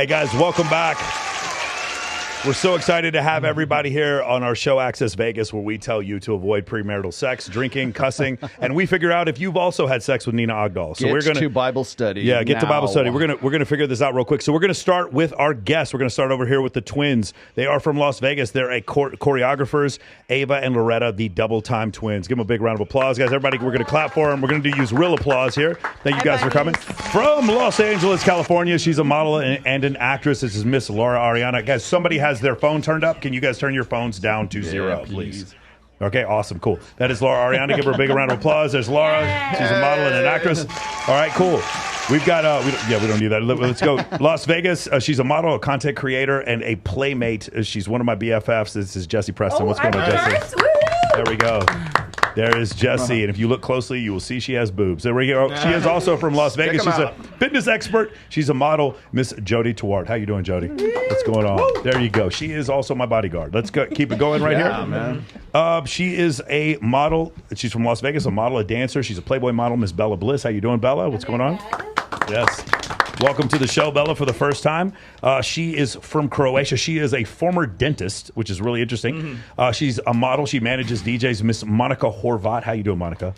Hey guys, welcome back. We're so excited to have everybody here on our show Access Vegas, where we tell you to avoid premarital sex, drinking, cussing, and we figure out if you've also had sex with Nina Ogdahl. So we're going to Bible study. Yeah, get to Bible study. We're gonna figure this out real quick. So we're gonna start with our guests. We're gonna start over here with the twins. They are from Las Vegas. They're choreographers, Ava and Loretta, the Double Time Twins. Give them a big round of applause, guys. Everybody, we're gonna clap for them. We're gonna use real applause here. Thank you guys for coming. From Los Angeles, California, she's a model and an actress. This is Miss Laura Ariana. Guys, somebody has their phone turned up. Can you guys turn your phones down to zero, please? Okay, awesome, cool. That is Laura Ariana. Give her a big round of applause. There's Laura. She's a model and an actress. All right, cool. We've got, we don't need that. Let's go. Las Vegas. She's a model, a content creator, and a playmate. She's one of my BFFs. This is Jessie Preston. What's going on, Jessie? There we go. There is Jessie, and if you look closely, you will see she has boobs. There we go. She is also from Las Vegas. She's a fitness expert. She's a model, Miss Jody Tewart. How you doing, Jody? What's going on? Woo! There you go. She is also my bodyguard. Let's go. Keep it going right here. Man. She is a model. She's from Las Vegas, a model, a dancer. She's a Playboy model, Miss Bella Bliss. How you doing, Bella? What's going on? Yes. Welcome to the show, Bella, for the first time. She is from Croatia. She is a former dentist, which is really interesting. She's a model. She manages DJs. Miss Monica Horvat. How you doing, Monica?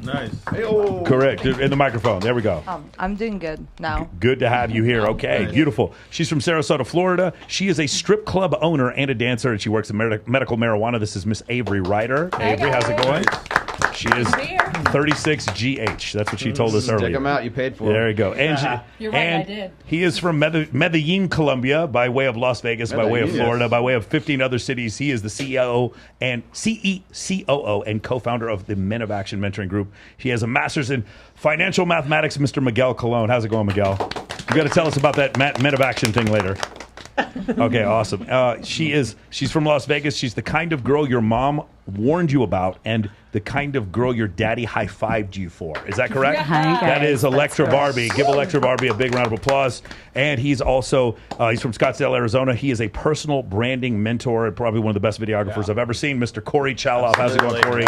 Nice. Hey-oh. Correct. In the microphone. There we go. I'm doing good now. Good to have you here. Okay, nice. Beautiful. She's from Sarasota, Florida. She is a strip club owner and a dancer, and she works in medical marijuana. This is Miss Avery Ryder. Avery, how's it going? She is 36GH. That's what she told us earlier. Check them out. You paid for them. There you go. And you're right, I did. He is from Medellin, Colombia, by way of Las Vegas, by way of Florida, by way of 15 other cities. He is the CEO and COO and co-founder of the Men of Action Mentoring Group. He has a master's in financial mathematics, Mr. Miguel Colon. How's it going, Miguel? You got to tell us about that Men of Action thing later. Okay, awesome. She's from Las Vegas. She's the kind of girl your mom warned you about and the kind of girl your daddy high-fived you for. Is that correct? Hi, that is Electra Barbie. Give Electra Barbie a big round of applause. And he's also, he's from Scottsdale, Arizona. He is a personal branding mentor and probably one of the best videographers I've ever seen, Mr. Corey Chaloff. How's it going, Corey?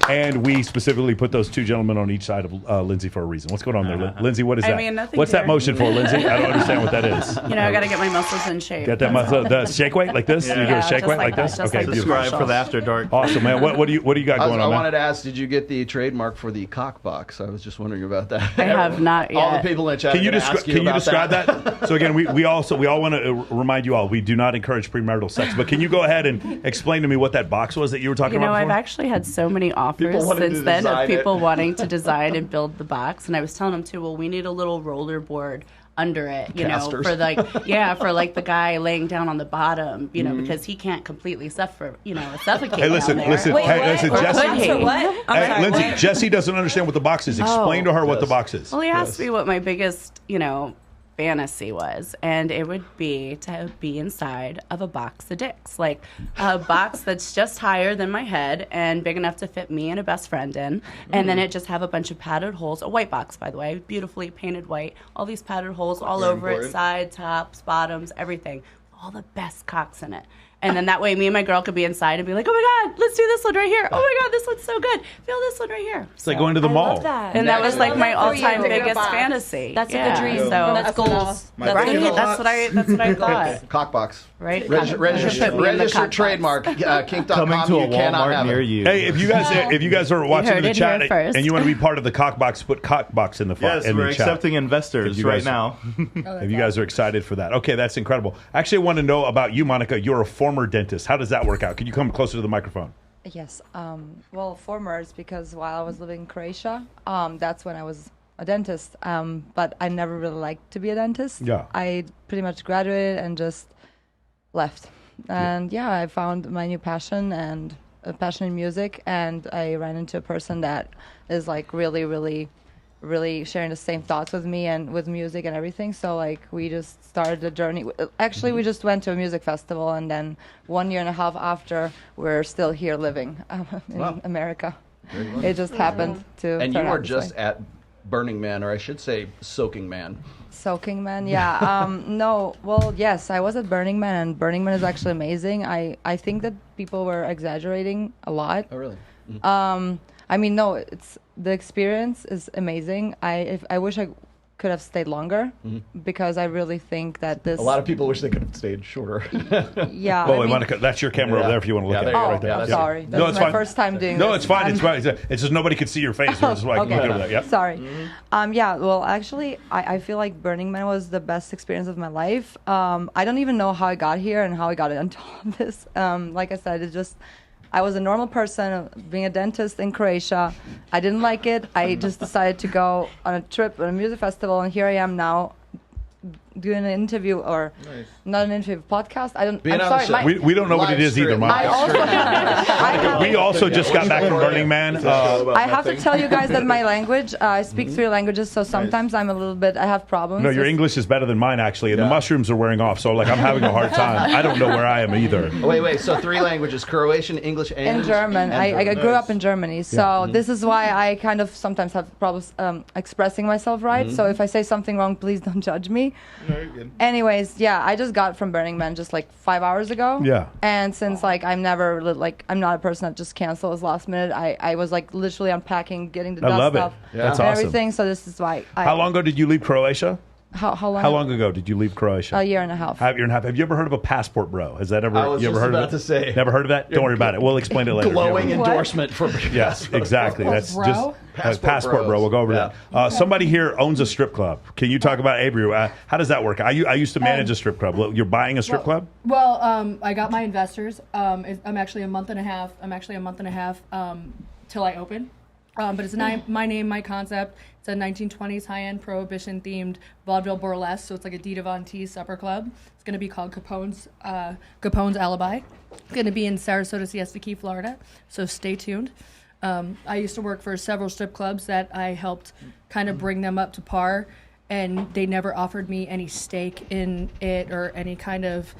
And we specifically put those two gentlemen on each side of Lindsay for a reason. What's going on there, Lindsay? What is that? I mean, nothing What's here. that motion for, Lindsay? I don't understand what that is. You know, I got to get my muscles in shape. Get that muscle, the shake weight like this? You do a shake weight like this? Okay, beautiful. Subscribe for the After Dark. Awesome, man. What do you got going on, I man? wanted to ask, did you get the trademark for the cock box? I was just wondering about that. I have not yet. All the people in the chat Can you describe that? So again, we all want to remind you all, we do not encourage premarital sex, but can you go ahead and explain to me what that box was that you were talking about before? I've actually had so many offers since then of people wanting to design and build the box, and I was telling them too, well, we need a little roller board under it, you know, for like, for like the guy laying down on the bottom, you know, because he can't completely suffocate. Hey, listen, Jesse. Hey, Lindsay, Jesse doesn't understand what the box is. Explain to her what the box is. Well, he asked me what my biggest, fantasy was, and it would be to be inside of a box of dicks, like a box that's just higher than my head and big enough to fit me and a best friend in, and then it just have a bunch of padded holes, a white box, by the way, beautifully painted white, all these padded holes all over it, sides, tops, bottoms, everything, all the best cocks in it. And then that way me and my girl could be inside and be like, oh my God, let's do this one right here. Oh my God, this one's so good. Feel this one right here. It's like going to the mall. Love that. And that was like my all-time biggest fantasy. That's a good dream. So that's goals. That's what I thought. Cock box. Right? Registered trademark. Kink.com. Coming to a Walmart near you. Hey, if you guys are watching in the chat and you want to be part of the cock box, put cock box in the yes, in we're the chat. accepting investors right now. If you guys are excited for that. Okay, that's incredible. Actually, I want to know about you, Monica. You're a former dentist. How does that work out? Can you come closer to the microphone? Yes. Well, former is because while I was living in Croatia, that's when I was a dentist. But I never really liked to be a dentist. Yeah. I pretty much graduated and just left. And I found my new passion and a passion in music. And I ran into a person that is like really, really, really sharing the same thoughts with me and with music and everything. So like we just started the journey. Actually, we just went to a music festival, and then 1.5 years after, we're still here living in America. It just happened to. And turn you out were this just way. at Burning Man, or I should say Soaking Man. Soaking Man, yeah. No, well, yes, I was at Burning Man, and Burning Man is actually amazing. I think that people were exaggerating a lot. Oh, really? I mean, no, the experience is amazing. I wish could have stayed longer because I really think that this. A lot of people wish they could have stayed shorter. Yeah. Oh, that's your camera over there if you want to look at it. Oh, Right there. I'm sorry. No, That's it's my fine. first time doing No, this. it's fine. I'm- It's fine. It's just nobody could see your face. That's why I can look over there. Yep. Sorry. Yeah, well, actually, I feel like Burning Man was the best experience of my life. I don't even know how I got here and how I got into all of this. Like I said, it's just, I was a normal person, being a dentist in Croatia. I didn't like it. I just decided to go on a trip, on a music festival, and here I am now doing an interview, or not an interview, podcast. I'm sorry. We don't know what it is either, Mom. We also just got back from Burning Man. I have to tell you guys that my language, I speak 3 languages, so sometimes I'm a little bit, I have problems. No, your English is better than mine, actually. And the mushrooms are wearing off, so like I'm having a hard time. I don't know where I am either. Wait. So 3 languages: Croatian, English, and German. I grew up in Germany, so this is why I kind of sometimes have problems expressing myself right. So if I say something wrong, please don't judge me. No, you're good. Anyways, yeah, I just got from Burning Man just like 5 hours ago. Yeah. And since like I'm not a person that just cancels last minute. I was like literally unpacking, getting the I dust love it. off, That's and awesome. everything. So this is why. How long ago did you leave Croatia? How long? How long ago did you leave Croatia? A year and a half. Year and a half. Have you ever heard of a passport bro? Has that ever? I was you ever just heard about of it? to say. Never heard of that? Don't worry about it. We'll explain it later. Glowing Yeah. endorsement for Yes, exactly. That's bro? just passport bro. We'll go over that. Somebody here owns a strip club. Can you talk about Avery? How does that work? I used to manage a strip club. You're buying a strip club? Well, I got my investors. I'm actually a month and a half till I open. But it's my name, my concept. It's a 1920s high-end prohibition-themed vaudeville burlesque. So it's like a Dita Von Teese supper club. It's going to be called Capone's Alibi. It's going to be in Sarasota, Siesta Key, Florida. So stay tuned. I used to work for several strip clubs that I helped kind of bring them up to par, and they never offered me any stake in it or any kind of,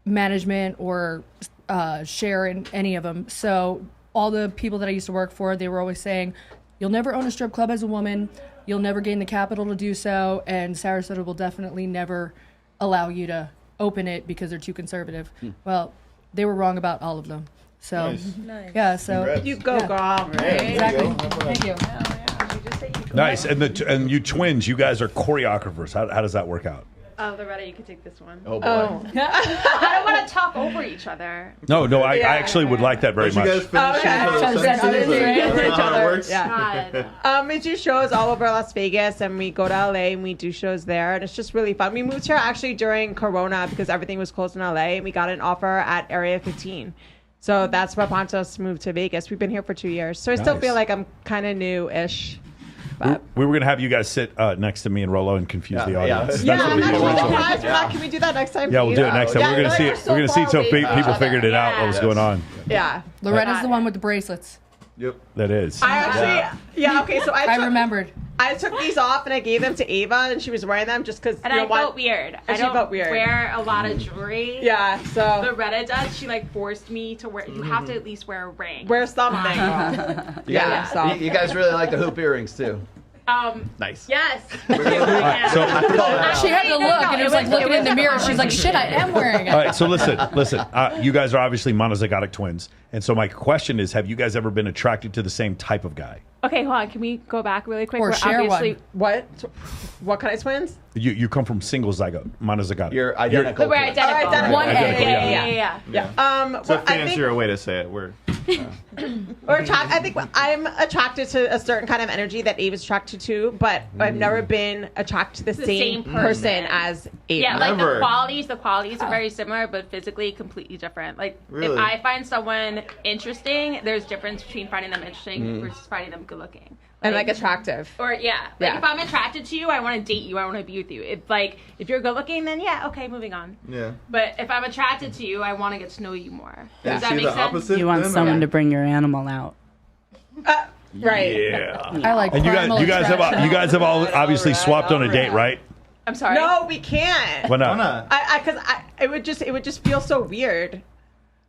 management or share in any of them. So all the people that I used to work for, they were always saying, you'll never own a strip club as a woman, you'll never gain the capital to do so, and Sarasota will definitely never allow you to open it because they're too conservative. Well, they were wrong about all of them. So Nice. yeah, so Congrats. You go, girl. exactly. Thank you. Nice. And you twins, you guys are choreographers. How does that work out? Oh, Loretta, you can take this one. Oh boy. I don't want to talk over each other. No, I actually would like that very Don't you much. guys finish each other's sentences? Is that how it works? God. We do shows all over Las Vegas, and we go to LA and we do shows there, and it's just really fun. We moved here actually during Corona because everything was closed in LA, and we got an offer at Area 15. So that's what prompted us to move to Vegas. We've been here for 2 years, so I still Nice. feel like I'm kind of new-ish. But We were going to have you guys sit next to me and Rollo and confuse the Yeah. audience. yeah, That's what we I'm do. actually surprised. Can we do that next time? Yeah, we'll do it please? next time. Yeah, We're going to see we're it. so We're going to see far till away from people each figured it out what was Yes. going on. Yeah. Loretta's the one with the bracelets. Yep. That is. I actually, okay, so I remembered. I took these off and I gave them to Ava, and she was wearing them just because. And I felt weird. I she don't felt weird. wear a lot of jewelry. Yeah, so Loretta does. She forced me to wear. You have to at least wear a ring. wear something. Yeah. so You guys really like the hoop earrings too. Nice. Yes. So, She had to look, and it was like looking in the mirror. She's like, "Shit, I am wearing it." all right, so listen. You guys are obviously monozygotic twins. And so my question is, have you guys ever been attracted to the same type of guy? Okay, hold on. Can we go back really quick? Or We're share obviously, one. what kind of twins? You come from single zygote, monozygotic. You're identical. We're to us. identical. Identical. One egg. Yeah. It's a Well, I think fancier way to say it. We're I think I'm attracted to a certain kind of energy that Ava's attracted to, but I've never been attracted to the same same person person. as Ava. Yeah, Never. the qualities are very similar, but physically completely different. Like, Really? if I find someone interesting, there's difference between finding them interesting versus finding them good looking. and attractive. Or Yeah. if I'm attracted to you, I want to date you. I want to be with you. If you're good looking, then okay, moving on. yeah. But if I'm attracted to you, I want to get to know you more. You Does that see make the sense? opposite You want then, someone or- to bring your animal out. Right. Yeah. I like. And you primal guys attraction. have all obviously swapped on a date, right? I'm sorry. No, we can't. Why Why not? not? Because it would just feel so weird.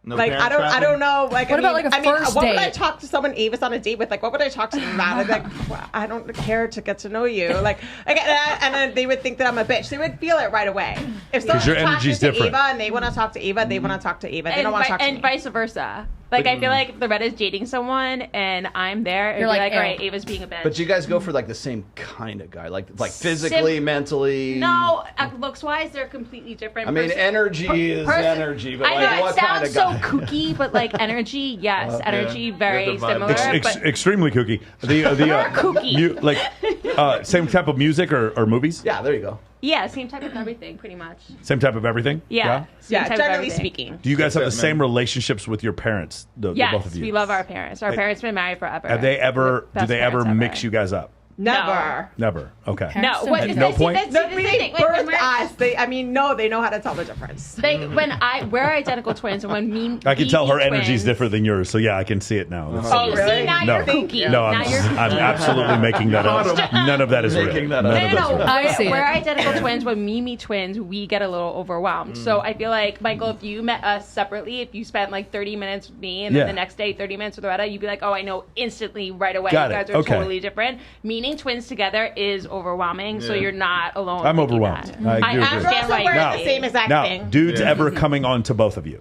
No Like parent I trapping? don't know. What about, like, a first what would I date? talk to someone Ava's on a date with? Like, what would I talk to them about? Like, well, I don't care to get to know you. And then they would think that I'm a bitch. They would feel it right away. If someone's your attracted energy's to different. Ava and they want to talk to Ava, they want to talk to Ava. They don't want to talk to me. And vice versa. Like, I feel like if Loretta's dating someone and I'm there, it'd You're be like, like, all ew. right, Ava's being a bitch. But you guys go for like the same kind of guy, like physically, mentally. No, looks wise, they're completely different. I mean, energy is energy, but I like, know what it kind sounds of so guy? kooky, but like energy, yes, energy very The vibe. similar. but Extremely kooky. The kooky. same type of music or movies? Yeah, there you go. yeah, same type of everything, pretty much. Same type of everything? Yeah, same Yeah, type of generally everything. speaking. Do you guys have the That's it, same man. relationships with your parents? The both Yes, of you? we love our parents. Our parents have been married forever. Have they ever? Best Do they ever parents mix you guys up? Never. Never. Okay. No, Parents what, don't no point? That's No, the they thing. Like, when birthed we're- us. They know how to tell the difference. we're identical twins, and when me, I can tell her energy is twins- different than yours, so yeah, I can see it now. That's- Oh, really? See, now No. you're kooky. No, now you're I'm absolutely making that up. None of that is real. Making that None up. of that's real. I see We're it. identical twins. When we meet twins, we get a little overwhelmed. So I feel like, Michael, if you met us separately, if you spent like 30 minutes with me and then Yeah. the next day 30 minutes with Loretta, you'd be like, oh, I know instantly right away. Got you it. guys are Okay. totally different. Meeting twins together is overwhelming, so Yeah. you're not alone. I'm thinking overwhelmed. that. I do agree. understand why we're you're the same exact Now, thing. dudes ever coming on to both of you?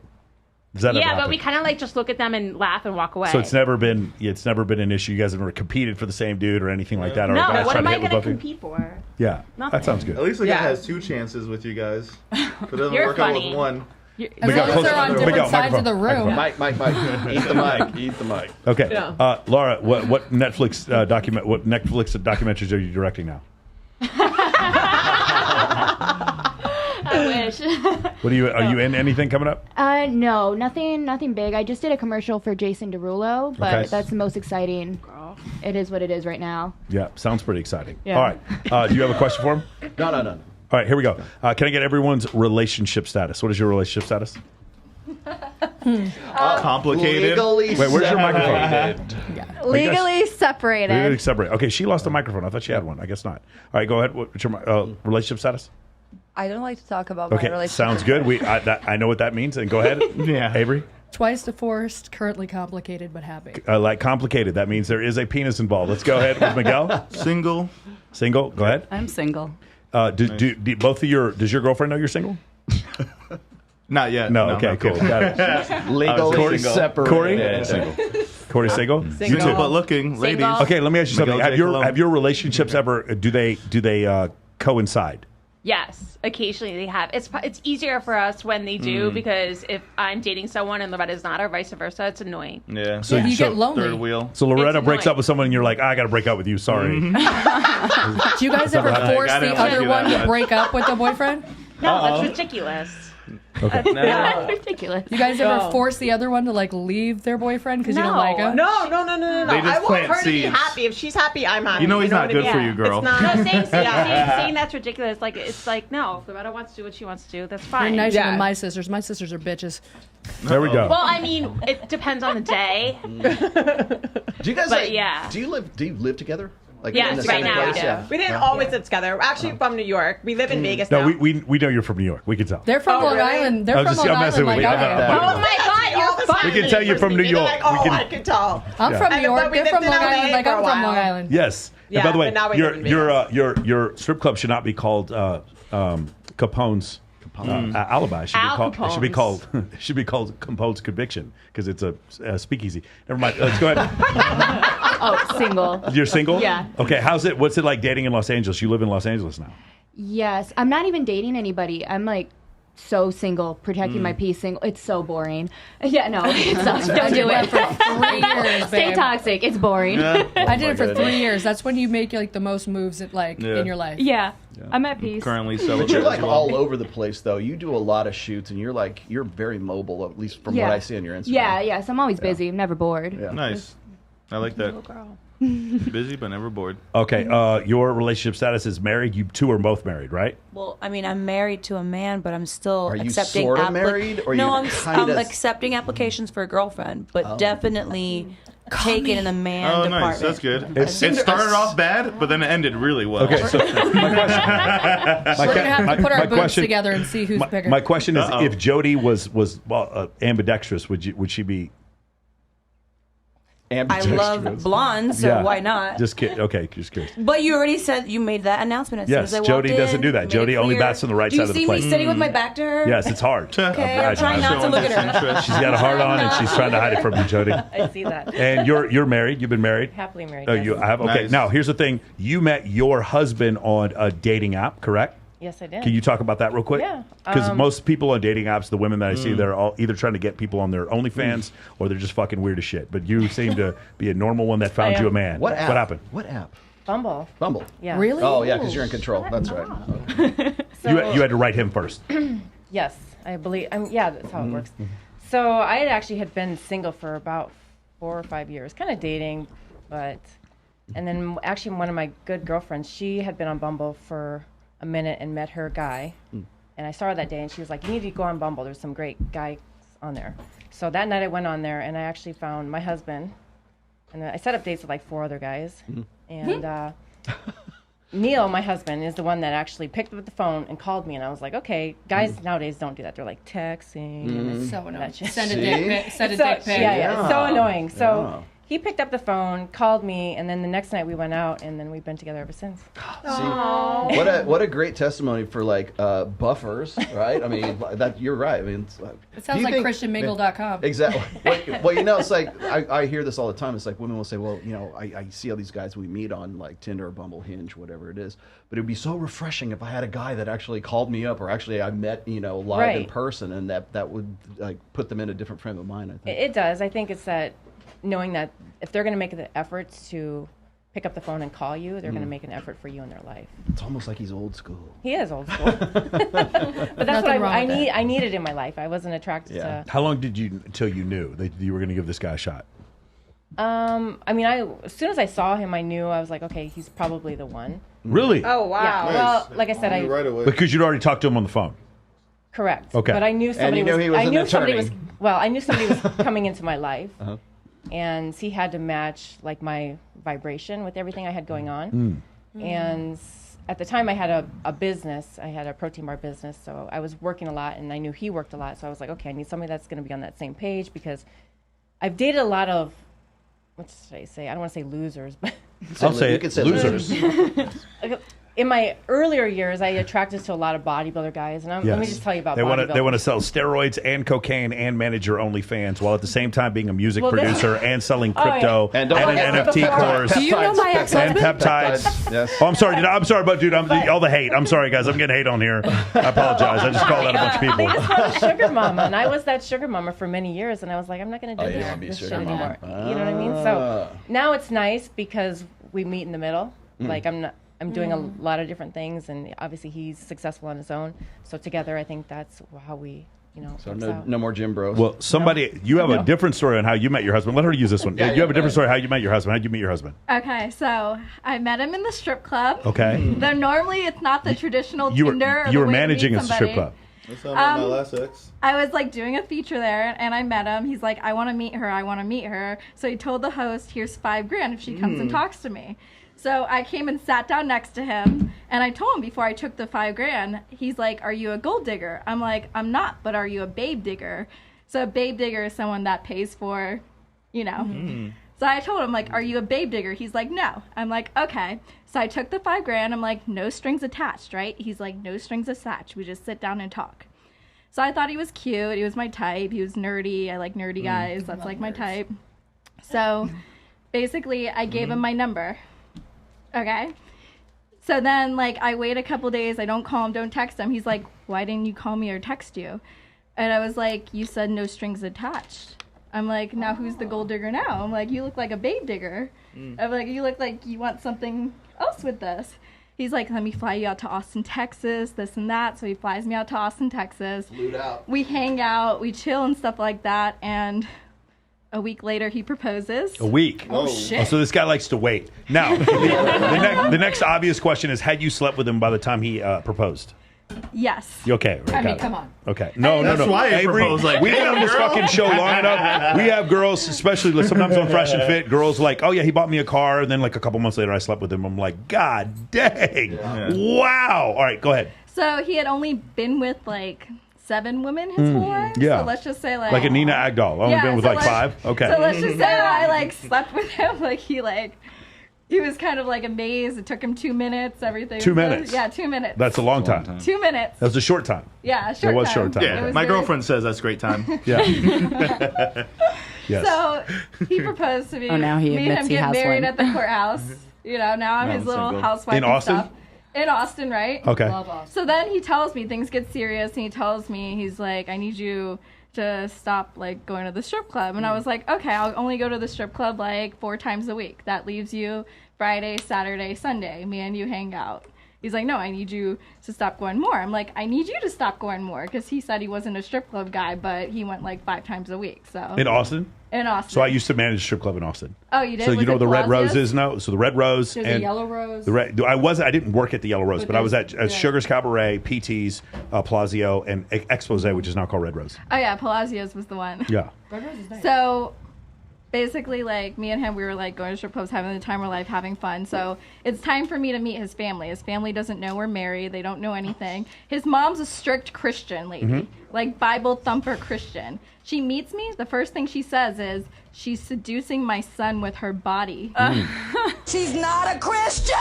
Does that ever Yeah, but happen? we kind of like just look at them and laugh and walk away. So it's never been an issue. You guys have never competed for the same dude or anything like that. Or no, guys what trying am to I hit with going to both of you? compete for? Yeah, Nothing. that sounds good. At least the guy Yeah. has 2 chances with you guys. If it doesn't You're work out funny. with one. As Big long up, as close they're it. on Big different up, sides of the microphone. room. Mike, eat the mic, eat the mic. Okay, Yeah. Laura, what Netflix documentaries are you directing now? I wish. What are you in anything coming up? No, nothing big. I just did a commercial for Jason Derulo, but Okay. that's the most exciting. It is what it is right now. Yeah, sounds pretty exciting. Yeah. All right, do you have a question for him? No. All right, here we go. Can I get everyone's relationship status? What is your relationship status? Complicated. Legally Wait, where's your separated. Legally separated. Really separate. Okay, she lost a microphone. I thought she had one. I guess not. All right, go ahead. What's your relationship status? I don't like to talk about my Okay, relationship. sounds good. I know what that means. And go ahead. Yeah. Avery. Twice divorced, currently complicated, but happy. Like complicated. That means there is a penis involved. Let's go ahead with Miguel. Single. Single. Go ahead. I'm single. Do both of does your girlfriend know you're single? Not yet. No. Okay. I'm Cool. kidding. Got it. Legally Corey- separated. Corey. Yeah. Single. Corey single. You Single too. but looking, ladies. Okay. Let me ask you something. Miguel Have J. Cologne. have your relationships ever do they coincide? Yes, occasionally they have. It's easier for us when they do because if I'm dating someone and Loretta's not, or vice versa, it's annoying. Yeah. So You get Third lonely. wheel. So Loretta It's breaks annoying. up with someone, and you're like, I got to break up with you. Sorry. Do you guys ever force I the didn't like other you one that to much. break up with the boyfriend? No, that's ridiculous. No. Ridiculous. You guys ever No. force the other one to like leave their boyfriend because you don't No. like him? No. They just I want plant her to be seeds. happy. If she's happy, I'm happy. You know he's not what I good mean? for you, girl. It's not. No, saying that's ridiculous. Like it's like no, if Loretta wants to do what she wants to do, that's You're fine. nicer Yeah. than my sisters. My sisters are bitches. There we go. Well, I mean, it depends on the day. Do you guys? But like, yeah. Do you live together? Like Yes, in the right same now we place? do. Yeah. We didn't always live together. We're actually from New York. We live in Vegas No, now. we know you're from New York. We can tell. They're from Oh, Long really? Island. They're I'm from just- Long I'm messing Island with like you. I am. I'm- Oh my God, you're fine. We can tell you're from New York. Like, oh, We can- I can tell. I'm from New And- York. but we They're lived from in Long LA Island like for a I'm from Long while. Island. Yes. Yeah, and by the way, but now we live in your strip club should not be called Capone's alibi. It should be called it should be called Capone's conviction because it's a speakeasy. Never mind. Let's go ahead. Oh, single. You're single? Yeah. Okay. What's it like dating in Los Angeles? You live in Los Angeles now. Yes. I'm not even dating anybody. I'm like so single, protecting my peace single. It's so boring. Yeah, no, it sucks. Don't do it. 3 years, Stay babe. toxic. It's boring. I did it for 3 years. That's when you make like the most moves in your life. Yeah. I'm at peace. Currently But celebrating. you're like all over the place though. You do a lot of shoots, and you're very mobile, at least from what I see on your Instagram. Yeah, yes. I'm always busy. I'm never bored. Yeah. Nice. I like that. Busy but never bored. Okay. Your relationship status is married. You two are both married, right? Well, I mean, I'm married to a man, but I'm still Are you accepting. sorta married, or no, you I'm kinda- accepting applications for a girlfriend, but definitely taking in a man Oh, department. nice. That's good. It's- It started off bad, but then it ended really well. Okay. So my question. We're gonna have to put our my boots question- together and see who's bigger. My question is, Uh-oh. if Jody was ambidextrous, would she be? I love blondes, so why not? Just kidding. Okay, just curious. But you already said you made that announcement as soon as I walked Jody in. doesn't do that. Jody only bats on the right side of the plate. Do you see me sitting with my back to her? Yes, it's hard. Okay, I'm trying not to look at her. She's got a heart on, and she's trying to hide it from you, Jody. I see that. And you're married. You've been married. Happily married. Oh, yes. you have. Okay. Nice. Now, here's the thing. You met your husband on a dating app, correct? Yes, I did. Can you talk about that real quick? Yeah. Because most people on dating apps, the women that I see, they're all either trying to get people on their OnlyFans or they're just fucking weird as shit. But you seem to be a normal one that found you a man. What app? What happened? What app? Bumble. Bumble. Yeah. Really? Oh, yeah, because you're in control. That's right. Okay. You had to write him first. Yes, I believe. Yeah, that's how it works. So I had been single for about 4 or 5 years, kind of dating, and then actually one of my good girlfriends, she had been on Bumble for a minute and met her guy, and I saw her that day, and she was like, "You need to go on Bumble. There's some great guys on there." So that night I went on there, and I actually found my husband, and I set up dates with like 4 other guys, and Neil, my husband, is the one that actually picked up the phone and called me, and I was like, okay, guys nowadays don't do that. They're like texting. And So annoying. shit. Send a dick pic. Send a So- dick pic. Yeah, it's so annoying. So he picked up the phone, called me, and then the next night we went out, and then we've been together ever since. See, what a great testimony for like buffers, right? I mean, that you're right. I mean, It sounds like ChristianMingle.com. Exactly. Well, it's like I hear this all the time. It's like women will say, "Well, I see all these guys we meet on like Tinder or Bumble, Hinge, whatever it is." But it'd be so refreshing if I had a guy that actually called me up, or actually I met live in person, and that would like put them in a different frame of mind. I think It does. I think it's that knowing that if they're going to make the efforts to pick up the phone and call you, they're going to make an effort for you in their life. It's almost like he's old school. He is old school. But that's what I needed in my life. I wasn't attracted to... How long did you until you knew that you were going to give this guy a shot? I mean, as soon as I saw him, I knew. I was like, okay, he's probably the one. Really? Oh, wow. Yeah. Nice. Well, like I said, Right away. Because you'd already talked to him on the phone. correct. Okay. But I knew somebody you knew he was an somebody attorney. I knew somebody was coming into my life. And he had to match like my vibration with everything I had going on. And at the time I had a business. I had a protein bar business, so I was working a lot, and I knew he worked a lot. So I was like, okay, I need somebody that's going to be on that same page, because I've dated a lot of, what should I say? I don't want to say losers, but I'll say you it. could say Losers. in my earlier years, I attracted to a lot of bodybuilder guys, and let me just tell you about bodybuilders. They want to sell steroids and cocaine and manage your OnlyFans while at the same time being a music producer and selling crypto And and don't an forget NFT course. Do you know my And ex-husband? peptides. Yes. Oh, I'm sorry, but dude, all the hate. I'm sorry, guys. I'm getting hate on here. I apologize. I just called out a bunch of They people. just want a sugar mama, and I was that sugar mama for many years, and I was like, I'm not going to do you wanna be this sugar shit mama. anymore. You know what I mean? So now it's nice because we meet in the middle. Like I'm doing a lot of different things, and obviously he's successful on his own. So together, I think that's how we, So works out. no more gym bros. Well, you have a different story on how you met your husband. Let her use this one. You have a different story how you met your husband. How did you meet your husband? Okay, so I met him in the strip club. Okay. Though normally it's not the traditional You Tinder. were way to managing meet a strip somebody. club. That's how I met my last ex. I was like doing a feature there, and I met him. He's like, I want to meet her. So he told the host, here's $5,000 if she comes and talks to me. So I came and sat down next to him, and I told him before I took the $5,000, he's like, are you a gold digger? I'm like, I'm not, but are you a babe digger? So a babe digger is someone that pays for, So I told him, like, are you a babe digger? He's like, no. I'm like, okay. So I took the $5,000. I'm like, no strings attached, right? He's like, no strings attached. We just sit down and talk. So I thought he was cute. He was my type. He was nerdy. I like nerdy guys. That's like my type. So basically, I gave him my number. Okay. So then, like, I wait a couple days. I don't call him, don't text him. He's like, why didn't you call me or text you? And I was like, you said no strings attached. I'm like, now who's the gold digger now? I'm like, you look like a babe digger. I'm like, you look like you want something else with this. He's like, let me fly you out to Austin, Texas, this and that. So he flies me out to Austin, Texas. Flew out. We hang out, we chill and stuff like that. And a week later, he proposes. A week. Oh, shit. Oh, so this guy likes to wait. Now, the next obvious question is, had you slept with him by the time he proposed? Yes. You okay? Right, I mean, got it. come on. Okay. No. That's why I Avery, proposed, like, we've been on this girl. fucking show long enough. We have girls, especially sometimes on Fresh and Fit, girls like, oh yeah, he bought me a car, and then like a couple months later I slept with him. I'm like, God dang. Yeah. Wow. All right, go ahead. So he had only been with like 7 women his whole life. Yeah. So let's just say Like a Nina Agdal. Only been with so like 5? Okay. So let's just say I like slept with him. Like he was kind of like amazed. It took him 2 minutes. Everything. 2 minutes? Yeah, 2 minutes. That's a long time. 2 minutes. That was a short time. Yeah, short It was time. short time. Yeah, my girlfriend says that's great time. Yeah. Yes. So he proposed to me. Oh, now he Me and admits him he get has married one. at the courthouse. Now I'm his little single. housewife. In and Austin? Stuff. In Austin, right? Okay. Love Austin. So then he tells me things get serious, and he tells me he's like, I need you to stop like going to the strip club. And I was like, okay, I'll only go to the strip club like 4 times a week. That leaves you Friday, Saturday, Sunday. Me and you hang out. He's like, no, I need you to stop going more. I'm like, I need you to stop going more, because he said he wasn't a strip club guy, but he went like 5 times a week. So In Austin? In Austin. So I used to manage a strip club in Austin. Oh, you did? So Was you know it the Red Palacios? Roses? No. So the Red Rose There's and a Yellow Rose. the Red. I didn't work at the Yellow Rose, but I was at Sugar's Cabaret, PT's, Palazzo, and Expose, which is now called Red Rose. Oh yeah, Palacios was the one. Yeah. Red Rose is nice. So basically, like, me and him, we were like going to strip clubs, having the time of our life, having fun. So it's time for me to meet his family. His family doesn't know we're married. They don't know anything. His mom's a strict Christian lady, like Bible thumper Christian. She meets me. The first thing she says is, she's seducing my son with her body. She's not a Christian!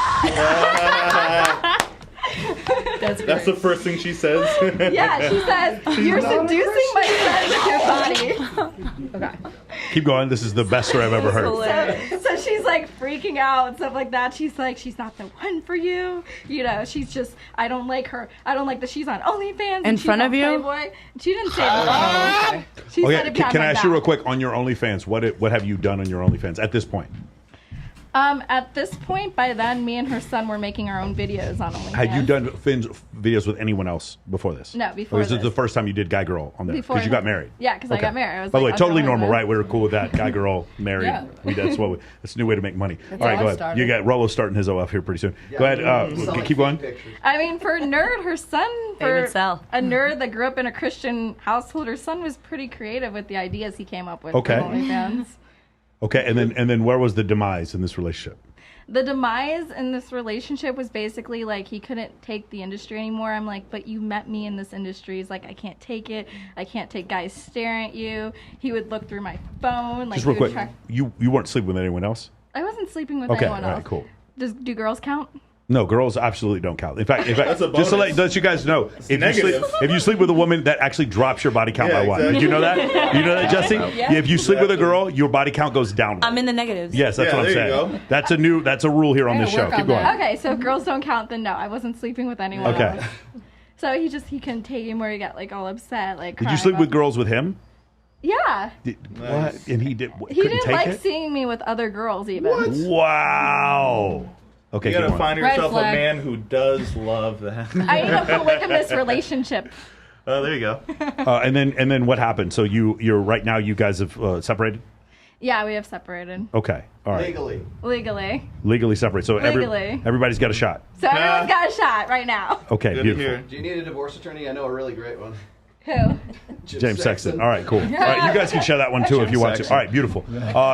That's the first thing she says. Yeah, she says, you're seducing my son with your body. Okay. Keep going. This is the best story I've ever heard. So she's like freaking out and stuff like that. She's like, she's not the one for you. She's just, I don't like her. I don't like that she's on OnlyFans. In front of you? Playboy. She didn't say that. She said Okay, it behind can my I ask you back. real quick on your OnlyFans? What have you done on your OnlyFans at this point? At this point, by then, me and her son were making our own videos on OnlyFans. Had you done videos with anyone else before this? No, before Or is it this. the first time you did guy girl on there? Before Because you got married. Yeah, because I got married. I was By the way, like, totally I'll go normal, with right? We were cool with that. Guy girl married. Yeah. That's a new way to make money. That's All right, how go I ahead. started. You got Rollo starting his OF here pretty soon. Go ahead. Keep going. I mean, for a nerd, her son, They for would sell. a nerd that grew up in a Christian household, her son was pretty creative with the ideas he came up with. Okay. For OnlyFans. Okay, and then where was the demise in this relationship? The demise in this relationship was basically like he couldn't take the industry anymore. I'm like, but you met me in this industry. He's like, I can't take it. I can't take guys staring at you. He would look through my phone. Like, Just real he would quick, you weren't sleeping with anyone else? I wasn't sleeping with Okay, anyone all else. right, cool. Do girls count? No, girls absolutely don't count. In fact, That's a just to bonus. let you guys know, negative. if you sleep with a woman, that actually drops your body count by one. exactly. Did you know that? You know that, Jesse? Yeah. If you sleep with a girl, your body count goes down. I'm in the negatives. Yes, that's Yeah, what I'm there you saying. go. That's a rule here on Hey, this show. work Keep on going. that. Okay, so if girls don't count, then no, I wasn't sleeping with anyone Okay. else. So he couldn't take him where he got like all upset, like. Did you crying sleep with about- girls with him? Yeah. What? And he did. He Couldn't didn't take like it. seeing me with other girls even. Wow. Okay, You gotta keep going. find Red yourself a flag. man who does love that. I need a polygamous relationship. Oh, there you go. And then what happened? So you're right now. You guys have separated. Yeah, we have separated Okay. All right. legally. Legally separated. So Legally. everybody's got a shot. So everyone's got a shot right now. Okay. Good to beautiful. hear. Do you need a divorce attorney? I know a really great one. Who? James Sexton. All right, cool. All right, you guys can share that one too if you want to. Sexton. All right, beautiful.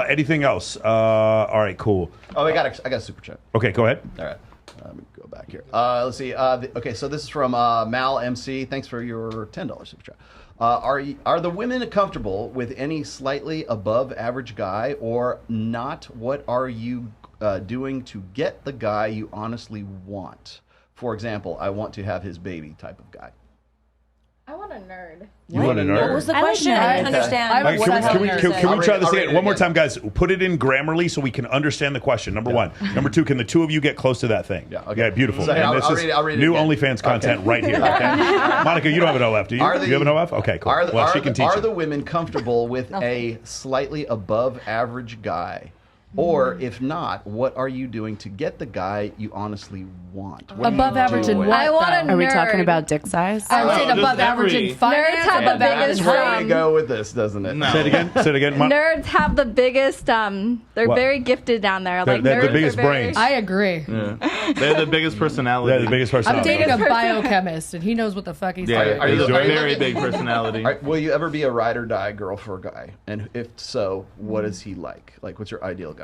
Anything else? All right, cool. Oh, I got a super chat. Okay, go ahead. All right. Let me go back here. Let's see. Okay, so this is from Mal MC. Thanks for your $10 super chat. Are the women comfortable with any slightly above average guy or not? What are you doing to get the guy you honestly want? For example, I want to have his baby type of guy. I want a nerd. You want a nerd? What was the question? I didn't understand. I'm All right, obsessed can we with try this I'll read again? it One more again. time, guys. Put it in Grammarly so we can understand the question. Number one. Number two, can the two of you get close to that thing? Yeah, okay. Beautiful. So, hey, And this I'll is read it new again. OnlyFans content right here. Okay. Monica, you don't have an OF, do you? Are the- you have an OF? Okay, cool. She can teach Are you. the women comfortable with a slightly above average guy? Or if not, what are you doing to get the guy you honestly want? What are you Above average in doing? what? I want a though? Are we nerd. talking about dick size? I would say just above average every- in finance. Nerds have above the average biggest in Where height. we go with this, doesn't it? No. Say it again. Say it again. Nerds have the biggest. They're What? very gifted down there. They're- Like they're the nerds biggest are very- brains. I agree. Yeah. They're the biggest personality. They're the biggest person. I'm out there. dating a Biggest person. biochemist, and he knows what the fuck he's Yeah, talking Are you- he's a are you very looking- big personality. All right, will you ever be a ride or die girl for a guy? And if so, what is he like? Like, what's your ideal guy?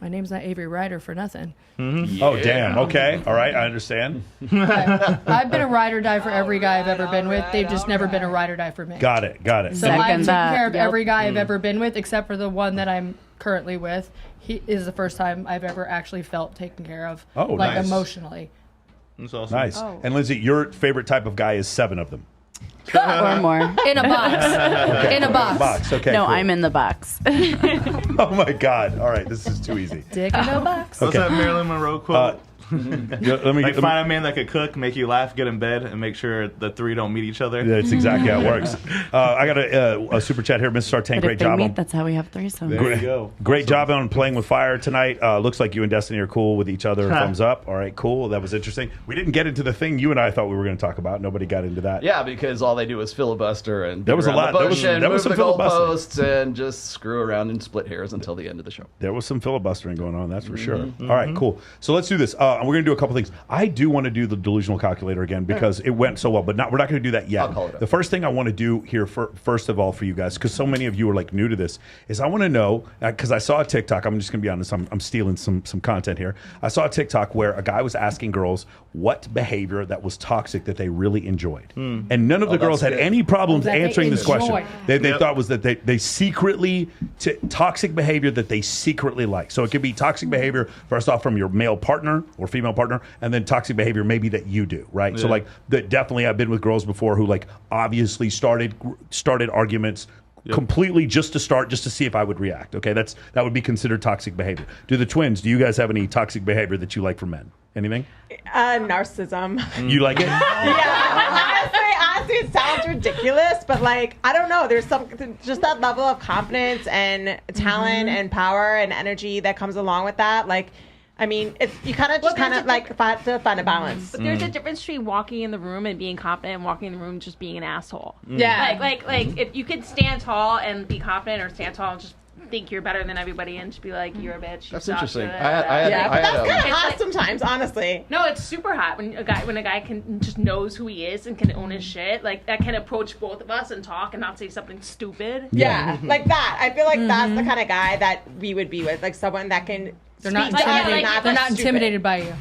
My name's not Avery Ryder for nothing. Yeah. Oh, damn. Okay. All right. I understand. I've been a ride or die for every guy I've ever been with. They've just never been a ride or die for me. Got it. So I've taken care of every guy I've ever been with, except for the one that I'm currently with. He is the first time I've ever actually felt taken care of, nice. Emotionally. That's awesome. Nice. And Lindsay, your favorite type of guy is 7 of them. Or more. In a box. Okay. In a box. Okay. No, cool. I'm in the box. Oh my God. All right. This is too easy. Dick in a box. What's that Marilyn Monroe quote? Let find a man that could cook, make you laugh, get in bed, and make sure the 3 don't meet each other. That's exactly how it works. I got a super chat here, Mr. Sartain. But Great if they job. meet, that's how we have threesomes. There you go. Great job on playing with fire tonight. Looks like you and Destiny are cool with each other. Thumbs up. All right, cool. That was interesting. We didn't get into the thing you and I thought we were going to talk about. Nobody got into that. Yeah, because all they do is filibuster and there was a lot. There was some filibustering. goalposts and just screw around and split hairs until the end of the show. There was some filibustering going on. That's for sure. All right, cool. So let's do this. We're going to do a couple things. I do want to do the delusional calculator again because it went so well, but we're not going to do that yet. I'll call it up. The first thing I want to do here, first of all, for you guys, because so many of you are like new to this, is I want to know, because I saw a TikTok. I'm just going to be honest. I'm stealing some content here. I saw a TikTok where a guy was asking girls what behavior that was toxic that they really enjoyed, and none of the girls had any problems answering this question. They thought was that they secretly toxic behavior that they secretly like. So it could be toxic behavior first off from your male partner or female partner, and then toxic behavior maybe that you do, right? Yeah. So like definitely I've been with girls before who like obviously started arguments completely just to see if I would react. Okay, that would be considered toxic behavior. Do you guys have any toxic behavior that you like from men? Anything? Narcissism. You like it? Yeah. Honestly, it sounds ridiculous, but like I don't know. There's just that level of confidence and talent and power and energy that comes along with that. Like, I mean, you kind of have to find a balance. But there's a difference between walking in the room and being confident and walking in the room and just being an asshole. Yeah. Like if you could stand tall and be confident, or stand tall and just think you're better than everybody and just be like, you're a bitch. That's interesting. But that's kind of hot sometimes, honestly. No, it's super hot when a guy can just knows who he is and can own his shit. Like that can approach both of us and talk and not say something stupid. Yeah, like that. I feel like that's the kind of guy that we would be with, like someone that can. They're not intimidated by you.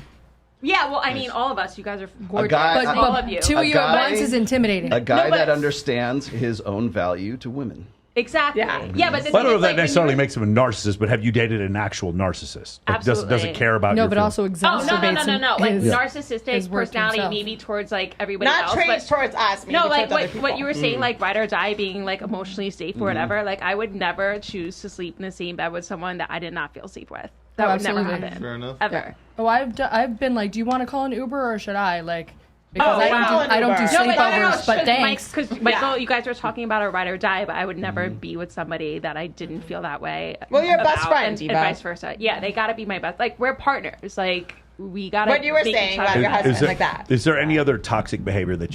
Yeah, well, I mean, all of us. You guys are gorgeous. But all of you. 2 of you at once is intimidating. A guy that understands his own value to women. Exactly. Yeah, but I don't know if that necessarily makes him a narcissist, but have you dated an actual narcissist? Like, doesn't care about your but also exacerbates no. Like narcissistic personality maybe towards like everybody else. Not traits towards us. No, like what you were saying, like ride or die, being like emotionally safe or whatever. Like I would never choose to sleep in the same bed with someone that I did not feel safe with. That would never happen. Fair enough. Ever. Yeah. Oh, I've been like, do you want to call an Uber or should I? Like, because I don't do sleepovers, but thanks. Because Michael, you guys were talking about a ride or die, but I would never be with somebody that I didn't feel that way. Well, you're best friends, and vice versa. Yeah, they got to be my best. Like we're partners. Like we got to. What you were saying about your husband, like that. Is there any other toxic behavior that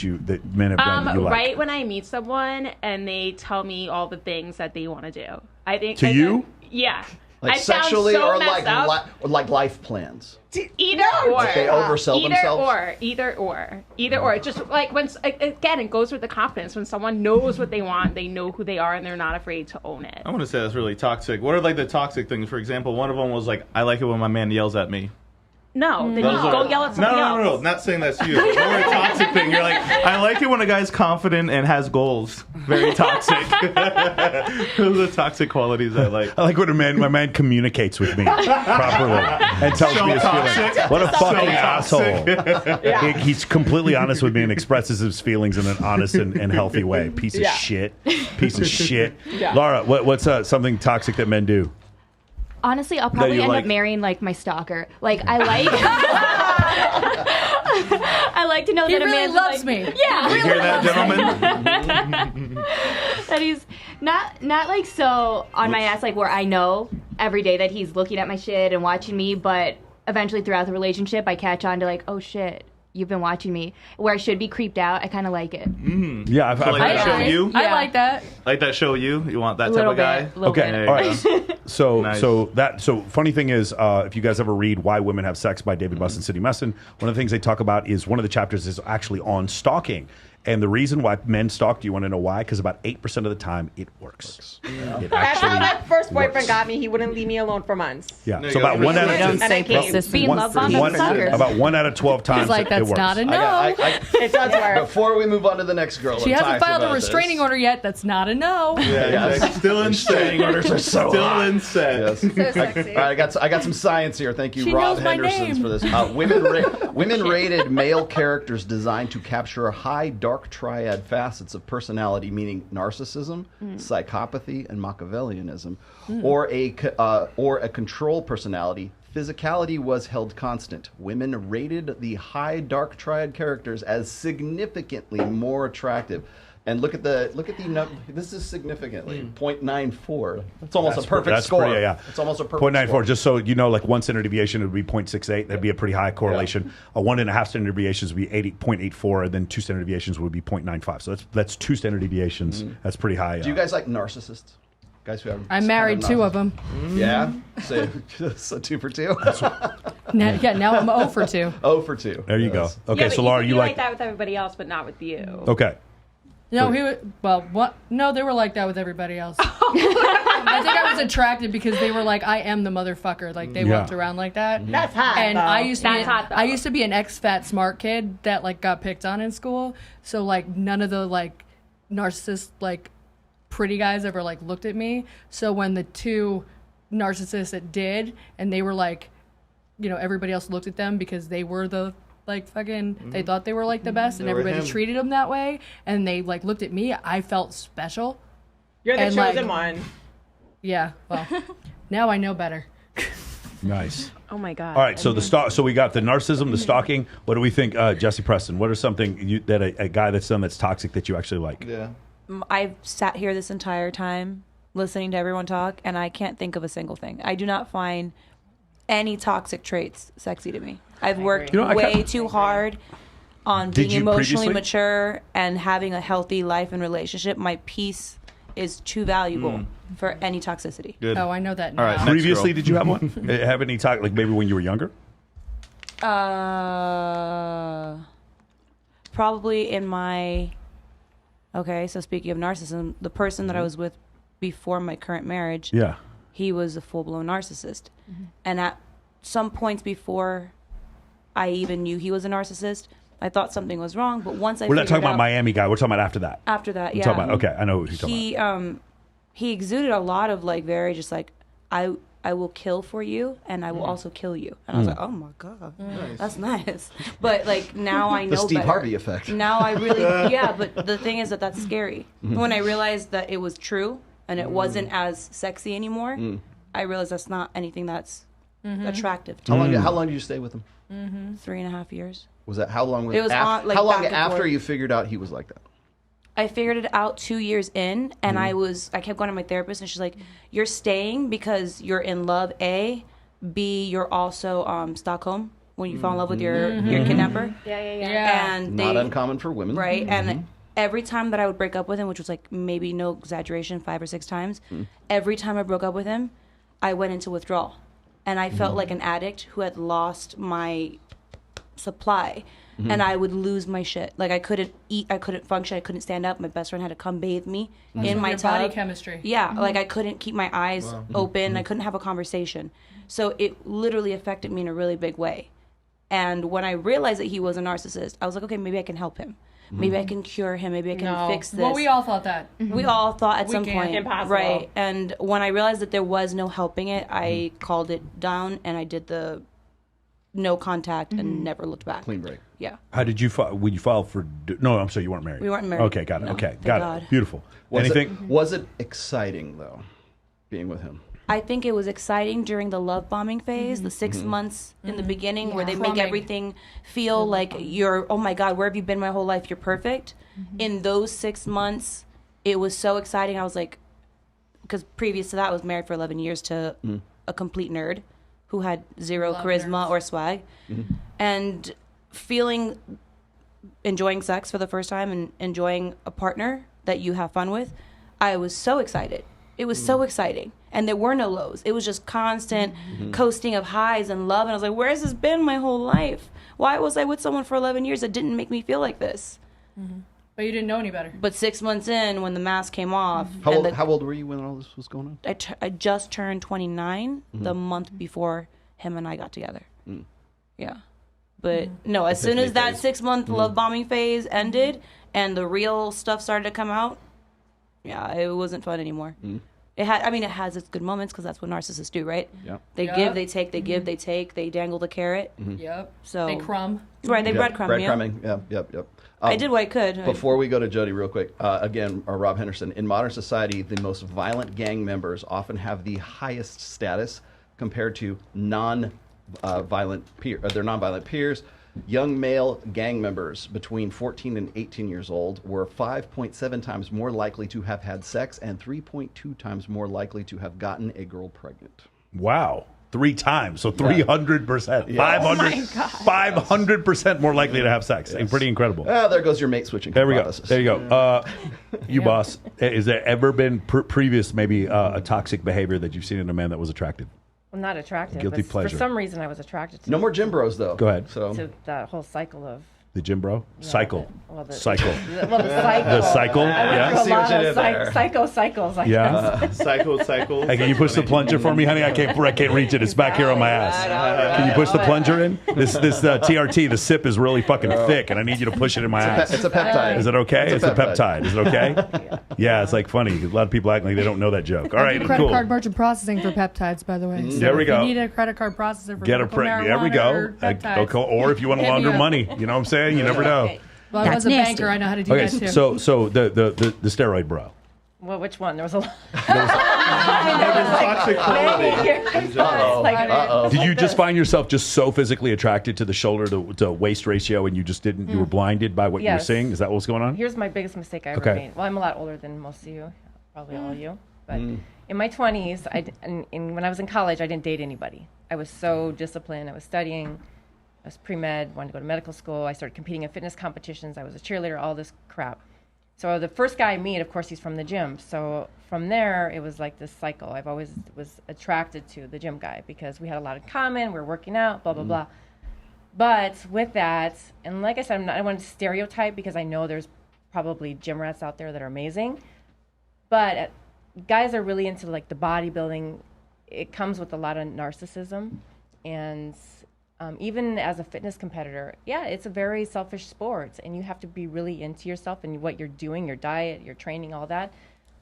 men have done that you like? Right when I meet someone and they tell me all the things that they want to do, I think to you. Yeah. Like sexually or like life plans? Either or. Like they oversell themselves? Either or. Just like when, again, it goes with the confidence. When someone knows what they want, they know who they are, and they're not afraid to own it. I want to say that's really toxic. What are like the toxic things? For example, one of them was like, I like it when my man yells at me. No, then you go yell at somebody else. No, not saying that's you. It's more a toxic thing. You're like, I like it when a guy's confident and has goals. Very toxic. Those are the toxic qualities I like. I like when my man communicates with me properly and tells me his feelings. What a fucking asshole. He's completely honest with me and expresses his feelings in an honest and healthy way. Piece of shit. Yeah. Laura, what's something toxic that men do? Honestly, I'll probably end up marrying like my stalker. Like I like, I like to know that a man loves me. Yeah, you hear that, gentlemen? That he's not like so on my ass, like where I know every day that he's looking at my shit and watching me, but eventually throughout the relationship, I catch on to like, oh shit, you've been watching me. Where I should be creeped out, I kind of like it. Yeah, I've heard that show you. I like that. Like that show you. You want that type of guy? Okay, all right. So funny thing is, if you guys ever read Why Women Have Sex by David Buss and Cindy Messon, one of the things they talk about is one of the chapters is actually on stalking. And the reason why men stalk, do you want to know why? Because about 8% of the time, it works. It That's how actually my first boyfriend works. got me. He wouldn't leave me alone for months. Yeah, There so you go. about one out of Don't And I say came. persistent. Being love bombed one- and suckers. about 1 out of 12 times He's like, it that's works. not a no. It does work. Before we move on to the next girl, She let's hasn't talk filed a about restraining this. order yet. That's not a no. Yeah, still insane. Orders are so Still hot. insane. Yes. So sexy. All right, I got some science here. Thank you, She Rob knows my Henderson's name. for this. Women rated male characters designed to capture high dark triad facets of personality, meaning narcissism, psychopathy, and Machiavellianism, or a control personality. Physicality was held constant. Women rated the high dark triad characters as significantly more attractive. And look at the this is significantly 0.94. It's almost a perfect score. Pretty, yeah. It's almost a perfect 0.94. score. Just so you know, like 1 standard deviation would be 0.68. That'd be a pretty high correlation. A 1.5 standard deviations would be 0.84, and then 2 standard deviations would be 0.95. So that's 2 standard deviations. That's pretty high. Do you guys like narcissists? Guys who have I'm married 2 of them. Yeah, so 2 for 2. Now I'm 0 for 2. 0 for 2. There you go. Okay, Yeah, so but Laura, you you like that with everybody else, but not with you. Okay. No, what? No, they were like that with everybody else. I think I was attracted because they were like, I am the motherfucker. Like they walked around like that. That's hot. And though. I used to That's hot, though. I used to be an ex-fat smart kid that like got picked on in school. So like none of the like narcissist like pretty guys ever like looked at me. So when the 2 narcissists that did, and they were like, you know, everybody else looked at them because they were the like fucking they thought they were like the best, and They were everybody him. treated them that way, and they like looked at me. I felt special. You're the and, chosen like, one. Yeah, well, now I know better. Nice. Oh my god. All right, so so we got the narcissism, the stalking. What do we think, Jesse Preston? What are something that a guy that's done that's toxic that you actually like? Yeah. I've sat here this entire time listening to everyone talk, and I can't think of a single thing. I do not find any toxic traits sexy to me. I've worked way too hard on being you emotionally previously? mature and having a healthy life and relationship. My peace is too valuable for any toxicity. Good. Oh, I know that now. All right. next Previously, girl. did you have one? Have any talk, like maybe when you were younger? Probably in my. Okay, so speaking of narcissism, the person that I was with before my current marriage, Yeah. he was a full-blown narcissist. And at some points before I even knew he was a narcissist, I thought something was wrong. But once I We're not figured talking about out- Miami guy. We're talking about after that. After that, We're yeah. talking about, okay, I know what you're talking about. He exuded a lot of like very just like I will kill for you and I will also kill you. And I was like, oh my god, that's nice. But like now I know The Steve better. Harvey effect. Now I really yeah. But the thing is that that's scary. When I realized that it was true and it wasn't as sexy anymore, I realized that's not anything that's attractive to me. How long did you stay with him? 3.5 years. Was that how long? It was on, like, how long back and after forth. you figured out he was like that? I figured it out 2 years in, and I kept going to my therapist, and she's like, "You're staying because you're in love. A, B, you're also Stockholm when you fall in love with your kidnapper. Yeah. And Not uncommon for women, right? And every time that I would break up with him, which was like maybe no exaggeration, 5 or 6 times, every time I broke up with him, I went into withdrawal, and I felt like an addict who had lost my supply. And I would lose my shit. Like I couldn't eat, I couldn't function, I couldn't stand up. My best friend had to come bathe me in my Your tub. body chemistry. Yeah, like I couldn't keep my eyes open. I couldn't have a conversation. So it literally affected me in a really big way. And when I realized that he was a narcissist, I was like, okay, maybe I can help him. Maybe I can cure him. Maybe I can fix this. Well, we all thought that. We all thought at some can't. point. Impossible. Right. And when I realized that there was no helping it, I called it down and I did the no contact and never looked back. Clean break. Yeah. How did you file? Would you file for? No, I'm sorry, you weren't married. We weren't married. Okay, got it. No, Okay, thank got God. it. Beautiful. Anything? Was it exciting though, being with him? I think it was exciting during the love bombing phase, the 6 months in the beginning where they make Crumbing. everything feel like you're, oh my God, where have you been my whole life? You're perfect. In those 6 months, it was so exciting. I was like, because previous to that, I was married for 11 years to a complete nerd who had zero Love charisma nerds. or swag. And enjoying sex for the first time and enjoying a partner that you have fun with, I was so excited. It was so exciting. And there were no lows. It was just constant coasting of highs and love. And I was like, where has this been my whole life? Why was I with someone for 11 years that didn't make me feel like this? But you didn't know any better. But 6 months in, when the mask came off, How old were you when all this was going on? I just turned 29 the month before him and I got together. Yeah. But no, as soon as that 6-month love bombing phase ended and the real stuff started to come out, yeah, it wasn't fun anymore. It has its good moments because that's what narcissists do, right? Yeah. They give, they take, they give, they take, they dangle the carrot. Yep. So They crumb. Right, they breadcrumb. Breadcrumbing. Yep. I did what I could. Before we go to Jody, real quick, again, Rob Henderson. In modern society, the most violent gang members often have the highest status compared to non-violent peers. Young male gang members between 14 and 18 years old were 5.7 times more likely to have had sex and 3.2 times more likely to have gotten a girl pregnant. Wow. 3 times. So 300%. Yeah. 500% more likely to have sex. Yes. Pretty incredible. There goes your mate switching. There we go. hypothesis. There you go. You boss, has there ever been previous maybe a toxic behavior that you've seen in a man that was attractive? Well, not attractive. Guilty but pleasure. For some reason, I was attracted to. No more gym bros, though. Go ahead. To that whole cycle of. The gym bro? Yeah, Cycle. the Cycle. Well, the cycle. The cycle? I went Yeah. through a See what lot you of did there. cycles. I Yeah. guess. Cycles. Hey, can you push the plunger for me, honey? I can't reach it. It's back here on my ass. Can you push the plunger in? This TRT, the sip is really fucking thick, and I need you to push it in my ass. It's a peptide. Is it okay? It's a peptide. Is it okay? Yeah, it's like funny. A lot of people act like they don't know that joke. All right, Credit cool. card merchant processing for peptides, by the way. So There we if go. you need a credit card processor for Get a medical there we marijuana go. or peptides, Or if you want to hit me launder up. money, you know what I'm saying? You never know. Well, I was a banker. I know how to do Okay, that too. so the steroid bro. Well, which one? There was a lot. Toxic Did you just find yourself just so physically attracted to the shoulder to waist ratio, and you just didn't? You were blinded by what you were Yes. seeing. Is that what was going on? Here's my biggest mistake I ever Okay. made. Well, I'm a lot older than most of you, probably all of you. But in my 20s, when I was in college, I didn't date anybody. I was so disciplined. I was studying. I was pre-med, wanted to go to medical school. I started competing in fitness competitions. I was a cheerleader, all this crap. So the first guy I meet, of course, he's from the gym. So from there, it was like this cycle. I've always was attracted to the gym guy because we had a lot in common. We were working out, blah, blah, blah. But with that, and like I said, I don't want to stereotype because I know there's probably gym rats out there that are amazing. But guys are really into like the bodybuilding. It comes with a lot of narcissism. And even as a fitness competitor, yeah, it's a very selfish sport, and you have to be really into yourself and what you're doing, your diet, your training, all that.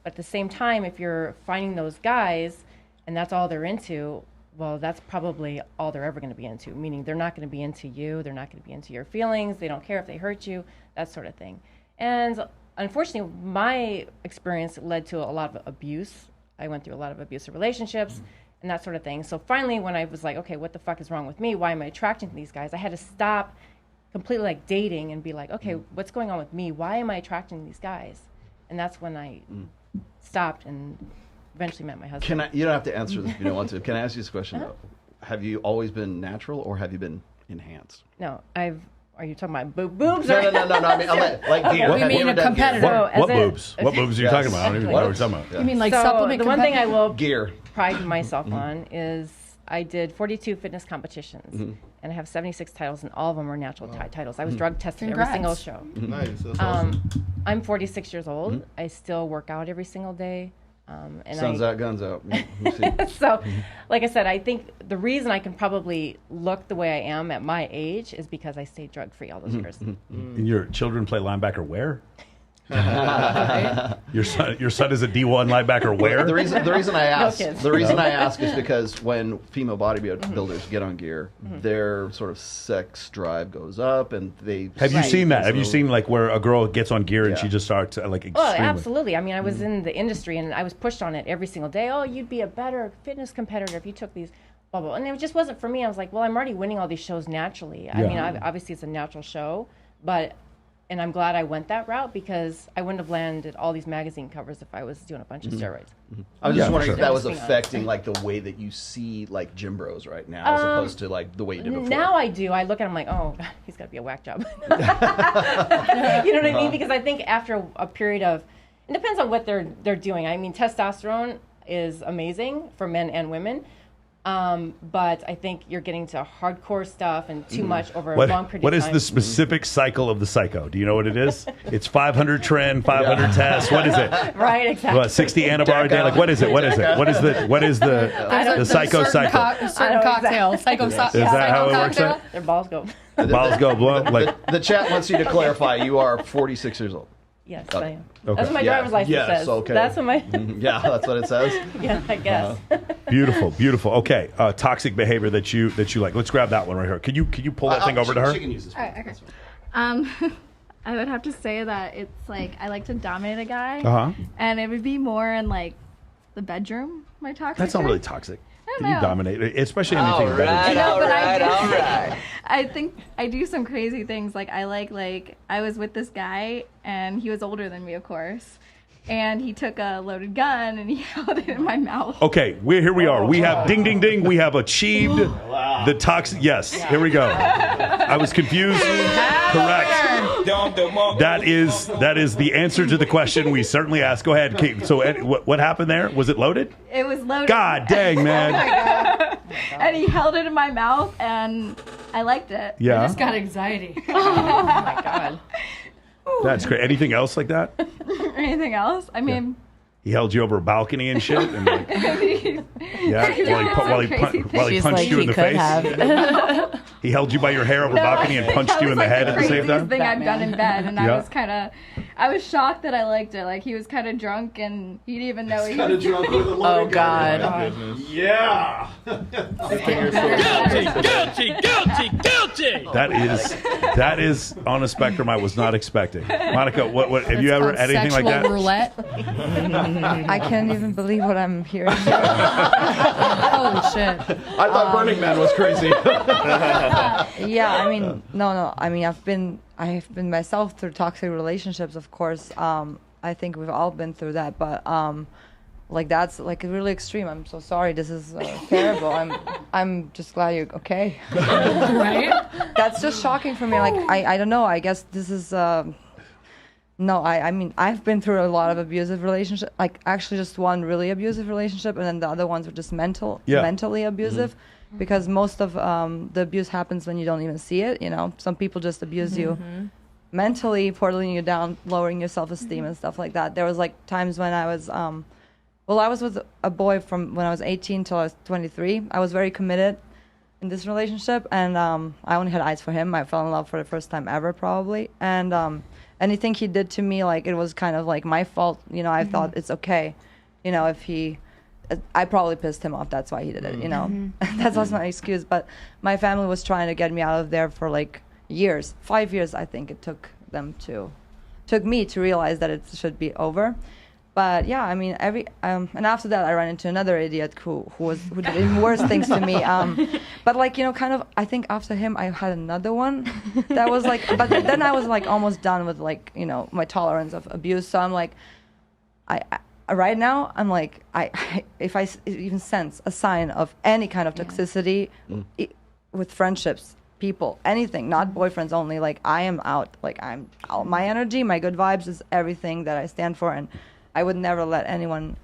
But at the same time, if you're finding those guys and that's all they're into, well, that's probably all they're ever going to be into, meaning they're not going to be into you, they're not going to be into your feelings, they don't care if they hurt you, that sort of thing. And unfortunately, my experience led to a lot of abuse. I went through a lot of abusive relationships. And that sort of thing. So finally, when I was like, okay, what the fuck is wrong with me? Why am I attracting to these guys? I had to stop completely like dating and be like, okay, what's going on with me? Why am I attracting these guys? And that's when I stopped and eventually met my husband. You don't have to answer this if you don't want to. Can I ask you this question, though? Have you always been natural or have you been enhanced? No, are you talking about boobs? No. I mean, like gear. We mean a competitor. What boobs? What boobs are you talking about? I don't even know what we're talking about. You mean like so supplement the one thing I will gear pride myself on is I did 42 fitness competitions, and I have 76 titles, and all of them were natural titles. I was drug tested Congrats. every single show. Nice. That's awesome. I'm 46 years old. I still work out every single day. And Sun's out, guns out. So, like I said, I think the reason I can probably look the way I am at my age is because I stayed drug-free all those years. And your children play linebacker where? Your son is a D1 linebacker where? The reason I ask kids. I ask is because when female bodybuilders get on gear, their sort of sex drive goes up, and they Have you seen that? Have you so- seen like where a girl gets on gear and Yeah. she just starts like extremely? Well, absolutely. I mean, I was in the industry, and I was pushed on it every single day. Oh, you'd be a better fitness competitor if you took these, blah, blah. And it just wasn't for me. I was like, well, I'm already winning all these shows naturally. I mean, obviously it's a natural show, and I'm glad I went that route because I wouldn't have landed all these magazine covers if I was doing a bunch of steroids. I was just wondering if that was Being honest. affecting like the way that you see like gym bros right now, as opposed to like the way you did before. Now I do. I look at him like, oh, God, he's got to be a whack job. You know what I mean? Because I think after a period of, it depends on what they're doing. I mean, testosterone is amazing for men and women, But I think you're getting to hardcore stuff and too much over a What, long period what of is time. the specific cycle of the psycho? Do you know what it is? It's 500 trend, 500 test. What is it? Right, exactly. What, 60 anabar a day? Like, what is it? What is it? What is the psycho cycle? Certain cocktail. Psycho Is that how it works out? Their balls go. Balls go blow. Like, The chat wants you to clarify. You are 46 years old. Yes, Okay. I am. Okay. That's what my driver's license says. Okay. That's what my. Yeah, that's what it says. Yeah, I guess. beautiful, beautiful. Okay, toxic behavior that you like. Let's grab that one right here. Can you pull that thing over to her? She can use this. All right, okay. I would have to say that it's like I like to dominate a guy, and it would be more in like the bedroom. My toxic. That's not trait. really toxic. I don't You know. dominate, especially anything I better. know, but I think I do some crazy things. Like I I was with this guy, and he was older than me, of course. And he took a loaded gun and he held it in my mouth. Okay, here we are. We have ding, ding, ding. We have achieved the toxic. Yes, here we go. I was confused. Correct. That is the answer to the question we certainly asked. Go ahead, Kate. So what happened there? Was it loaded? It was loaded. God dang, man. Oh my God. And he held it in my mouth, and I liked it. Yeah. I just got anxiety. Oh my God. That's great. Anything else like that? Anything else? I mean, He held you over a balcony and shit? And like, while he She's punched like, you in he the could face? have. He held you by your hair over a balcony and punched that you was in the like head at the same craziest time? thing I've done in bed, and Yeah. I was shocked that I liked it. Like he was kind of drunk, and he didn't even know he Kind of was drunk with a Oh, loaded gun. God. Yeah! Guilty. That is on a spectrum I was not expecting. Monica, what have you ever had anything like that? Roulette. I can't even believe what I'm hearing. Holy shit. I thought Burning Man was crazy. Yeah, I mean, no. I mean, I've been myself through toxic relationships, of course. I think we've all been through that, but like that's like really extreme. I'm so sorry. This is terrible. I'm just glad you're okay. Right? That's just shocking for me. Like I don't know. I guess this is. No, I mean, I've been through a lot of abusive relationships. Like, actually, just one really abusive relationship, and then the other ones were just mentally abusive, because most of the abuse happens when you don't even see it. You know, some people just abuse you mentally, pulling you down, lowering your self-esteem and stuff like that. There was like times when I was, I was with a boy from when I was 18 till I was 23. I was very committed in this relationship, and I only had eyes for him. I fell in love for the first time ever, probably, and anything he did to me, like, it was kind of like my fault. You know, I thought it's okay. You know, I probably pissed him off. That's why he did it, you know. That was my excuse. But my family was trying to get me out of there for like years. 5 years, I think it took me to realize that it should be over. But yeah, I mean, and after that, I ran into another idiot who did even worse things to me. But like, you know, kind of, I think after him, I had another one that was like, but then I was like almost done with like, you know, my tolerance of abuse. So I'm like, I right now, I'm like, if I even sense a sign of any kind of toxicity with friendships, people, anything, not boyfriends only, like I am out. Like my energy, my good vibes is everything that I stand for, and I would never let anyone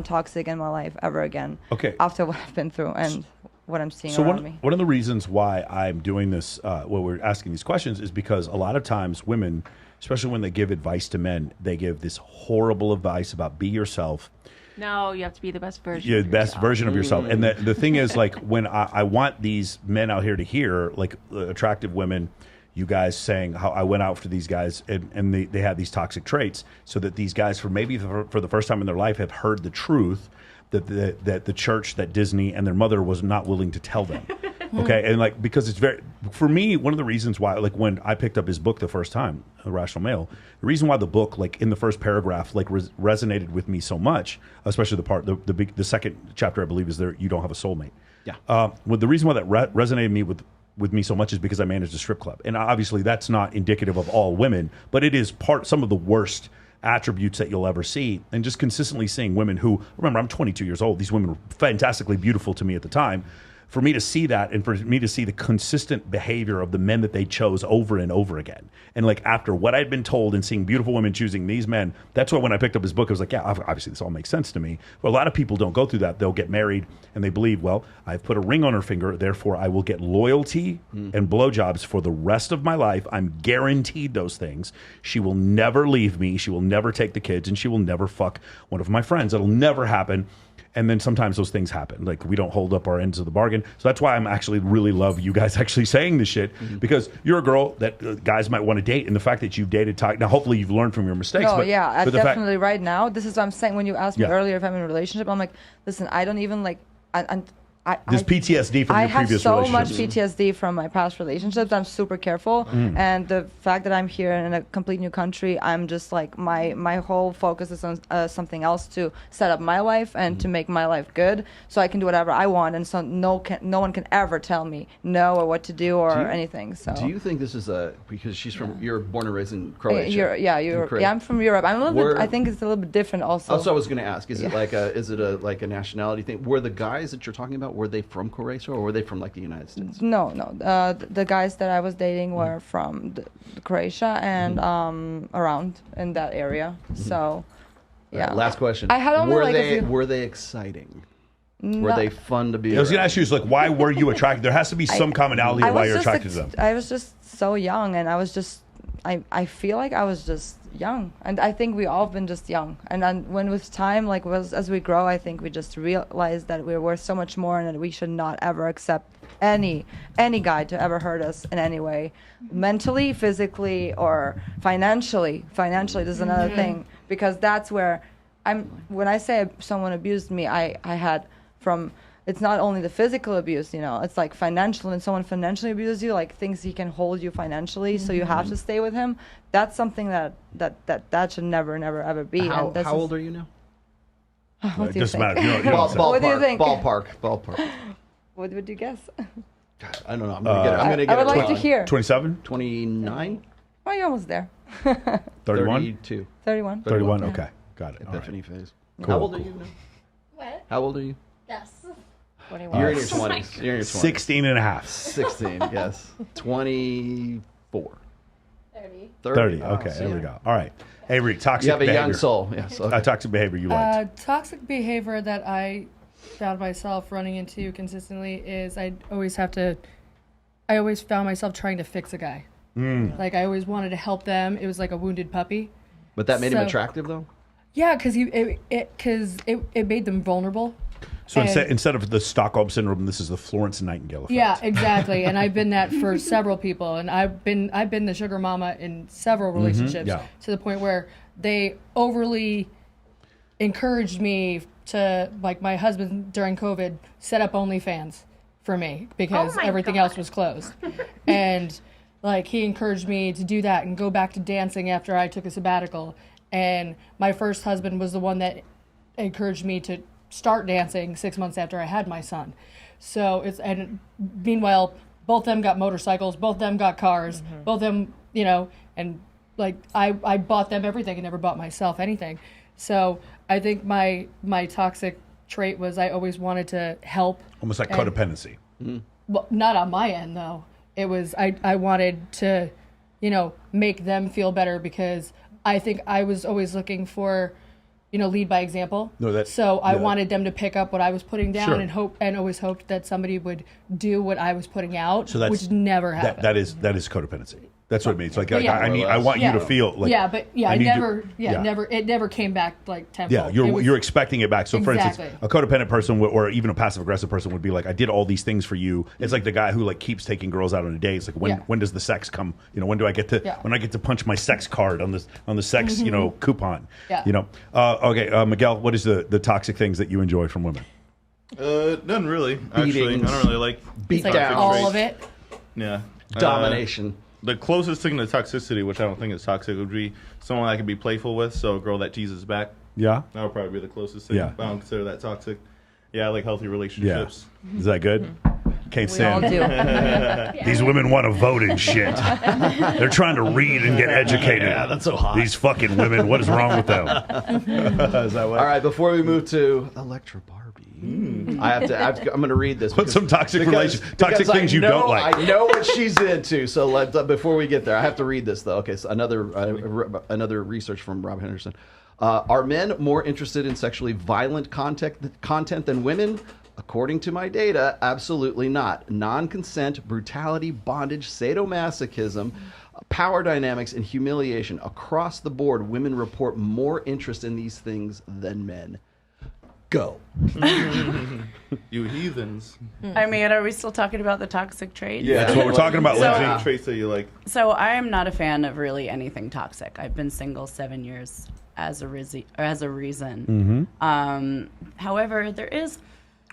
toxic in my life ever again. Okay. After what I've been through and what I'm seeing So around me. one of the reasons why I'm doing this, we're asking these questions, is because a lot of times women, especially when they give advice to men, they give this horrible advice about be yourself. No, you have to be the best version. Yeah, the best version of yourself. And the thing is, like, when I want these men out here to hear, like, attractive women, you guys saying how I went out for these guys and they had these toxic traits, so that these guys, for the first time in their life, have heard the truth that the church, that Disney, and their mother was not willing to tell them. Okay, and like, because it's for me, one of the reasons why, like, when I picked up his book the first time, The Rational Male, the reason why the book, like, in the first paragraph, like, resonated with me so much, especially the second chapter, I believe, is there, you don't have a soulmate. Yeah. Well, the reason why that resonated with me so much is because I managed a strip club, and obviously that's not indicative of all women, but it is some of the worst attributes that you'll ever see. And just consistently seeing women who, remember, I'm 22 years old, these women were fantastically beautiful to me at the time, for me to see that and for me to see the consistent behavior of the men that they chose over and over again. And like after what I'd been told and seeing beautiful women choosing these men, that's why when I picked up his book, I was like, yeah, obviously this all makes sense to me. But a lot of people don't go through that. They'll get married and they believe, well, I've put a ring on her finger, therefore I will get loyalty and blowjobs for the rest of my life. I'm guaranteed those things. She will never leave me. She will never take the kids, and she will never fuck one of my friends. That'll never happen. And then sometimes those things happen. Like we don't hold up our ends of the bargain. So that's why I'm actually really love you guys actually saying this shit, because you're a girl that guys might want to date. And the fact that you've dated, now hopefully you've learned from your mistakes. No, but, yeah, I but the definitely right now. This is what I'm saying. When you asked me Yeah. earlier if I'm in a relationship, I'm like, listen, I don't even like. There's PTSD from I your have previous so much relationships. PTSD from my past relationships. I'm super careful, and the fact that I'm here in a complete new country, I'm just like my whole focus is on something else, to set up my life and to make my life good, so I can do whatever I want, and so no one can ever tell me no or what to do or anything. So do you think this is because she's from you're born and raised in Croatia? Yeah, I'm from Europe. I'm a little bit. I think it's a little bit different also. Also, I was going to ask: is it like a nationality thing? Were the guys that you're talking about, were they from Croatia or were they from like the United States? No. The guys that I was dating were from Croatia and around in that area. So, yeah. Last question. I had only were they exciting? No. Were they fun to be? I was going to ask you, like, why were you attracted? There has to be some commonality of why you're attracted to them. I was just so young, and I was just. I feel like I was just young, and I think we all been just young. And then when with time, like as we grow, I think we just realize that we're worth so much more, and that we should not ever accept any guy to ever hurt us in any way, mentally, physically, or financially. Financially, this is another thing, because that's where when I say someone abused me, I had from. It's not only the physical abuse, it's like financial, and someone financially abuses you, like thinks he can hold you financially, so you have to stay with him. That's something that should never ever be. How old are you now? What do you think? Ballpark, what do you think? Ballpark. What would you guess? I don't know. I'm gonna get I would like to hear. 27? 29? Oh, you're almost there. 31? 31. 31, okay. Got it. Epiphany phase. Cool, How old are cool. you now? What? How old are you? Yes. 21. You're in your 20s. You're in your 20s. 16 and a half. 16, yes. 24. 30. Oh, Okay, so there yeah. we go. All right. Avery, toxic You have a behavior. young soul. Yes. Okay. Toxic behavior you liked. Toxic behavior that I found myself running into consistently is I always found myself trying to fix a guy. Like I always wanted to help them. It was like a wounded puppy. But that made him attractive, though? Yeah, because it made them vulnerable. So instead of the Stockholm syndrome, this is the Florence Nightingale effect. Yeah, exactly. And I've been that for several people, and I've been the sugar mama in several relationships to the point where they overly encouraged me to, like my husband during COVID, set up OnlyFans for me because everything else was closed. And like he encouraged me to do that and go back to dancing after I took a sabbatical. And my first husband was the one that encouraged me to start dancing 6 months after I had my son. So and meanwhile, both of them got motorcycles, both of them got cars, both of them, and like I bought them everything and never bought myself anything. So I think my toxic trait was I always wanted to help. Almost like codependency. Well, not on my end though. It was I wanted to, make them feel better because I think I was always looking for, lead by example. So I wanted them to pick up what I was putting down and always hoped that somebody would do what I was putting out, which never happened. That is codependency. That's what it means. Like I want you to feel like it never came back like tenfold. Yeah, you're expecting it back. So for instance, Exactly. a codependent person or even a passive aggressive person would be like, I did all these things for you. It's like the guy who like keeps taking girls out on a date. It's like when does the sex come? When do I get to when I get to punch my sex card on the sex coupon? Yeah. Okay, Miguel, what is the toxic things that you enjoy from women? None really. Actually, I don't really like beat like down. all of it. Yeah. Domination. The closest thing to toxicity, which I don't think is toxic, would be someone I could be playful with. So a girl that teases back. Yeah. That would probably be the closest thing. Yeah. I don't consider that toxic. Yeah, I like healthy relationships. Yeah. Is that good? Can't We all stand. do. These women want to vote and shit. They're trying to read and get educated. Yeah, that's so hot. These fucking women. What is wrong with them? Is that what? All right, before we move to Electra Barbie, I'm going to read this. Put some toxic because things you don't like. I know what she's into. So before we get there, I have to read this though. Okay, so another research from Rob Henderson. Are men more interested in sexually violent content than women? According to my data, absolutely not. Non-consent, brutality, bondage, sadomasochism, power dynamics, and humiliation across the board, women report more interest in these things than men. Go. You heathens. I mean, are we still talking about the toxic traits? Yeah, that's what we're talking about, Lindsay. Traits that you like. So I am not a fan of really anything toxic. I've been single 7 years as a reason. However, there is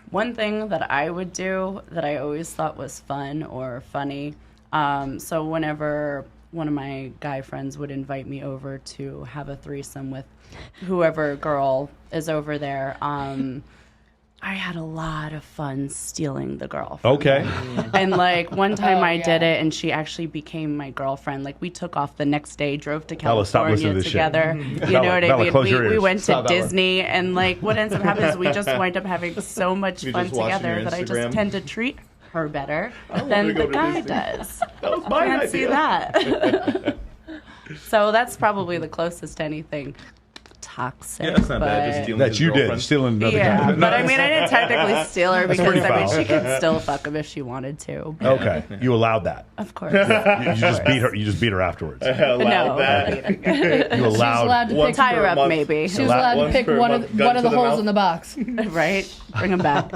one thing that I would do that I always thought was fun or funny. So whenever one of my guy friends would invite me over to have a threesome with whoever girl is over there, I had a lot of fun stealing the girl. Okay. And like one time I did it and she actually became my girlfriend. Like we took off the next day, drove to California together. You know what I mean? We went to Disney and like what ends up happening is we just wind up having so much fun together that I just tend to treat her better than the guy does. That was my Can't idea. see that. So that's probably the closest to anything toxic. Yeah, that's not bad. Just stealing That his you did. girlfriend. Stealing another Yeah, guy. but I mean, I didn't technically steal her That's because pretty I mean, foul. she could still fuck him if she wanted to. Okay. You allowed that. Of course. You just beat her. You just beat her afterwards. No, You allowed. to pick tie her up, maybe. She was allowed to pick one of the holes in the box. Right? Bring him back.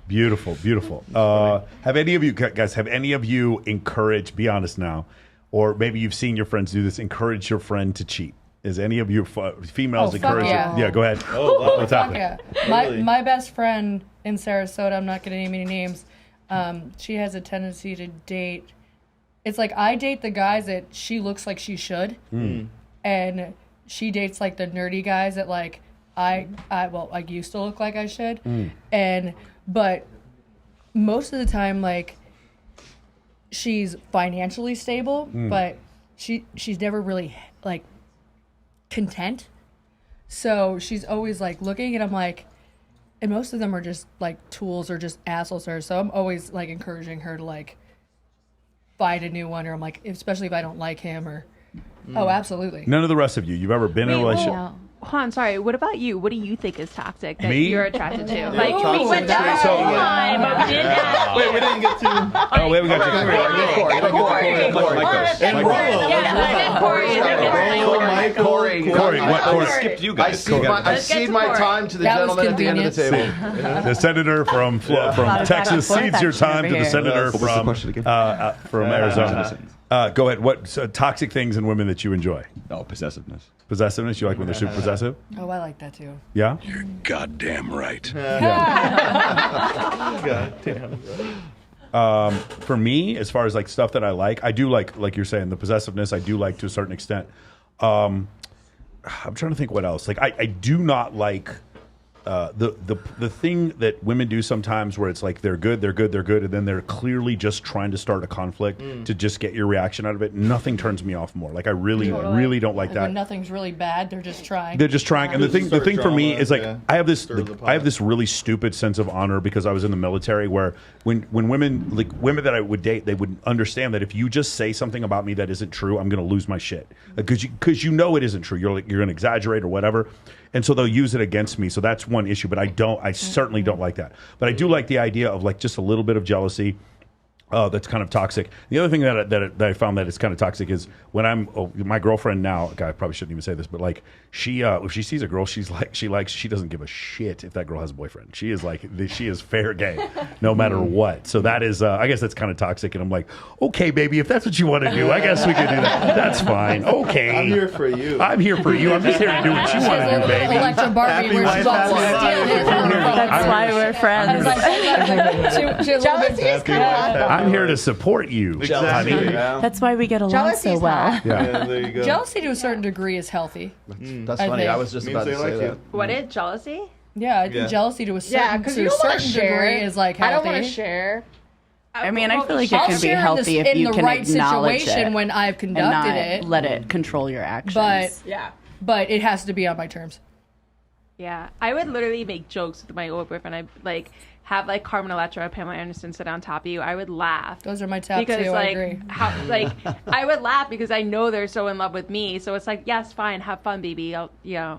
Beautiful, beautiful. Have any of you guys? Have any of you encouraged? Be honest now, or maybe you've seen your friends do this. Encourage your friend to cheat. Is any of you females encourage? Yeah. Yeah, go ahead. Oh, wow. What's happening? Yeah. My best friend in Sarasota, I'm not going to name any names, she has a tendency to date. It's like I date the guys that she looks like she should, and she dates like the nerdy guys that like I used to look like I should, but most of the time like she's financially stable, but she's never really like content. So she's always like looking, and I'm like, and most of them are just like tools or just assholes to her. So I'm always like encouraging her to like find a new one, or I'm like, especially if I don't like him, or oh, absolutely. None of the rest of you. You've ever been in a relationship? Juan, sorry. What about you? What do you think is toxic that Me? you're attracted to? Ooh, Like we went down the whole line, but we didn't ask. Wait, we didn't get to. Oh, we haven't got to. And Rollo. Corey, what? Corey. Skipped you guys. I cede my time to the gentleman at the end of the table. The senator from Texas cedes your time to the senator from Arizona. Go ahead. What toxic things in women that you enjoy? Oh, possessiveness. Possessiveness? You like when they're super possessive? Oh, I like that too. Yeah? You're goddamn right. For me, as far as like stuff that I do like you're saying, the possessiveness, I do like to a certain extent. I'm trying to think what else. Like I do not like the thing that women do sometimes where it's like they're good, and then they're clearly just trying to start a conflict to just get your reaction out of it. Nothing turns me off more. Like I really don't like And that. when nothing's really bad, they're just trying. They're just trying, and the thing for me is like I have this really stupid sense of honor because I was in the military where when women that I would date, they would understand that if you just say something about me that isn't true, I'm going to lose my shit because you know it isn't true. You're going to exaggerate or whatever, and so they'll use it against me. So that's one issue, but I certainly don't like that. But I do like the idea of like just a little bit of jealousy. That's kind of toxic. The other thing that I found that is kind of toxic is when my girlfriend now. God, I probably shouldn't even say this, but like she, if she sees a girl she doesn't give a shit if that girl has a boyfriend. She is fair game, no matter what. So that is, I guess that's kind of toxic. And I'm like, okay, baby, if that's what you want to do, I guess we can do that. That's fine. Okay, I'm here for you. I'm here for you. I'm just here to do what you want to do, baby. Electra Barbie, where she's all That's why we're friends. Jealousy is kind of I'm here to support you, honey. That's why we get along so well. Yeah, there you go. Jealousy to a certain degree is healthy. That's I funny. think. I was just about to say that. What is jealousy? Yeah, I think Yeah. jealousy to a certain, because to you a don't want to certain share. degree is like healthy. I don't want to share. I mean, I feel like it I'll can be share healthy if in you the can right acknowledge situation it when I've and conducted not it. let it control your actions. But Yeah. but it has to be on my terms. Yeah, I would literally make jokes with my old boyfriend. I'd like have like Carmen Electra or Pamela Anderson sit on top of you. I would laugh. Those are my top because two. like I agree. how like I would laugh because I know they're so in love with me. So it's like, yes, fine, have fun, baby. I'll Yeah,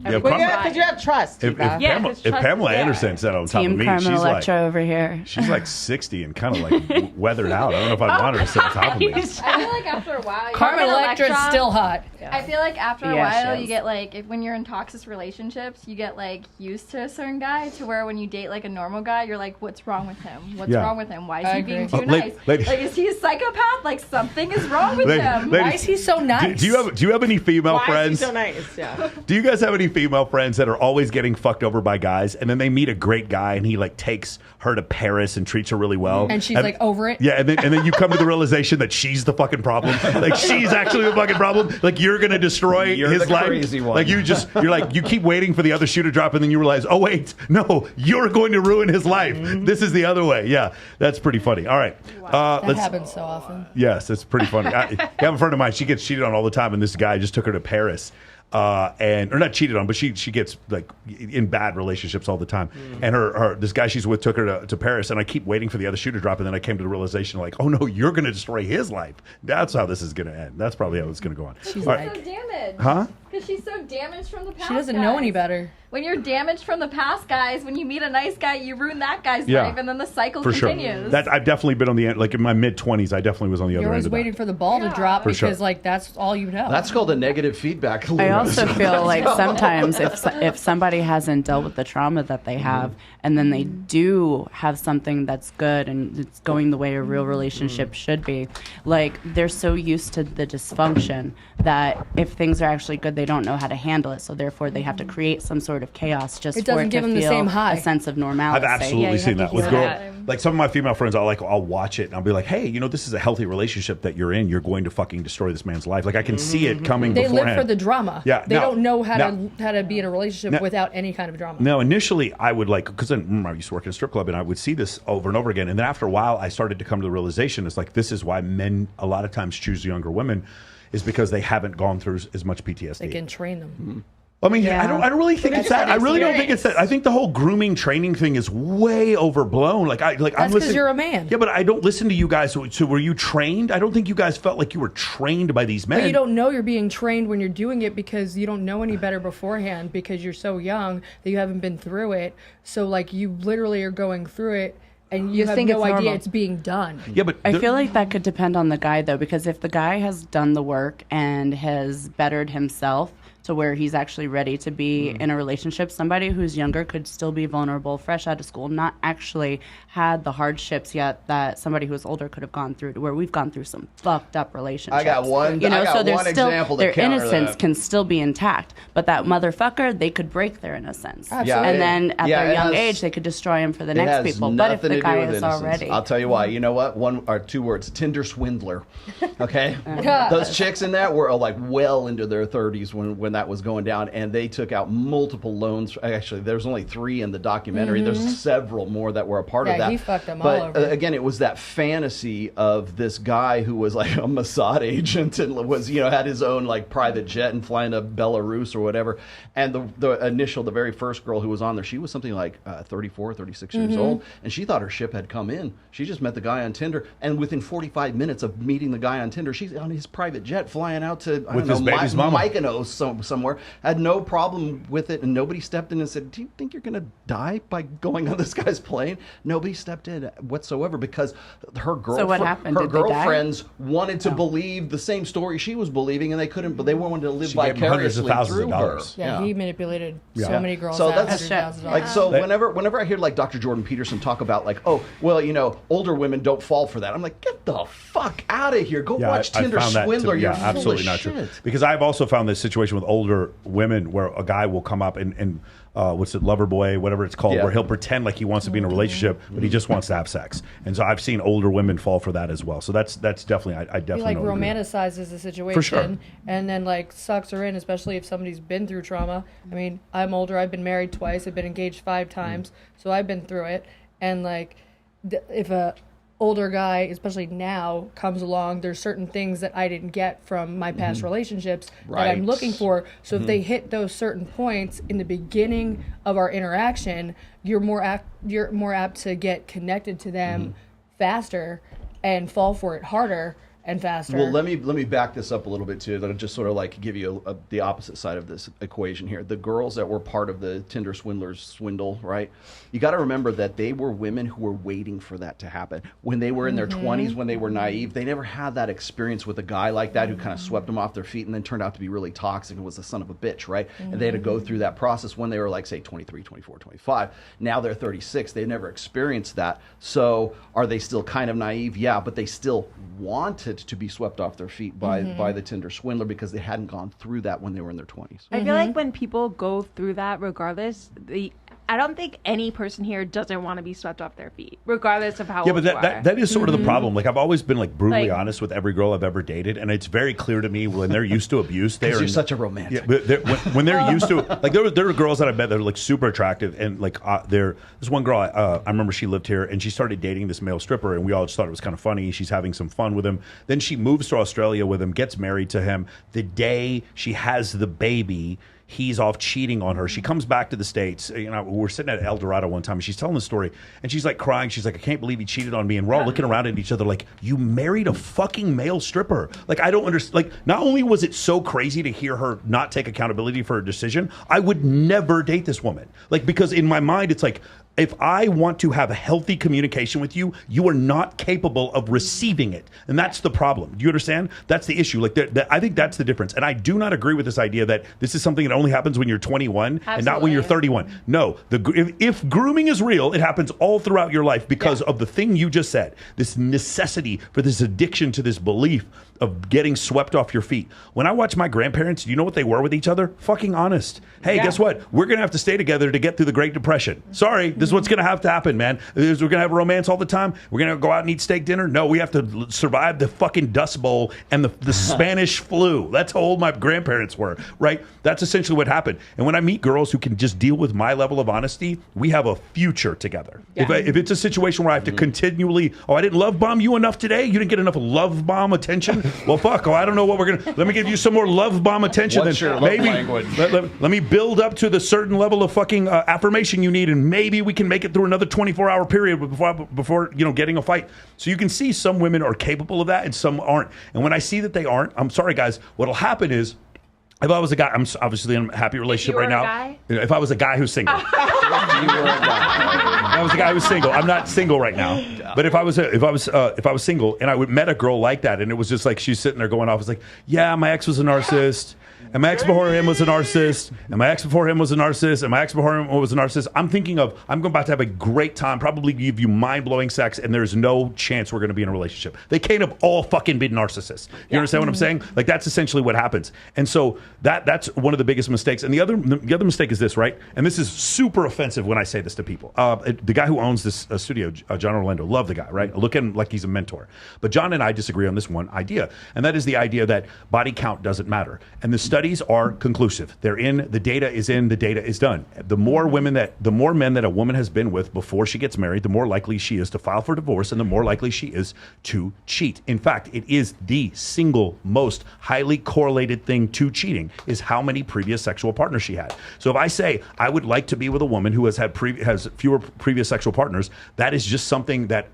Because you have trust. If Yeah, 'cause trust Pamela is there. Anderson sat on top Team of me, Carmen she's Electra like over here. she's like 60 and kind of like weathered out. I don't know if I'd want her to sit on top of me. I feel like after a while, Carmen Electra's still hot. I feel like after a Yeah, she while, is. you get like, when you're in toxic relationships, you get like used to a certain guy to where when you date like a normal guy, you're like, what's wrong with him? What's Yeah. wrong with him? Why is I he being agree. too Oh, nice? lady- Like, is he a psychopath? Like, something is wrong with him. Ladies, Why is he so nice? do you have any female Why friends? is he so nice? Yeah. Do you guys have any female friends that are always getting fucked over by guys, and then they meet a great guy and he like takes her to Paris and treats her really well, And she's like over it. Yeah, and then you come to the realization that she's the fucking problem. Like she's actually the fucking problem. Like you're gonna destroy You're his the life. crazy one. Like you're like you keep waiting for the other shoe to drop, and then you realize, oh wait, no, you're going to ruin his life. This is the other way. Yeah, that's pretty funny. All right, That happens so often. Yes, it's pretty funny. I have a friend of mine. She gets cheated on all the time, and this guy just took her to Paris, or not cheated on, but she gets like in bad relationships all the time. And her this guy she's with took her to Paris, and I keep waiting for the other shoe to drop, and then I came to the realization like, oh no, you're going to destroy his life. That's how this is going to end. That's probably how it's going to go on. She's All like, So damaged. Huh? Because she's so damaged from the past. she doesn't know any guys. better. When you're damaged from the past, guys, when you meet a nice guy, you ruin that guy's Yeah. life, and then the cycle For sure. continues. That I've definitely been on the end. Like in my mid-20s, I definitely was on the You're other end always of waiting that. for the ball to drop For because sure. like that's all you know. That's called a negative feedback loop. I also feel like sometimes if somebody hasn't dealt with the trauma that they have, and then they do have something that's good and it's going the way a real relationship should be, like they're so used to the dysfunction that if things are actually good, they don't know how to handle it. So therefore, they have to create some sort of chaos just It for doesn't it give to them the feel same high. a sense of normality. I've absolutely seen that with hear girls. that. Like some of my female friends, I'll watch it and I'll be like, hey, this is a healthy relationship that you're in. You're going to fucking destroy this man's life. Like I can see it coming They beforehand. live for the drama. Yeah, They now- don't know how now- to be in a relationship now- without any kind of drama. Now, initially, I would because I used to work in a strip club, and I would see this over and over again. And then after a while, I started to come to the realization, it's like this is why men a lot of times choose younger women, is because they haven't gone through as much PTSD. They can train them. I mean, I don't really think it's that. I really don't think it's that. I think the whole grooming training thing is way overblown. I'm That's because listening. you're a man. Yeah, but I don't listen to you guys. So were you trained? I don't think you guys felt like you were trained by these men. But you don't know you're being trained when you're doing it because you don't know any better beforehand because you're so young that you haven't been through it. So like you literally are going through it and you have think no it's idea normal. it's being done. Yeah, but I feel like that could depend on the guy though, because if the guy has done the work and has bettered himself to where he's actually ready to be in a relationship, somebody who's younger could still be vulnerable, fresh out of school, not actually had the hardships yet that somebody who's older could have gone through, to where we've gone through some fucked up relationships. I got one example to their counter innocence that. can still be intact, but that motherfucker, they could break their innocence. Yeah, and then at their it young has- age, they could destroy him for the It next has people. But if nothing the to do guy with is innocence. already... I'll tell you why. You know what? One or two words: Tinder Swindler. Okay, those chicks in that were like well into their 30s when that was going down, and they took out multiple loans. Actually, there's only 3 in the documentary. There's several more that were a part of that. he fucked them but all over. Again, it was that fantasy of this guy who was like a Mossad agent and was had his own like private jet and flying to Belarus or whatever. And the very first girl who was on there, she was something like 34, 36 years old, and she thought her ship had come in. She just met the guy on Tinder, and within 45 minutes of meeting the guy on Tinder, she's on his private jet flying out to With his baby's mama. Mykonos somewhere. Had no problem with it, and nobody stepped in and said, "Do you think you're going to die by going on this guy's plane?" Nobody stepped in whatsoever because her So what happened? her Did they die? girlfriends wanted to believe the same story she was believing, and they couldn't. But they wanted to live She gave them hundreds of vicariously thousands through of her. dollars. Yeah, he manipulated so Yeah. many girls. So out that's $100,000. like so. Whenever I hear like Dr. Jordan Peterson talk about like, oh well, older women don't fall for that. I'm like, get the fuck out of here. Go watch Tinder found that Swindler. to be You're absolutely full not of true. shit. Because I've also found this situation with older women where a guy will come up and what's it, lover boy, whatever it's called, Yeah. where he'll pretend like he wants to be in a relationship, but he just wants to have sex. And so I've seen older women fall for that as well. So that's definitely, I He definitely like know what you mean. romanticizes the situation For sure. and then like sucks her in, especially if somebody's been through trauma. I mean, I'm older. I've been married twice. I've been engaged 5 times, so I've been through it. And like, if a older guy, especially now, comes along, there's certain things that I didn't get from my past relationships that I'm looking for. So if they hit those certain points in the beginning of our interaction, you're more apt to get connected to them faster and fall for it harder and faster. Well, let me back this up a little bit too. That'll just sort of like give you the opposite side of this equation here. The girls that were part of the Tinder Swindlers swindle, right? You got to remember that they were women who were waiting for that to happen. When they were in their 20s, when they were naive, they never had that experience with a guy like that who kind of swept them off their feet and then turned out to be really toxic and was the son of a bitch, right? And they had to go through that process when they were like, say, 23, 24, 25. Now they're 36. They never experienced that. So are they still kind of naive? Yeah, but they still wanted to be swept off their feet by the Tinder Swindler because they hadn't gone through that when they were in their 20s. I feel like when people go through that, regardless, I don't think any person here doesn't want to be swept off their feet, regardless of how old but you are. that is sort of the problem. Like, I've always been like brutally honest with every girl I've ever dated, and it's very clear to me when they're used to abuse. You're such a romantic. Yeah, but when they're used to, like, there were girls that I met that are like super attractive, and like there's one girl I remember, she lived here and she started dating this male stripper, and we all just thought it was kind of funny. She's having some fun with him. Then she moves to Australia with him, gets married to him. The day she has the baby, he's off cheating on her. She comes back to the States. You know, we're sitting at El Dorado one time, and she's telling the story, and she's like crying. She's like, I can't believe he cheated on me. And we're all looking around at each other like, you married a fucking male stripper. Like, I don't understand. Like, not only was it so crazy to hear her not take accountability for her decision, I would never date this woman. Like, because in my mind, it's like, if I want to have a healthy communication with you, you are not capable of receiving it. And that's the problem. Do you understand? That's the issue. Like, I think that's the difference. And I do not agree with this idea that this is something that only happens when you're 21 and not when you're 31. No, if grooming is real, it happens all throughout your life because of the thing you just said, this necessity for this addiction to this belief of getting swept off your feet. When I watch my grandparents, do you know what they were with each other? Fucking honest. Hey, guess what? We're going to have to stay together to get through the Great Depression. Sorry, this is what's going to have to happen, man. We're going to have romance all the time. We're going to go out and eat steak dinner. No, we have to survive the fucking Dust Bowl and the Spanish flu. That's how old my grandparents were, right? That's essentially what happened. And when I meet girls who can just deal with my level of honesty, we have a future together. Yeah. If it's a situation where I have to continually, I didn't love bomb you enough today. You didn't get enough love bomb attention. Well, fuck. I don't know what we're going to... Let me give you some more love bomb attention. What's your love language? Let me build up to the certain level of fucking affirmation you need, and maybe we can make it through another 24-hour period before getting a fight. So you can see some women are capable of that and some aren't. And when I see that they aren't, I'm sorry, guys, what'll happen is, if I was a guy, I'm obviously in a happy relationship right now. If I was a guy who's single. If I was a guy who's single. I'm not single right now. But if I was single and I would met a girl like that, and it was just like she's sitting there going off, it's like, yeah, my ex was a narcissist. And my ex before him was a narcissist. And my ex before him was a narcissist. And my ex before him was a narcissist. I'm thinking of, I'm about to have a great time, probably give you mind-blowing sex, and there's no chance we're going to be in a relationship. They can't have all fucking been narcissists. You understand what I'm saying? Like, that's essentially what happens. And so that's one of the biggest mistakes. And the other mistake is this, right? And this is super offensive when I say this to people. The guy who owns this studio, John Orlando, love the guy, right? Look at him like he's a mentor. But John and I disagree on this one idea. And that is the idea that body count doesn't matter. And the studies are conclusive. They're in, the data is in, the data is done. The more men that a woman has been with before she gets married, the more likely she is to file for divorce, and the more likely she is to cheat. In fact, it is the single most highly correlated thing to cheating is how many previous sexual partners she had. So if I say I would like to be with a woman who has has fewer previous sexual partners, that is just something that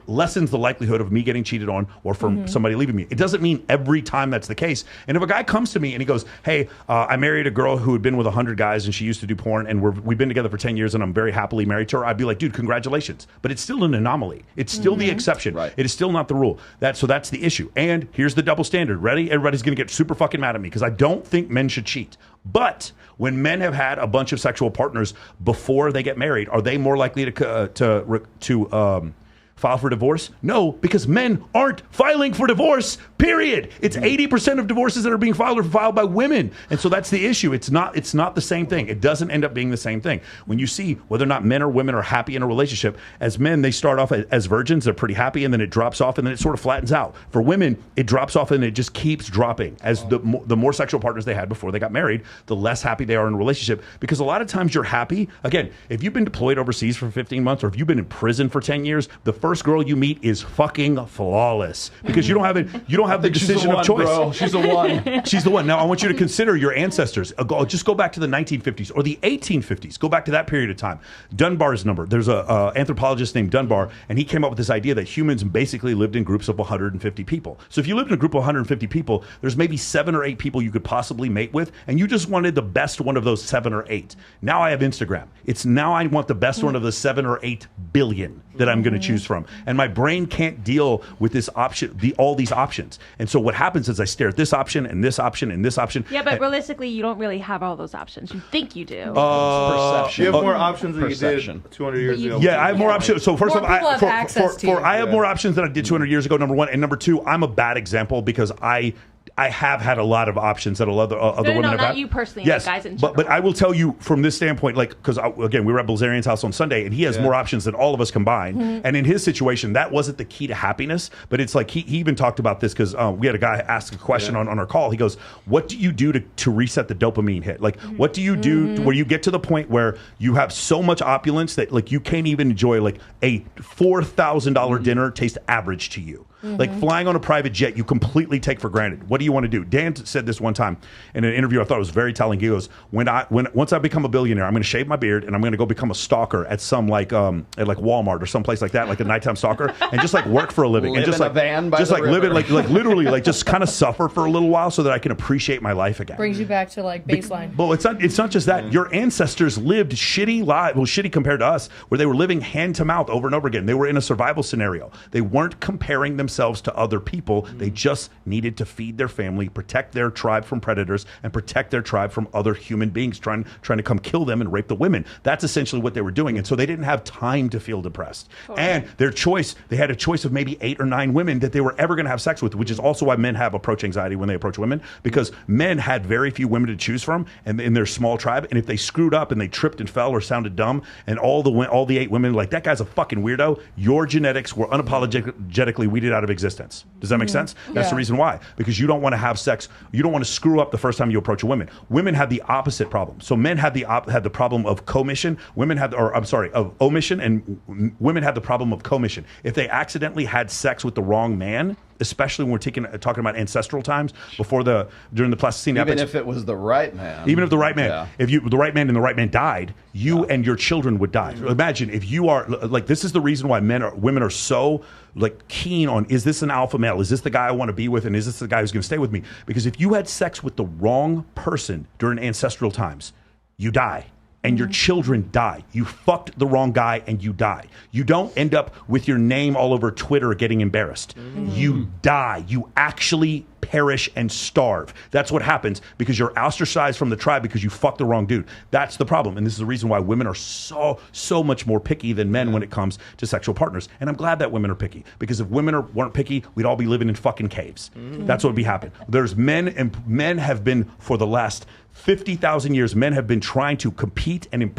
lessens the likelihood of me getting cheated on or for somebody leaving me. It doesn't mean every time that's the case. And if a guy comes to me and he goes, hey, I married a girl who had been with 100 guys and she used to do porn, and we've been together for 10 years and I'm very happily married to her, I'd be like, dude, congratulations. But it's still an anomaly. It's still the exception. Right. It is still not the rule. So that's the issue. And here's the double standard. Ready? Everybody's going to get super fucking mad at me because I don't think men should cheat. But when men have had a bunch of sexual partners before they get married, are they more likely to file for divorce? No, because men aren't filing for divorce, period. It's 80% of divorces that are being filed are filed by women. And so that's the issue. It's not the same thing. It doesn't end up being the same thing. When you see whether or not men or women are happy in a relationship, as men, they start off as virgins, they're pretty happy, and then it drops off, and then it sort of flattens out. For women, it drops off, and it just keeps dropping. As the more sexual partners they had before they got married, the less happy they are in a relationship. Because a lot of times you're happy. Again, if you've been deployed overseas for 15 months, or if you've been in prison for 10 years, the first girl you meet is fucking flawless because you don't have the decision of choice. Bro. She's the one. She's the one. Now I want you to consider your ancestors. Just go back to the 1950s or the 1850s. Go back to that period of time. Dunbar's number. There's a anthropologist named Dunbar, and he came up with this idea that humans basically lived in groups of 150 people. So if you lived in a group of 150 people, there's maybe 7 or 8 people you could possibly mate with, and you just wanted the best one of those 7 or 8. Now I have Instagram. It's now I want the best one of the 7 or 8 billion that I'm going to choose from. And my brain can't deal with this option, all these options. And so what happens is I stare at this option and this option and this option. Yeah, but realistically, you don't really have all those options. You think you do. Perception. You have more options than you did 200 years ago. Yeah, I have more options. So first More of all, people have access to you. I have more options than I did 200 years ago, number one. And number two, I'm a bad example because I have had a lot of options that other women have had. Not you personally, yes, like guys in general. but I will tell you from this standpoint, like, because again, we were at Blazarian's house on Sunday, and he has more options than all of us combined. Mm-hmm. And in his situation, that wasn't the key to happiness. But it's like he even talked about this because we had a guy ask a question on our call. He goes, "What do you do to reset the dopamine hit? Like, what do you do where you get to the point where you have so much opulence that like you can't even enjoy like a $4,000 dinner taste average to you?" Like flying on a private jet, you completely take for granted. What do you want to do? Dan said this one time in an interview. I thought it was very telling. He goes, once I become a billionaire, I'm going to shave my beard and I'm going to go become a stalker at some at Walmart or someplace like that, like a nighttime stalker, and just like work for a living and just in like a van by just the like live it river. like literally like just kind of suffer for a little while so that I can appreciate my life again. Brings you back to like baseline. Well, it's not just that. Your ancestors lived shitty lives, well, shitty compared to us, where they were living hand to mouth over and over again. They were in a survival scenario. They weren't comparing themselves to other people. They just needed to feed their family, protect their tribe from predators, and protect their tribe from other human beings trying to come kill them and rape the women. That's essentially what they were doing. And so they didn't have time to feel depressed. And their choice, they had a choice of maybe 8 or 9 women that they were ever going to have sex with, which is also why men have approach anxiety when they approach women, because men had very few women to choose from and in their small tribe. And if they screwed up and they tripped and fell or sounded dumb, and all the 8 women like, that guy's a fucking weirdo, your genetics were unapologetically weeded out of existence. Does that make sense? That's the reason why. Because you don't want to have sex. You don't want to screw up the first time you approach a woman. Women have the opposite problem. So men had the problem of commission. Of omission, and women had the problem of commission. If they accidentally had sex with the wrong man, especially when we're talking about ancestral times during the Pleistocene Even epoch, if it was the right man. even if the right man, if the right man and the right man died, you and your children would die. Imagine if you are like, this is the reason why women are so like keen on, is this an alpha male? Is this the guy I want to be with? And is this the guy who's going to stay with me? Because if you had sex with the wrong person during ancestral times, you die. And your children die. You fucked the wrong guy and you die. You don't end up with your name all over Twitter getting embarrassed. You die. You actually perish and starve. That's what happens because you're ostracized from the tribe because you fucked the wrong dude. That's the problem. And this is the reason why women are so much more picky than men when it comes to sexual partners. And I'm glad that women are picky, because if women weren't picky, we'd all be living in fucking caves. That's what would be happening. There's men have been for the last 50,000 years, men have been trying to compete and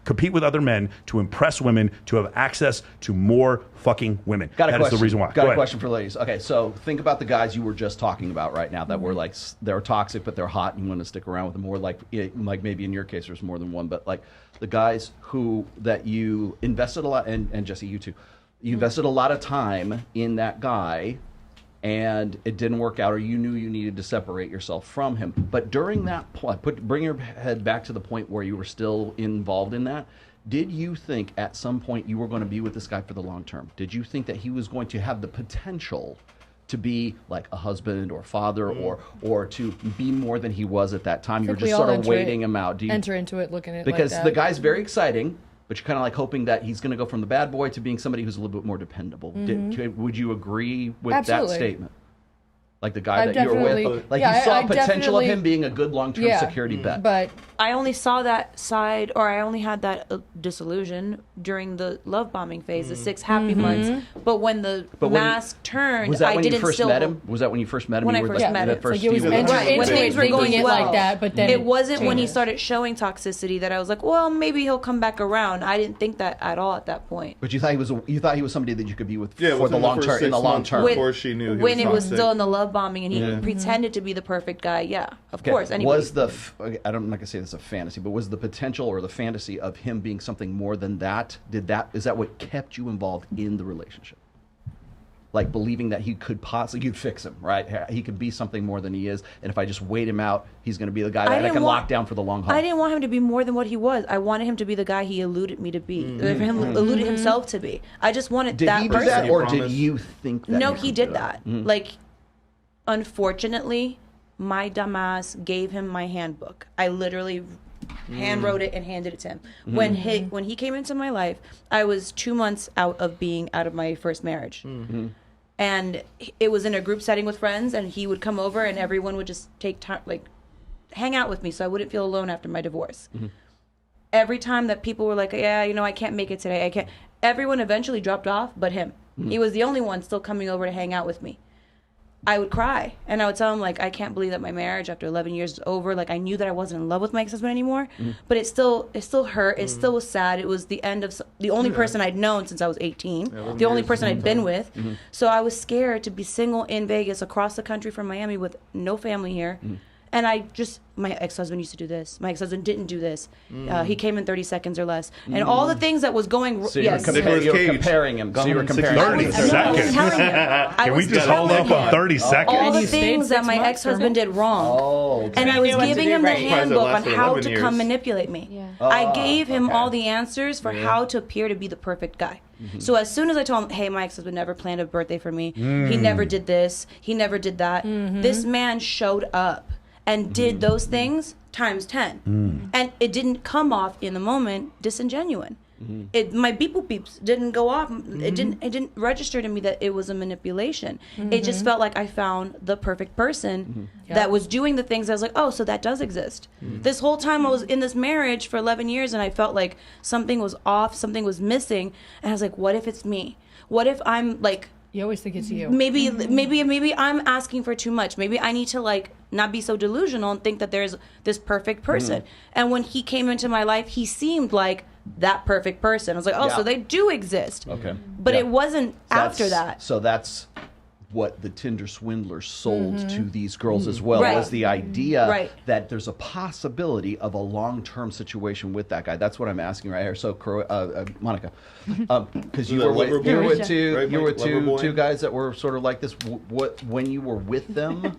compete with other men to impress women, to have access to more fucking women. That is the reason why. Got a question for ladies. Okay, so think about the guys you were just talking about right now that were like, they're toxic, but they're hot and you want to stick around with them. Or like maybe in your case there's more than one, but like the guys that you invested a lot, and Jesse, you too, you invested a lot of time in that guy, and it didn't work out, or you knew you needed to separate yourself from him. But during that point, bring your head back to the point where you were still involved in that. Did you think at some point you were going to be with this guy for the long term? Did you think that he was going to have the potential to be like a husband or father, or to be more than he was at that time? You were just sort of waiting him out. Enter into it looking at it because like that. the guy's very exciting, but you're kind of like hoping that he's going to go from the bad boy to being somebody who's a little bit more dependable. Would you agree with that statement? Like the guy I that you were definitely- with, like yeah, you saw I potential of definitely- him being a good long-term Yeah, security bet. but I only saw that side, or I only had that disillusion during the love bombing phase, the 6 happy months. But when the But when you- mask turned, was that I when didn't you first still met him? Was that when you first met him? When You I were first like, met that him. first Like, it was few enter- months? when things were thinking going it well. like that, but then it wasn't when he changes. started showing toxicity that I was like, well, maybe he'll come back around. I didn't think that at all at that point. But you thought he was somebody that you could be with Yeah, for the within long first term. In 6 the long months term. before she knew he when it was toxic. still in the love bombing and he Yeah. pretended to be the perfect guy, yeah, of Okay, course. Anybody. Was I'm not gonna say this is a fantasy, but was the potential or the fantasy of him being something more than that? Is that what kept you involved in the relationship? Like believing that he could possibly, you'd fix him, right? He could be something more than he is, and if I just wait him out, he's going to be the guy that I can lock down for the long haul. I didn't want him to be more than what he was. I wanted him to be the guy he eluded me to be, eluded himself to be. I just wanted Did that he do person. that, or did you think that? No, he he could did do that. it? Like, unfortunately, my dumbass gave him my handbook. I literally hand wrote it and handed it to him. When he came into my life, I was 2 months out of being out of my first marriage. And it was in a group setting with friends, and he would come over and everyone would just take time, like hang out with me so I wouldn't feel alone after my divorce. Every time that people were like, yeah, I can't make it today, I can't, everyone eventually dropped off but him. He was the only one still coming over to hang out with me. I would cry and I would tell him, like, I can't believe that my marriage after 11 years is over. Like, I knew that I wasn't in love with my ex-husband anymore, but it still hurt. It still was sad. It was the end of the only person I'd known since I was 18, the only person I'd been with. So I was scared to be single in Vegas, across the country from Miami, with no family here. And my ex-husband used to do this. My ex-husband didn't do this. He came in 30 seconds or less. And all the things that was going... So you were comparing him. So you were comparing 30 seconds. Can we just hold up on 30 seconds? all the things that my ex-husband did wrong. Oh, okay. And I was knew what to giving do him the right. handbook on Surprised it how lasted to 11 come years. manipulate me. I gave him all the answers for how to appear to be the perfect guy. So as soon as I told him, hey, my ex-husband never planned a birthday for me. He never did this. He never did that. This man showed up and did those things times 10. And it didn't come off in the moment disingenuine. My beep boop beeps didn't go off. It didn't register to me that it was a manipulation. It just felt like I found the perfect person that was doing the things I was like, oh, so that does exist. This whole time I was in this marriage for 11 years and I felt like something was off, something was missing. And I was like, what if it's me? What if I'm like... You always think it's you. Maybe I'm asking for too much. Maybe I need to like not be so delusional and think that there's this perfect person. And when he came into my life, he seemed like that perfect person. I was like, oh, so they do exist. Okay. But it wasn't after that. So that's what the Tinder Swindler sold to these girls as well, Right. was the idea Right. that there's a possibility of a long-term situation with that guy. That's what I'm asking right here. So, Monica, because you were with two guys that were sort of like this. What when you were with them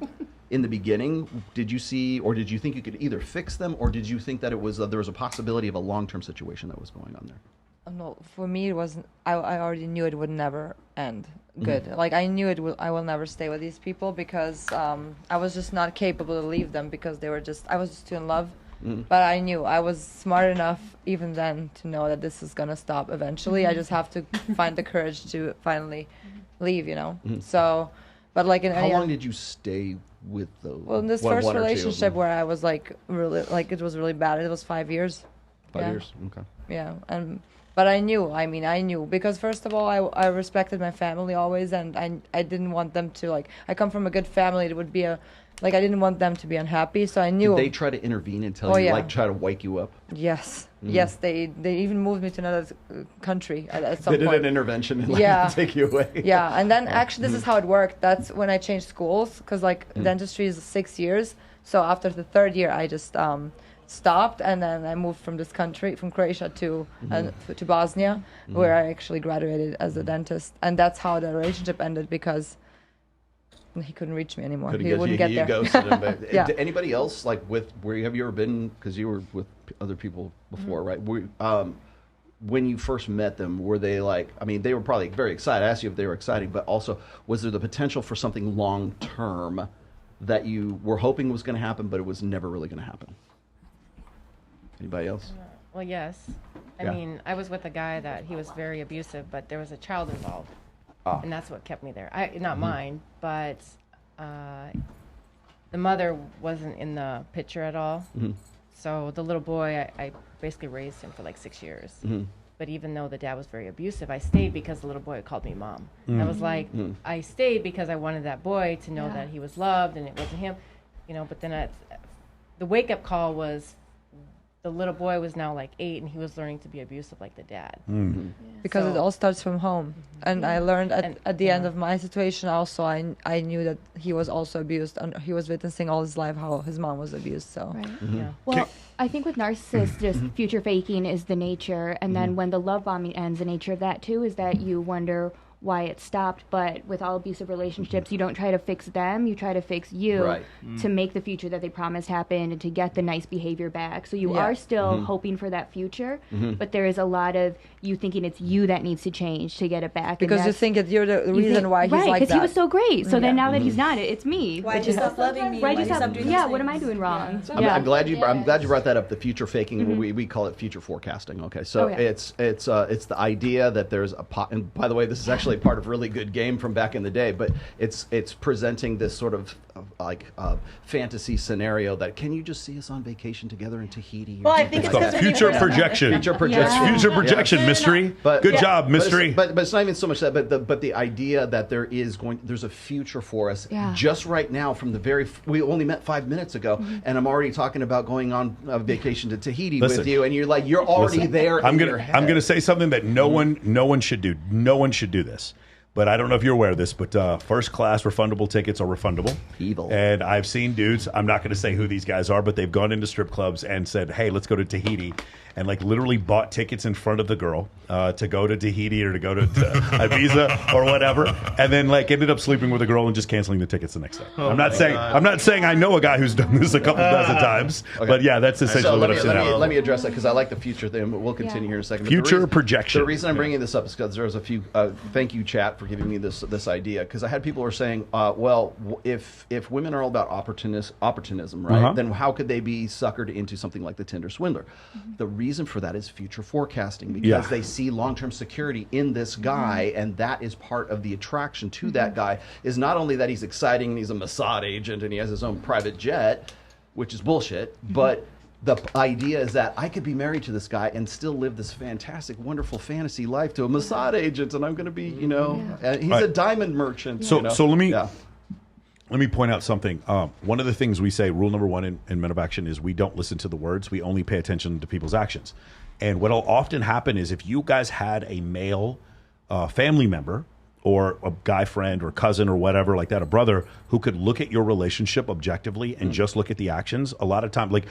in the beginning, did you see or did you think you could either fix them, or did you think that there was a possibility of a long-term situation that was going on there? No, for me it wasn't. I already knew it would never end good. Like I knew I will never stay with these people because I was just not capable to leave them because I was just too in love. But I knew I was smart enough even then to know that this is gonna stop eventually. I just have to find the courage to finally leave. So, but like in How long did you stay with those? Well, in this first relationship where I was like really like it was really bad. It was 5 years. 5 years. Okay. Yeah, but I knew because first of all, I respected my family always, and I didn't want them to like. I come from a good family. It would be I didn't want them to be unhappy, so I knew. Did they try to intervene and tell you, like, try to wake you up? Yes, yes, they even moved me to another country at some They point. did an intervention and take you away. Yeah, and then actually this is how it worked. That's when I changed schools because dentistry is 6 years. So after the third year, I just stopped, and then I moved from this country, from Croatia to Bosnia, where I actually graduated as a dentist, and that's how the relationship ended because he couldn't reach me anymore. He wouldn't get there. Ghosted him. But Yeah. Did anybody else have you ever been? Because you were with other people before, right? When you first met them, were they like? I mean, they were probably very excited. I asked you if they were excited, but also was there the potential for something long term that you were hoping was going to happen, but it was never really going to happen? Anybody else? Well, yes. I mean, I was with a guy that he was very abusive, but there was a child involved. And that's what kept me there. Not mine, but the mother wasn't in the picture at all. Mm-hmm. So the little boy, I basically raised him for like 6 years. Mm-hmm. But even though the dad was very abusive, I stayed because the little boy called me mom. And I was like, I stayed because I wanted that boy to know that he was loved and it wasn't him, you know. But then the wake-up call was the little boy was now like 8 and he was learning to be abusive like the dad. Because it all starts from home. And I learned at the end of my situation also, I knew that he was also abused and he was witnessing all his life how his mom was abused. So Well, I think with narcissists, just future faking is the nature. And then when the love bombing ends, the nature of that too is that you wonder why it stopped. But with all abusive relationships, you don't try to fix them, you try to fix you to make the future that they promised happen and to get the nice behavior back. So you are still hoping for that future, but there is a lot of you thinking it's you that needs to change to get it back. Because you think that you're the reason why he's like that. Right, because he was so great. So then now that he's not, it's me. Why'd you stop loving me? Why'd you Why'd you stop stop doing Yeah, those what am I things? doing wrong? I'm glad you brought that up. The future faking, we call it future forecasting. Okay, so it's the idea that there's a and by the way, this is actually part of really good game from back in the day, but it's presenting this sort of fantasy scenario that can you just see us on vacation together in Tahiti? Well, I think it's called future projection. Future projection. Future projection. Mystery. Good job, mystery. But it's not even so much that, but the idea that there's a future for us just right now from we only met 5 minutes ago, and I'm already talking about going on a vacation to Tahiti with you, and you're already there. I'm gonna say something that no one should do. No one should do this. But I don't know if you're aware of this, but first class refundable tickets are refundable. Evil. And I've seen dudes, I'm not going to say who these guys are, but they've gone into strip clubs and said, hey, let's go to Tahiti. And like literally bought tickets in front of the girl to go to Tahiti or to go to Ibiza or whatever. And then like ended up sleeping with a girl and just canceling the tickets the next day. I'm not saying I know a guy who's done this a couple dozen times. Okay. But yeah, that's essentially what I've seen happen. Let me address that because I like the future thing, but we'll continue here in a second. Future projection. The reason I'm bringing this up is because there's a few, thank you chat for giving me this idea, because I had people who are saying, well, if women are all about opportunism, right, then how could they be suckered into something like the Tinder Swindler? The reason for that is future forecasting, because they see long-term security in this guy, and that is part of the attraction to that guy, is not only that he's exciting and he's a Mossad agent and he has his own private jet, which is bullshit, but the idea is that I could be married to this guy and still live this fantastic, wonderful fantasy life to a Mossad agent, and I'm going to be, he's a diamond merchant. So let me point out something. One of the things we say, rule number one in Men of Action, is we don't listen to the words. We only pay attention to people's actions. And what will often happen is if you guys had a male family member or a guy friend or cousin or whatever like that, a brother who could look at your relationship objectively and just look at the actions, a lot of time, like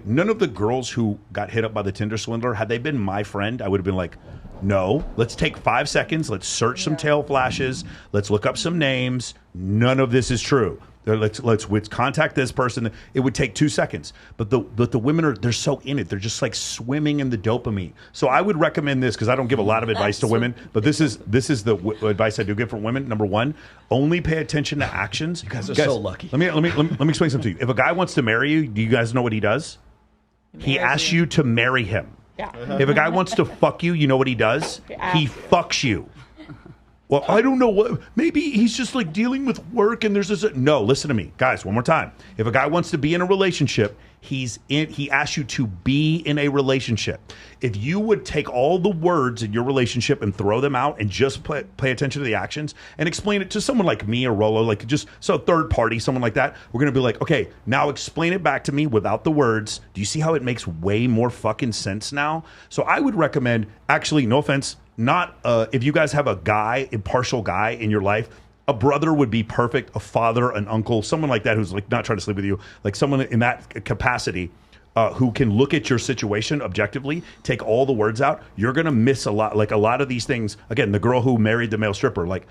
none of the girls who got hit up by the Tinder Swindler, had they been my friend, I would have been like, no, let's take 5 seconds, let's search some tail flashes, let's look up some names. None of this is true. Let's contact this person. It would take 2 seconds, but the women they're so in it. They're just like swimming in the dopamine. So I would recommend this because I don't give a lot of advice to women, but this is the advice I do give for women. Number one, only pay attention to actions. You guys are so lucky. Let me explain something to you. If a guy wants to marry you, do you guys know what he does? He asks you to marry him. Yeah. If a guy wants to fuck you, you know what he does? He fucks you. Well, I don't know what. Maybe he's just like dealing with work and there's this. No, listen to me, guys. One more time. If a guy wants to be in a relationship, he asks you to be in a relationship. If you would take all the words in your relationship and throw them out and just pay attention to the actions and explain it to someone like me or Rollo, like just so third party, someone like that, we're gonna be like, okay, now explain it back to me without the words. Do you see how it makes way more fucking sense now? So I would recommend, actually, no offense, not if you guys have a impartial guy in your life, a brother would be perfect, a father, an uncle, someone like that who's like not trying to sleep with you, like someone in that capacity who can look at your situation objectively, take all the words out. You're going to miss a lot. Like a lot of these things, again, the girl who married the male stripper, like,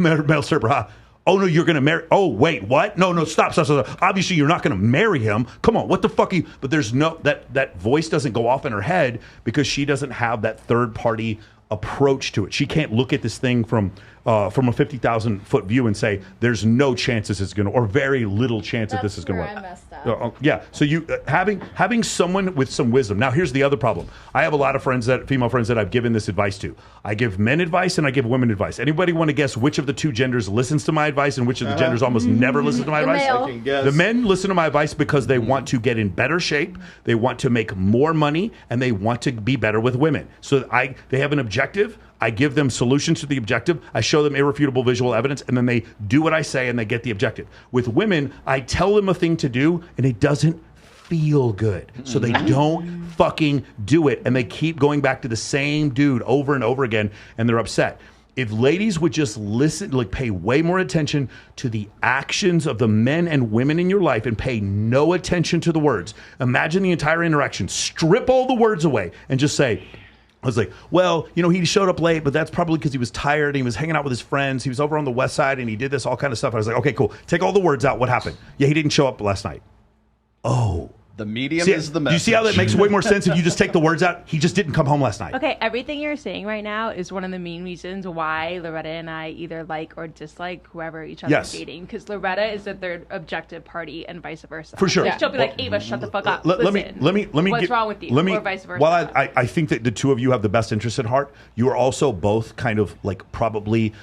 male stripper, ha. Oh, no, you're going to marry. Oh, wait, what? No, stop. Obviously, you're not going to marry him. Come on, what the fuck are you? But there's no, that voice doesn't go off in her head because she doesn't have that third party approach to it. She can't look at this thing from a 50,000 foot view and say there's no chance this is going to, or very little chance that this is going to work. I messed up. Yeah. So you having someone with some wisdom. Now, here's the other problem. I have a lot of female friends that I've given this advice to. I give men advice and I give women advice. Anybody want to guess which of the two genders listens to my advice and which of the genders almost never listen to my advice? male. I can guess. The men listen to my advice because they want to get in better shape, they want to make more money, and they want to be better with women. So they have an objective. I give them solutions to the objective. I show them irrefutable visual evidence, and then they do what I say, and they get the objective. With women, I tell them a thing to do, and it doesn't feel good. So they don't fucking do it, and they keep going back to the same dude over and over again, and they're upset. If ladies would just listen, like pay way more attention to the actions of the men and women in your life and pay no attention to the words. Imagine the entire interaction. Strip all the words away and just say, I was like, well, he showed up late, but that's probably because he was tired and he was hanging out with his friends. He was over on the west side and he did this all kind of stuff. I was like, okay, cool. Take all the words out. What happened? Yeah, he didn't show up last night. Oh. The medium is the message. Do you see how that makes way more sense if you just take the words out? He just didn't come home last night. Okay, everything you're saying right now is one of the main reasons why Loretta and I either like or dislike whoever each other is dating. Because Loretta is the third objective party and vice versa. For sure. Like, she'll be like, Ava, shut the fuck up. Let me what's wrong with you? Or vice versa. While I think that the two of you have the best interest at heart, you are also both kind of like probably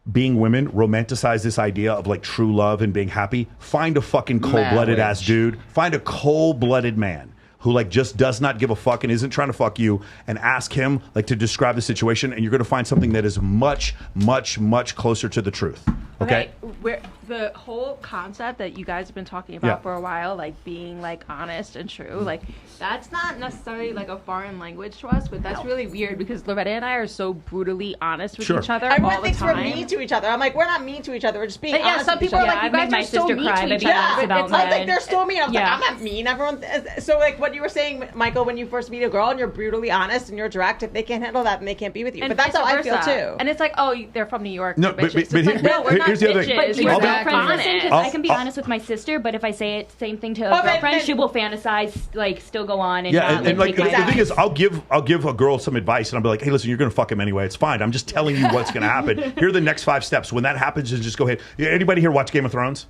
being women romanticize this idea of like true love and being happy. Find a fucking cold-blooded ass dude. Find a cold-blooded man who like just does not give a fuck and isn't trying to fuck you, and ask him like to describe the situation, and you're going to find something that is much, much, much closer to the truth. Okay? Where the whole concept that you guys have been talking about for a while, like being like honest and true, like that's not necessarily like a foreign language to us, but that's really weird because Loretta and I are so brutally honest with each other Everyone all the thinks time. we're mean to each other. I'm like, we're not mean to each other. We're just being But honest. some with each people are other. like, you guys are so mean to each other. It's like they're so mean. I'm like, I'm not mean. Everyone. So like what you were saying, Michael, when you first meet a girl and you're brutally honest and you're direct, if they can't handle that, then they can't be with you. And but that's how I feel too. And it's like, oh, they're from New York. No, but here's the other thing. But your girlfriend listen, because I can be I'll- honest with my sister, but if I say it same thing to a girlfriend, she will fantasize, like still go on and Yeah, not and like take the my thing is, I'll give a girl some advice, and I'll be like, "Hey, listen, you're gonna fuck him anyway. It's fine. I'm just telling you what's gonna happen. Here are the next 5 steps. When that happens, just go ahead." Anybody here watch Game of Thrones?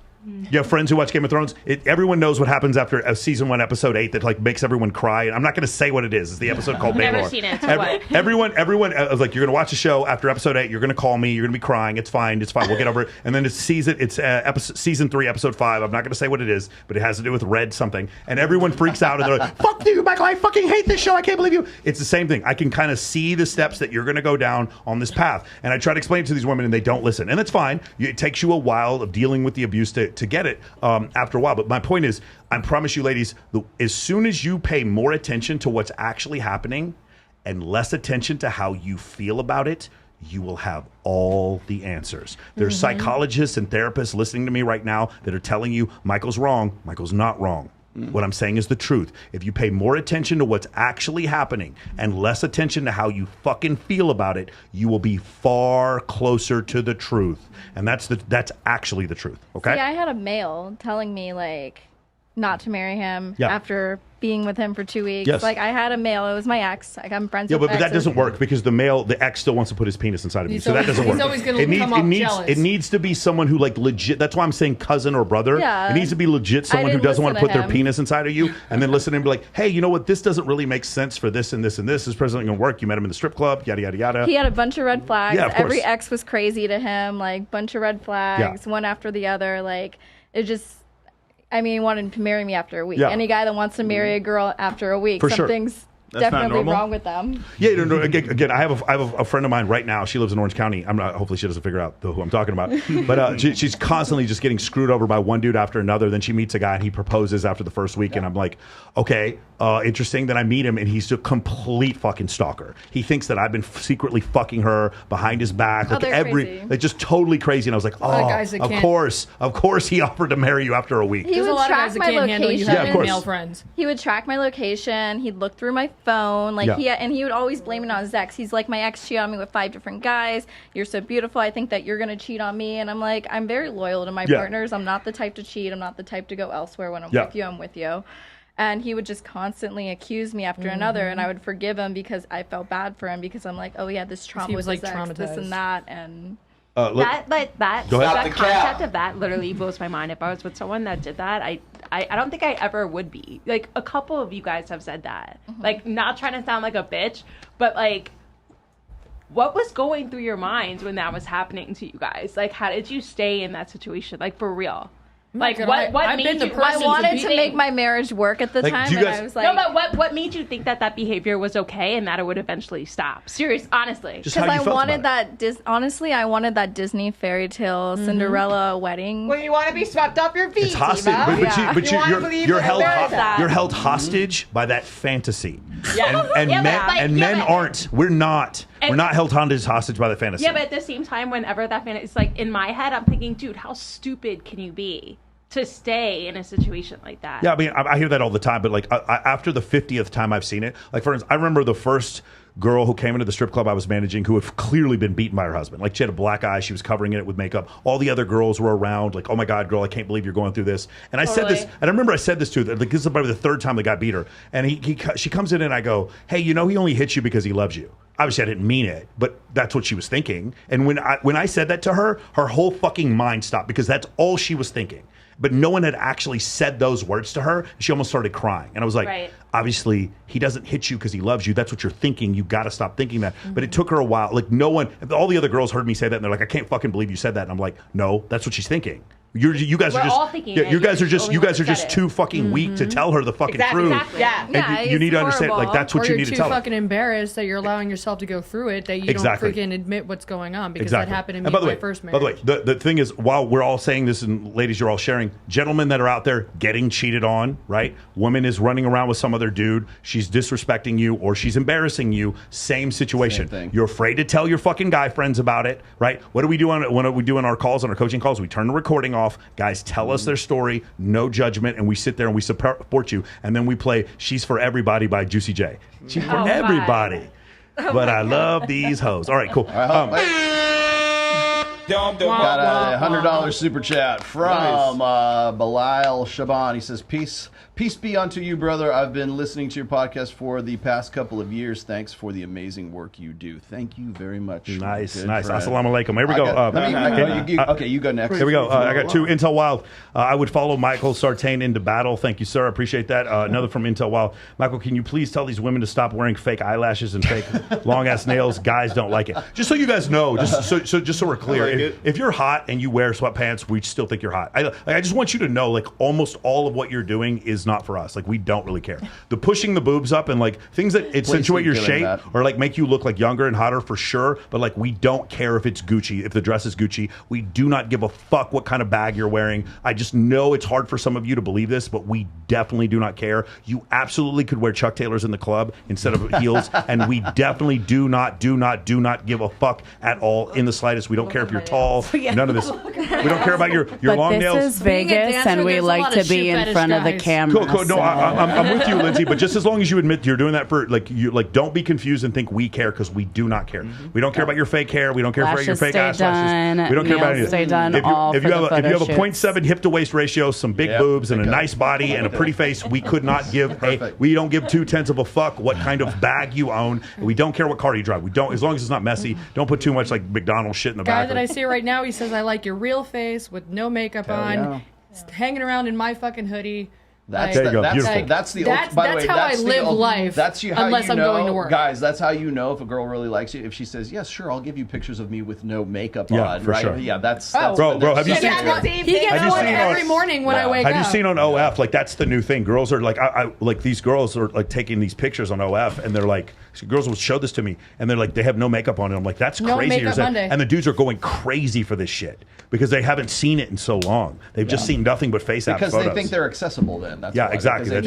You have friends who watch Game of Thrones. Everyone knows what happens after season 1, episode 8 that like makes everyone cry. And I'm not going to say what it is. It's the episode called Baylor. Never seen it. So what? Everyone I was like, you're going to watch a show after episode 8. You're going to call me. You're going to be crying. It's fine. We'll get over it. And then it's season 3, episode 5. I'm not going to say what it is, but it has to do with red something. And everyone freaks out and they're like, "Fuck you, Michael! I fucking hate this show. I can't believe you." It's the same thing. I can kind of see the steps that you're going to go down on this path, and I try to explain it to these women, and they don't listen. And that's fine. It takes you a while of dealing with the abuse to get it. After a while. But my point is, I promise you, ladies, as soon as you pay more attention to what's actually happening and less attention to how you feel about it, you will have all the answers. There's psychologists and therapists listening to me right now that are telling you Michael's wrong. Michael's not wrong. What I'm saying is the truth. If you pay more attention to what's actually happening and less attention to how you fucking feel about it, you will be far closer to the truth. And that's actually the truth. Okay? See, I had a male telling me like not to marry him after being with him for 2 weeks. Yes. Like I had a male, it was my ex. Like I'm friends with but that exes. doesn't work because the ex still wants to put his penis inside of you. So that doesn't work. He's always going to come up jealous. It needs to be someone who like legit. That's why I'm saying cousin or brother. Yeah. It needs to be legit someone who doesn't want to put their penis inside of you and then listen and be like, "Hey, you know what? This doesn't really make sense for this and this and this. This isn't going to work. You met him in the strip club. Yada yada yada." He had a bunch of red flags. Yeah, of course. Every ex was crazy to him. Like bunch of red flags, one after the other. Like it just. I mean, he wanted to marry me after a week. Yeah. Any guy that wants to marry a girl after a week, For sure. something's That's not definitely normal. wrong with them. Yeah, no, again, I have a friend of mine right now. She lives in Orange County. Hopefully she doesn't figure out who I'm talking about. But she's constantly just getting screwed over by one dude after another. Then she meets a guy and he proposes after the first week. And I'm like, okay, interesting. Then I meet him and he's a complete fucking stalker. He thinks that I've been secretly fucking her behind his back. Like they're crazy. like just totally crazy. And I was like, guys that of can't- course he offered to marry you after a week. He There's a would lot of track guys that my can't handle you location. Yeah, of having course. male friends. He would track my location. He'd look through my phone. Like he would always blame it on his ex. He's like, my ex cheated on me with 5 different guys. You're so beautiful. I think that you're gonna cheat on me. And I'm like, I'm very loyal to my partners. I'm not the type to cheat. I'm not the type to go elsewhere. When I'm with you, I'm with you. And he would just constantly accuse me after another, and I would forgive him because I felt bad for him because I'm like, oh, he had this trauma He with was, his like, ex, this traumatized. and that, and That Go ahead. concept of that literally blows my mind. If I was with someone that did that, I don't think I ever would be. Like, a couple of you guys have said that. Like, not trying to sound like a bitch, but like, what was going through your minds when that was happening to you guys? Like, how did you stay in that situation? Like, for real? Like, what made you? I wanted to make my marriage work at the time, and I was like, no, but what made you think that behavior was okay and that it would eventually stop? Serious, honestly. Because I wanted that. Honestly, I wanted that Disney fairy tale Cinderella wedding. Well, you want to be swept off your feet. It's hostage, but you're held hostage by that fantasy. Yeah. And men aren't. We're not held hostage by the fantasy. Yeah, but at the same time, whenever that fantasy, it's like in my head, I'm thinking, dude, how stupid can you be to stay in a situation like that? Yeah, I mean, I hear that all the time, but like after the 50th time I've seen it, like for instance, I remember the first girl who came into the strip club I was managing who had clearly been beaten by her husband. Like she had a black eye, she was covering it with makeup. All the other girls were around, like, oh my God, girl, I can't believe you're going through this. And I said this, and I remember I said this to her, like this is probably the third time the guy beat her. And she comes in and I go, hey, you know, he only hits you because he loves you. Obviously, I didn't mean it, but that's what she was thinking. And when I said that to her, her whole fucking mind stopped because that's all she was thinking. But no one had actually said those words to her. She almost started crying. And I was like, obviously, he doesn't hit you because he loves you. That's what you're thinking. You got to stop thinking that. But it took her a while. Like no one, all the other girls heard me say that. And they're like, I can't fucking believe you said that. And I'm like, no, that's what she's thinking. You guys are just too fucking weak to tell her the fucking truth. Exactly. And you need to understand, like that's what you need to tell her. You're too fucking embarrassed that you're allowing yourself to go through it, that you don't freaking admit what's going on, because that happened to me in my first marriage. By the way, the thing is, while we're all saying this, and ladies, you're all sharing, gentlemen that are out there getting cheated on, right? Woman is running around with some other dude, she's disrespecting you or she's embarrassing you, same situation. Same thing. You're afraid to tell your fucking guy friends about it, right? What do we do when we do in our calls, on our coaching calls? We turn the recording off. Guys tell us their story, no judgment, and we sit there and we support you, and then we play She's for Everybody by Juicy J. She's for everybody. But I love these hoes. All right, cool. Got a $100 super chat from Belial Shaban. He says, Peace be unto you, brother. I've been listening to your podcast for the past couple of years. Thanks for the amazing work you do. Thank you very much. Nice. Assalamu alaikum. Here we go. Okay, you go next. Here we go. I got two. Intel Wild. I would follow Michael Sartain into battle. Thank you, sir. I appreciate that. Another from Intel Wild. Michael, can you please tell these women to stop wearing fake eyelashes and fake long-ass nails? Guys don't like it. Just so you guys know, just so we're clear, if you're hot and you wear sweatpants, we still think you're hot. I just want you to know, like, almost all of what you're doing is not for us. Like, we don't really care. The pushing the boobs up and like things that accentuate your shape or like make you look like younger and hotter, for sure. But like, we don't care if it's Gucci, if the dress is Gucci. We do not give a fuck what kind of bag you're wearing. I just know it's hard for some of you to believe this, but we definitely do not care. You absolutely could wear Chuck Taylors in the club instead of heels, and we definitely do not give a fuck at all in the slightest. We don't care if you're tall. None of this. We don't care about your long nails. This is Vegas, and we like to be in front of the camera. Cool. No, I'm with you, Lindsay. But just as long as you admit you're doing that for don't be confused and think we care, because we do not care. We don't care about your fake hair. We don't care about your fake eyelashes. We don't care about anything. Stay done. If you have a 0.7 hip to waist ratio, some big boobs, and a nice body and a pretty face, we could not give we don't give 0.2 of a fuck what kind of bag you own. We don't care what car you drive. We don't, as long as it's not messy. Don't put too much like McDonald's shit in the back. Guy that I see right now, he says, I like your real face with no makeup on, hanging around in my fucking hoodie. That's how I live life. That's how unless I'm going to work. Guys, that's how you know if a girl really likes you. If she says, "Yes, sure, I'll give you pictures of me with no makeup on." For right? sure. Yeah, that's bro. Have you seen? He gets one every morning when I wake up. Have you seen on OF? Like, that's the new thing. Girls are like, I like, these girls are like taking these pictures on OF, and they're like, girls will show this to me, and they're like, they have no makeup on, and I'm like, that's crazy. And the dudes are going crazy for this shit because they haven't seen it in so long. They've just seen nothing but face app photos. Because they think they're accessible then. That's why. Exactly. But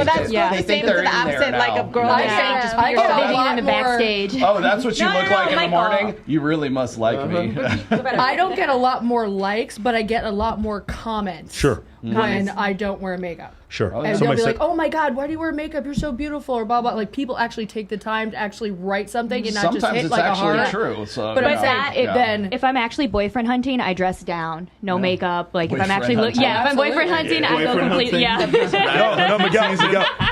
that's the same as the absent, like a girl saying, just be yourself in the backstage. Oh, that's what you look like in the morning? You really must like me. I don't get a lot more likes, but I get a lot more comments. Sure. When I don't wear makeup. Sure. Oh, And they'll Somebody be said- like, "Oh my God, why do you wear makeup? You're so beautiful," or blah blah. Like people actually take the time to actually write something and not just Sometimes hit it's like actually a heart. true. So, But you I'm know, saying then If I'm actually boyfriend hunting, I dress down, no makeup. Like if I'm Boyfriend actually hunting. if I'm boyfriend hunting, I go completely No,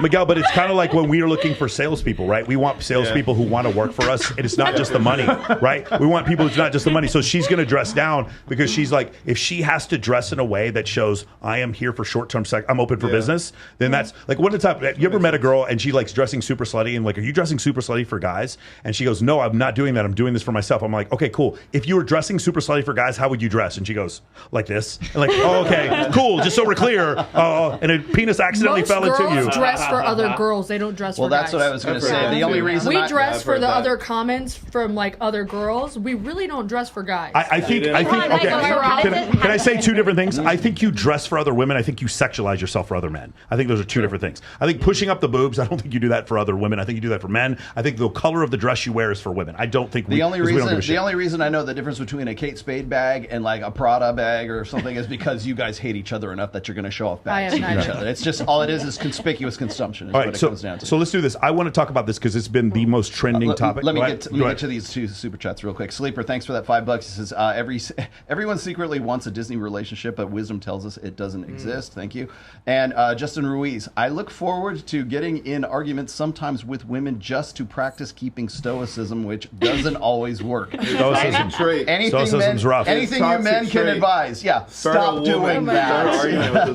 Miguel, but it's kind of like when we are looking for salespeople, right? We want salespeople who want to work for us, and it's not just the money, right? We want people who's not just the money. So she's going to dress down because she's like, if she has to dress in a way that shows I am here for short-term sex, I'm open for business, then that's like one of the time. You ever met a girl and she likes dressing super slutty and like, are you dressing super slutty for guys? And she goes, no, I'm not doing that. I'm doing this for myself. I'm like, okay, cool. If you were dressing super slutty for guys, how would you dress? And she goes, like this. And like, oh, okay, cool. Just so we're clear. And a penis accidentally fell into you. Most girls dress for other girls. They don't dress well, for guys. that's what I was going to say. The only reason we dress for the other comments from like other girls. We really don't dress for guys. I think. Okay. Can I say two different things? I think you dress for other women. I think you sexualize yourself for other men. I think those are two different things. I think pushing up the boobs. I don't think you do that for other women. I think you do that for men. I think the color of the dress you wear is for women. I don't think the only reason I know the difference between a Kate Spade bag and like a Prada bag or something is because you guys hate each other enough that you're going to show off bags to each other. It's just all it is conspicuous consumption. Is all right, what it comes down to. So let's do this. I want to talk about this because it's been the most trending topic. Let me get to these two super chats real quick. Sleeper, thanks for that $5. He says everyone secretly wants a Disney relationship, but wisdom tells us it doesn't exist. Thank you. And Justin Ruiz, I look forward to getting in arguments sometimes with women just to practice keeping stoicism, which doesn't always work. Stoicism's rough. Anything you men can advise. Yeah, stop doing that.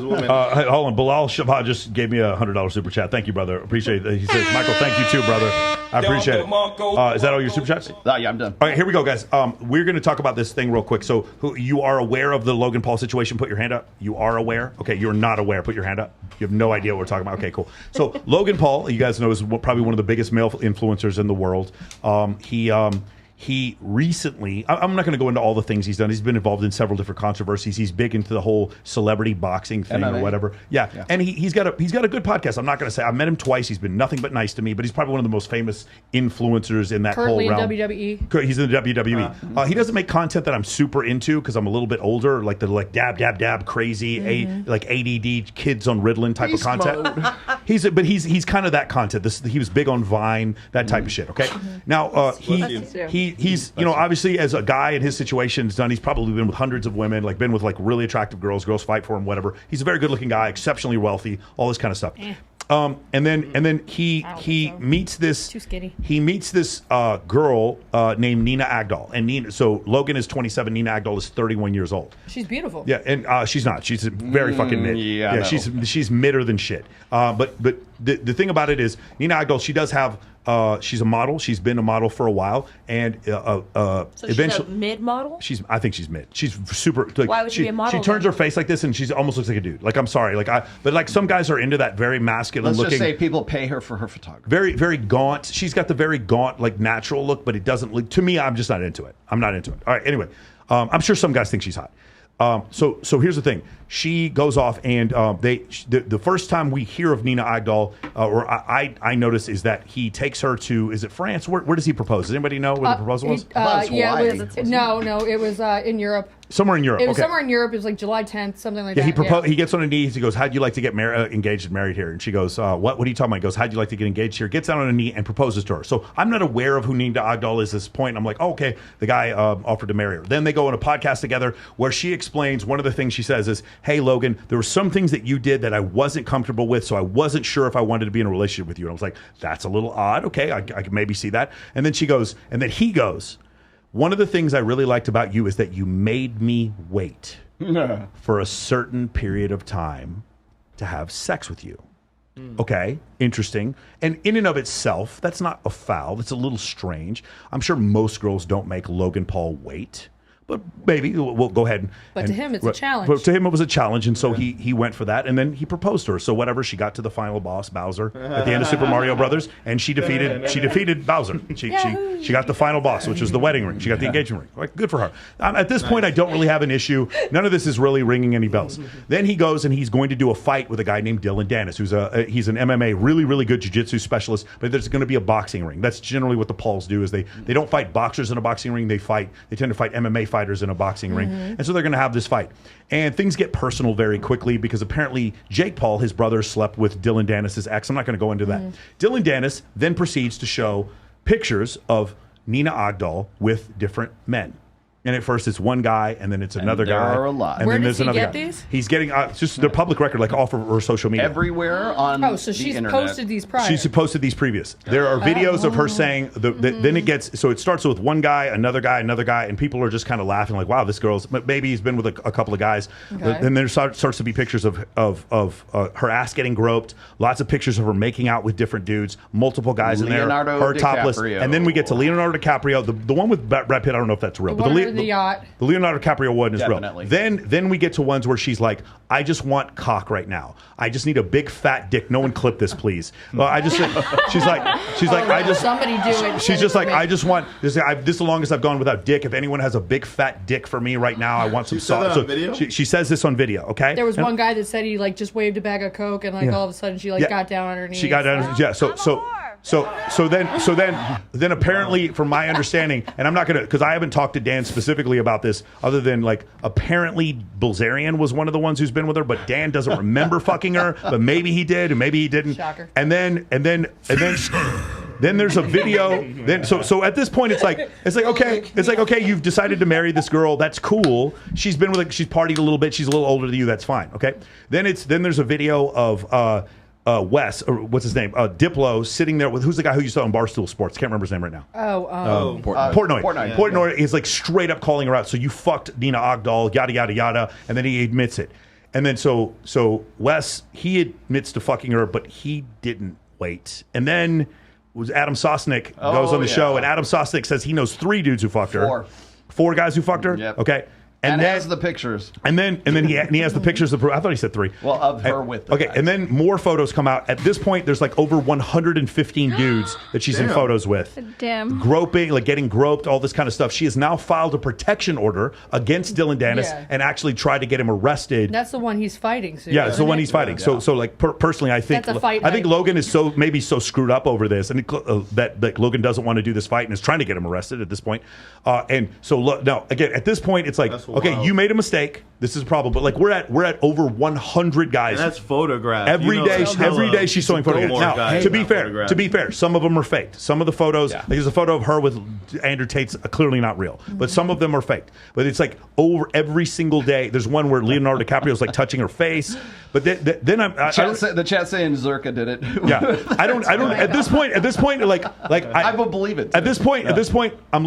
Hold on. Bilal Shabbat just gave me $100 super chat. Thank you, brother. Appreciate it. He says, Michael, thank you too, brother. I appreciate it. Is that all your super chats? Yeah, I'm done. All right, here we go, guys. We're going to talk about this thing real quick. So, you are aware of the Logan Paul situation? Put your hand up. You are aware? Okay, you're not aware. Put your hand up. You have no idea what we're talking about. Okay, cool. So, Logan Paul, you guys know, is probably one of the biggest male influencers in the world. He recently, I'm not going to go into all the things he's done. He's been involved in several different controversies. He's big into the whole celebrity boxing thing MMA. or whatever. Yeah. And he's got a good podcast. I'm not going to say, I met him twice. He's been nothing but nice to me, but he's probably one of the most famous influencers in that Currently whole realm. in WWE. He's in the WWE. He doesn't make content that I'm super into because I'm a little bit older, like the dab crazy, like ADD kids on Ritalin type of content. He's kind of that content. He was big on Vine, that type of shit. Okay. Now he's obviously as a guy in his situation done. He's probably been with hundreds of women, like been with like really attractive girls. Girls fight for him, whatever. He's a very good looking guy, exceptionally wealthy, all this kind of stuff. And then he meets this. Too skinny. He meets this girl named Nina Agdal, and so Logan is 27. Nina Agdal is 31 years old. She's beautiful. Yeah, and she's not. She's very fucking mid. Yeah, she's midder than shit. But the thing about it is Nina Agdal. She does have. She's a model. She's been a model for a while, and So eventually she's a mid model. I think she's mid. She's super. Like, Why would she be a model? She turns her face like this, and she almost looks like a dude. Like I'm sorry, but like some guys are into that very masculine Let's looking. just say people pay her for her photography. Very, very gaunt. She's got the very gaunt, like natural look, but it doesn't look. To me, I'm just not into it. I'm not into it. All right. Anyway, I'm sure some guys think she's hot. So here's the thing. She goes off, and the first time we hear of Nina Agdal, or I notice, is that he takes her to, is it France? Where does he propose? Does anybody know where the proposal was? It was in Europe. Somewhere in Europe. It was okay. somewhere in Europe. It was like July 10th, something like Yeah, that. he gets on her knees. He goes, "How'd you like to get engaged and married here?" And she goes, "What are you talking about?" He goes, "How'd you like to get engaged here?" Gets down on her knee and proposes to her. So I'm not aware of who Nina Agdal is at this point. I'm like, oh, okay, the guy offered to marry her. Then they go on a podcast together where she explains, one of the things she says is, "Hey, Logan, there were some things that you did that I wasn't comfortable with, so I wasn't sure if I wanted to be in a relationship with you." And I was like, that's a little odd. Okay, I can maybe see that. And then he goes, "One of the things I really liked about you is that you made me wait for a certain period of time to have sex with you." Okay, interesting. And in and of itself, that's not a foul. That's a little strange. I'm sure most girls don't make Logan Paul wait. But maybe we'll go ahead. But to him, it's a challenge. But to him, it was a challenge, and so he went for that, and then he proposed to her. So whatever, she got to the final boss, Bowser, at the end of Super Mario Brothers, and she defeated Bowser. She got the final boss, which was the wedding ring. She got the engagement ring. Like, good for her. At this point, I don't really have an issue. None of this is really ringing any bells. Then he goes and he's going to do a fight with a guy named Dylan Dennis, who's he's an MMA really, really good jiu-jitsu specialist. But there's going to be a boxing ring. That's generally what the Pauls do. Is they don't fight boxers in a boxing ring. They tend to fight MMA fighters fighters in a boxing ring. And so they're going to have this fight. And things get personal very quickly because apparently Jake Paul, his brother, slept with Dylan Dennis's ex. I'm not going to go into that. Dylan Dennis then proceeds to show pictures of Nina Agdal with different men. And at first it's one guy, and then it's another there guy. are a lot. And Where then does there's he another get guy. these? He's getting it's just their public record, like off of her social media. Everywhere on Oh, so the she's internet. posted these prior. She's posted these previous. There are videos of her saying, then it gets, so it starts with one guy, another guy, and people are just kind of laughing like, wow, this girl's, maybe he's been with a couple of guys. Okay. Then there starts to be pictures of her ass getting groped, lots of pictures of her making out with different dudes, multiple guys in there, Leonardo her topless. DiCaprio. And then we get to Leonardo DiCaprio, the one with Brad Pitt, I don't know if that's real. The but one on the yacht. The Leonardo DiCaprio one is Definitely. real. Then we get to ones where she's like, I just want cock right now. I just need a big fat dick. No one clip this, please. She's like, I just. Somebody do it. She's just like, I just want this. This is the longest I've gone without dick. If anyone has a big fat dick for me right now, I want some said that sauce. on video? She says this on video. Okay. There was And- one guy that said he like just waved a bag of coke and like all of a sudden she like Yeah. got down on her knees. She got down. Yeah. So then apparently, from my understanding, and I'm not gonna, because I haven't talked to Dan specifically about this, other than like apparently Bilzerian was one of the ones who's been with her, but Dan doesn't remember fucking her, but maybe he did, and maybe he didn't. Shocker. And then there's a video. Then so at this point it's like okay, you've decided to marry this girl. That's cool. She's been with she's partied a little bit. She's a little older than you. That's fine. Okay. Then there's a video of Wes, or what's his name? Diplo sitting there with, who's the guy who you saw on Barstool Sports? Can't remember his name right now. Portnoy. Portnoy is like straight up calling her out. So you fucked Nina Agdal, yada yada yada, and then he admits it. And then so Wes, he admits to fucking her, but he didn't wait. And then was Adam Sosnick goes on the show, and Adam Sosnick says he knows 3 dudes who fucked her. 4 guys who fucked her. Yep. Okay. And then has the pictures. And then he has the pictures of. I thought he said 3. Well, of her with. Okay, and then more photos come out. At this point, there's like over 115 dudes that she's in photos with. Damn. Groping, like getting groped, all this kind of stuff. She has now filed a protection order against Dylan Dennis and actually tried to get him arrested. That's the one he's fighting. Soon, Yeah, it's the one he's fighting. Yeah. So like personally, I think That's a fight I think night. Logan is maybe so screwed up over this, and that Logan doesn't want to do this fight and is trying to get him arrested at this point. And so now again, at this point, it's like, okay, wild. you made a mistake. This is a problem, but like we're at over 100 guys. And that's photographed. Every day she's showing photographs. Now, to be fair, some of them are faked. Some of the photos, like there's a photo of her with Andrew Tate's clearly not real, but some of them are faked. But it's like over every single day. There's one where Leonardo DiCaprio's like touching her face. But then The chat saying Zerka did it. Yeah, I don't. At this point, like I will believe it. At this point, I'm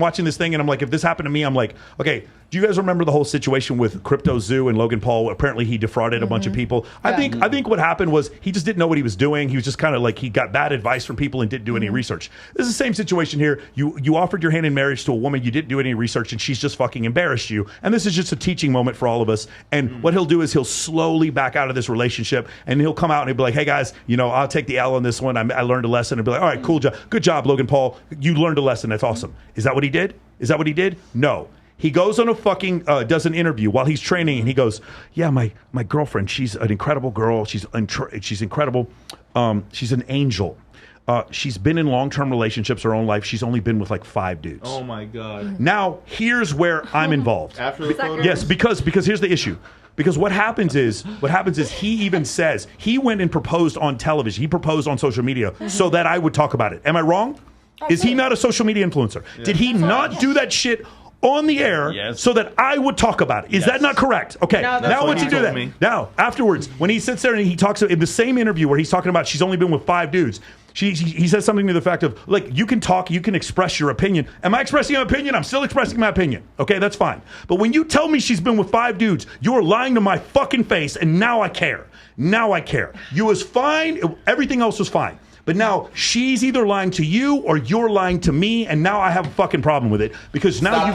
watching this thing, and I'm like, if this happened to me, I'm like, okay. Do you guys remember the whole situation with Crypto Zoo and Logan Paul? Apparently, he defrauded a bunch of people. I think what happened was he just didn't know what he was doing. He was just kind of like, he got bad advice from people and didn't do any research. This is the same situation here. You offered your hand in marriage to a woman, you didn't do any research, and she's just fucking embarrassed you. And this is just a teaching moment for all of us. And what he'll do is he'll slowly back out of this relationship, and he'll come out and he'll be like, hey guys, I'll take the L on this one. I learned a lesson. And be like, all right, cool job, good job, Logan Paul. You learned a lesson. That's awesome. Is that what he did? No. He goes on a fucking, does an interview while he's training, and he goes, yeah, my girlfriend, she's an incredible girl. She's incredible. She's an angel. She's been in long-term relationships her own life. She's only been with like 5 dudes. Oh my God. Now, here's where I'm involved. After the photos? Yes, because here's the issue. Because what happens is he even says he went and proposed on television. He proposed on social media so that I would talk about it. Am I wrong? Is he not a social media influencer? Yeah. Did he not do that shit on the air so that I would talk about it? Is that not correct? Okay. No, now once you do that, now afterwards, when he sits there and he talks in the same interview where he's talking about she's only been with 5 dudes, he says something to the fact of, like, you can talk, you can express your opinion. Am I expressing my opinion? I'm still expressing my opinion. Okay, that's fine. But when you tell me she's been with 5 dudes, you are lying to my fucking face, and now I care. You was fine. Everything else was fine. But now she's either lying to you or you're lying to me, and now I have a fucking problem with it because now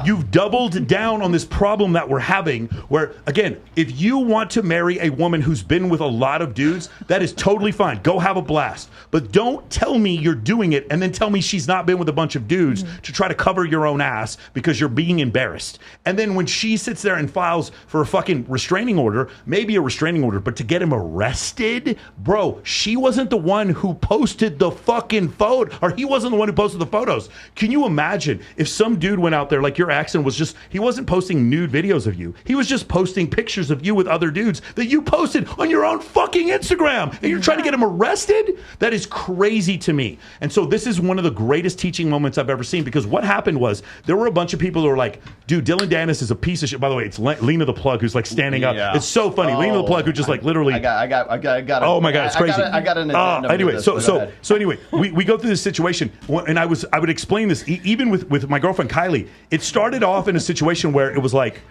you've doubled down on this problem that we're having where, again, if you want to marry a woman who's been with a lot of dudes, that is totally fine. Go have a blast. But don't tell me you're doing it and then tell me she's not been with a bunch of dudes to try to cover your own ass because you're being embarrassed. And then when she sits there and files for a fucking restraining order, maybe a restraining order, but to get him arrested, bro, she wasn't the one who posted the fucking photo, or he wasn't the one who posted the photos. Can you imagine if some dude went out there like your ex and was just, he wasn't posting nude videos of you. He was just posting pictures of you with other dudes that you posted on your own fucking Instagram, and you're trying to get him arrested? That is crazy to me. And so this is one of the greatest teaching moments I've ever seen, because what happened was there were a bunch of people who were like, dude, Dylan Dennis is a piece of shit. By the way, it's Lena the Plug who's like standing up. It's so funny. Lena the Plug who just like literally. I got. Oh my God, it's crazy. I got an addendum anyway, to this, so anyway, we go through this situation, and I would explain this even with my girlfriend Kylie. It started off in a situation where it was like,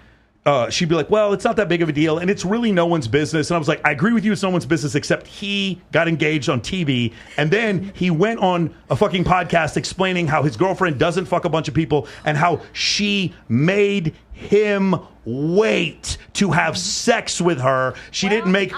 she'd be like, well, it's not that big of a deal, and it's really no one's business. And I was like, I agree with you, it's no one's business, except he got engaged on TV, and then he went on a fucking podcast explaining how his girlfriend doesn't fuck a bunch of people, and how she made him wait to have sex with her. She didn't make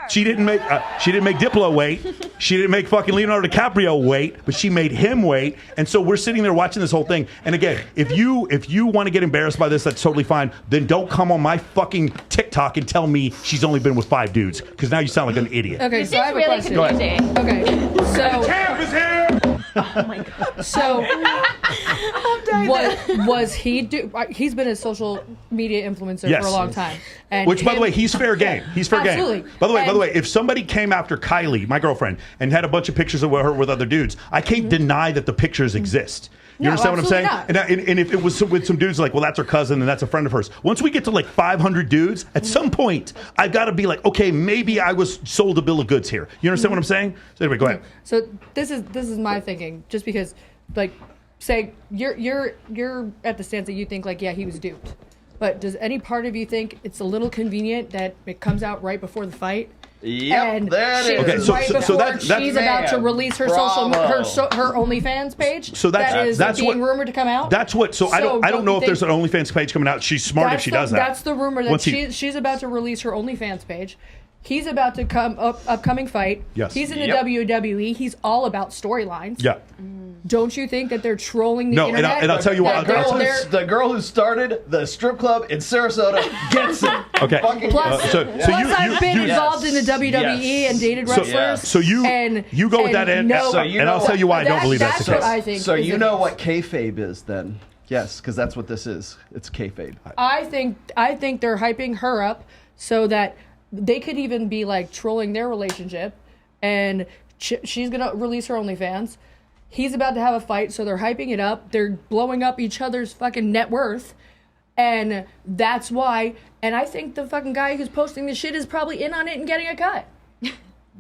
Diplo wait. She didn't make fucking Leonardo DiCaprio wait, but she made him wait. And so we're sitting there watching this whole thing. And again, if you want to get embarrassed by this, that's totally fine. Then don't come on my fucking TikTok and tell me she's only been with 5 dudes, because now you sound like an idiot. Okay, so I have a question. Go ahead. Okay, so Camp is here. Oh my God. So, was he? He's been a social media influencer for a long time. And which, by the way, he's fair game. He's fair Absolutely. game. By the way, if somebody came after Kylie, my girlfriend, and had a bunch of pictures of her with other dudes, I can't deny that the pictures exist. You understand what I'm saying? And if it was with some dudes like, well, that's her cousin and that's a friend of hers. Once we get to like 500 dudes, at some point, I've got to be like, okay, maybe I was sold a bill of goods here. You understand what I'm saying? So anyway, go ahead. So this is my thinking. Just because, like, say you're at the stance that you think like, yeah, he was duped. But does any part of you think it's a little convenient that it comes out right before the fight? Yep, and that is. Okay, so- right so before that's she's about to release her her OnlyFans page. So that's being what, rumored to come out. That's what. So I don't know if there's an OnlyFans page coming out. She's smart if she does that. That's the rumor that she's about to release her OnlyFans page. He's about to come upcoming fight. Yes. He's in the WWE. He's all about storylines. Yeah. Don't you think that they're trolling the No, internet? and I'll tell you what. The girl who started the strip club in Sarasota gets it. Okay. Plus, I've been involved in the WWE and dated wrestlers. So you go with that end, and I'll tell you why I don't believe that's the case. What I think. So you know what kayfabe is then? Yes, because that's what this is. It's kayfabe. I think they're hyping her up so that they could even be like trolling their relationship, and she's gonna release her OnlyFans. He's about to have a fight, so they're hyping it up. They're blowing up each other's fucking net worth. And that's why. And I think the fucking guy who's posting this shit is probably in on it and getting a cut.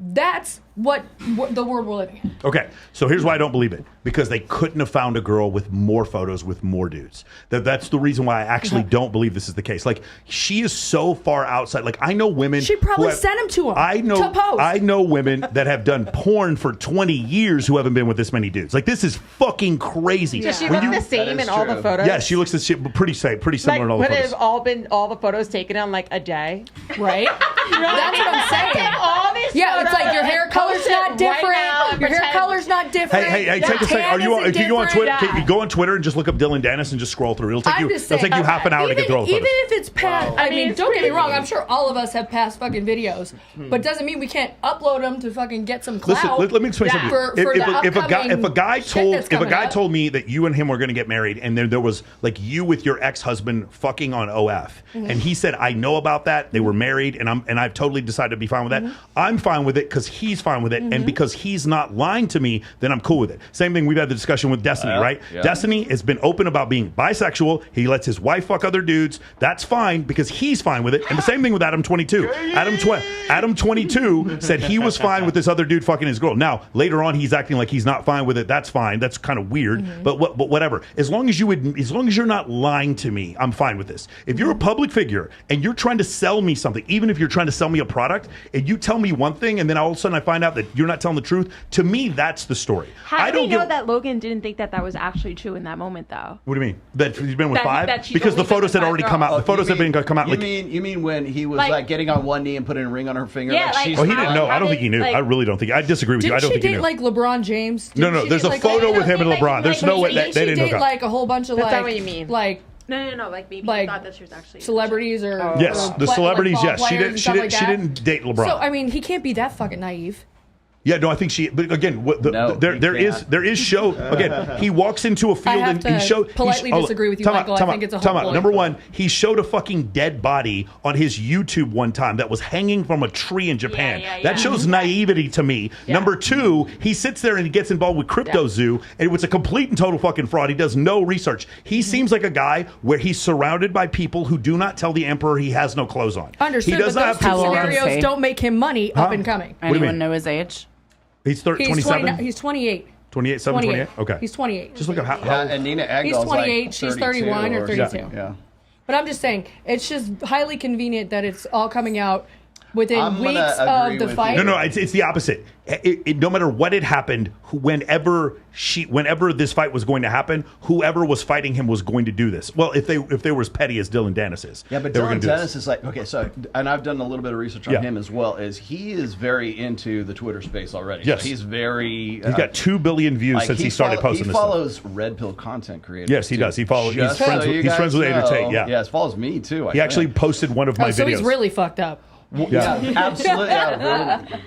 That's what the world we're living in. Okay, so here's why I don't believe it. Because they couldn't have found a girl with more photos with more dudes. That's the reason why I actually don't believe this is the case. Like, she is so far outside. Like, I know women. She probably sent him to him. To post. I know women that have done porn for 20 years who haven't been with this many dudes. Like, this is fucking crazy. Does she look the same in all the photos? Yeah, she looks pretty similar in all the would it photos. have all been all the photos taken on like a day? Right? That's what I'm saying. All these Yeah, it's like your hair color's not different. Your hair color's not different. Hey, take a second. If you go on Twitter, you go on Twitter and just look up Dylan Dennis and just scroll through. It'll take you half an hour to get through all the Even photos. if it's past, I mean, don't get me wrong. I'm sure all of us have past fucking videos, but doesn't mean we can't upload them to fucking get some clout. Listen, let me explain something. If a guy told told me that you and him were going to get married, and there was like you with your ex-husband fucking on OF, and he said, "I know about that. They were married, and I've totally decided to be fine with that. I'm fine with it because he's fine with it, and because he's not lying to me, then I'm cool with it." Same thing. We've had the discussion with Destiny, right? Yeah. Destiny has been open about being bisexual. He lets his wife fuck other dudes. That's fine because he's fine with it. And the same thing with Adam 22. Adam 22 said he was fine with this other dude fucking his girl. Now later on, he's acting like he's not fine with it. That's fine. That's kind of weird. But whatever. As long as you're not lying to me, I'm fine with this. If you're a public figure and you're trying to sell me something, even if you're trying to sell me a product, and you tell me one thing and then all of a sudden I find out that you're not telling the truth, to me that's the story. How do we know that Logan didn't think that was actually true in that moment, though? What do you mean? That he's been with That 5? she's Because the only been photos with had already 5 come out. girls. The photos had been come out. You mean when he was like getting on one knee and putting a ring on her finger? Yeah, like she's he didn't know. I don't think he knew. I really don't think. I disagree with you. I don't think he Didn't knew. she date like LeBron James? No. There's a photo with him and LeBron. There's no way they didn't hook date up. like a whole bunch of That's not what you mean. like. No. Like maybe he thought that she was actually celebrities or Yes, the celebrities. Yes, she didn't. She didn't date LeBron. So I mean, he can't be that fucking naive. Yeah, no, I think she. But again, there is show. Again, he walks into a field and he showed. Politely disagree with you, Michael. I think it's a whole bullet. Number one, he showed a fucking dead body on his YouTube one time that was hanging from a tree in Japan. That shows naivety to me. Number two, he sits there and he gets involved with Crypto Zoo, and it was a complete and total fucking fraud. He does no research. He seems like a guy where he's surrounded by people who do not tell the emperor he has no clothes on. Understood, He does but not those have two people scenarios don't make him money up and coming. What do you mean? Anyone know his age? He's 27? He's 28. 28, 28? Okay. He's 28. Just look at how and Nina Agdal's He's 28, like she's 32 31 or 32. Yeah. But I'm just saying, it's just highly convenient that it's all coming out within I'm gonna weeks agree of the with fight. No, it's the opposite. No matter what had happened, whenever this fight was going to happen, whoever was fighting him was going to do this. Well, if they were as petty as Dylan Dennis is, yeah, but Dylan Dennis is like, okay, so, and I've done a little bit of research on him as well. Is he is very into the Twitter space already? Yes, so he's very. He's got 2 billion views since he started posting this. He follows red pill content creators. Yes, he does. He follows. He's friends with Ada Tate. Yeah, yes, follows me too. He actually posted one of my videos. So he's really fucked up. Yeah, absolutely. Yeah, really.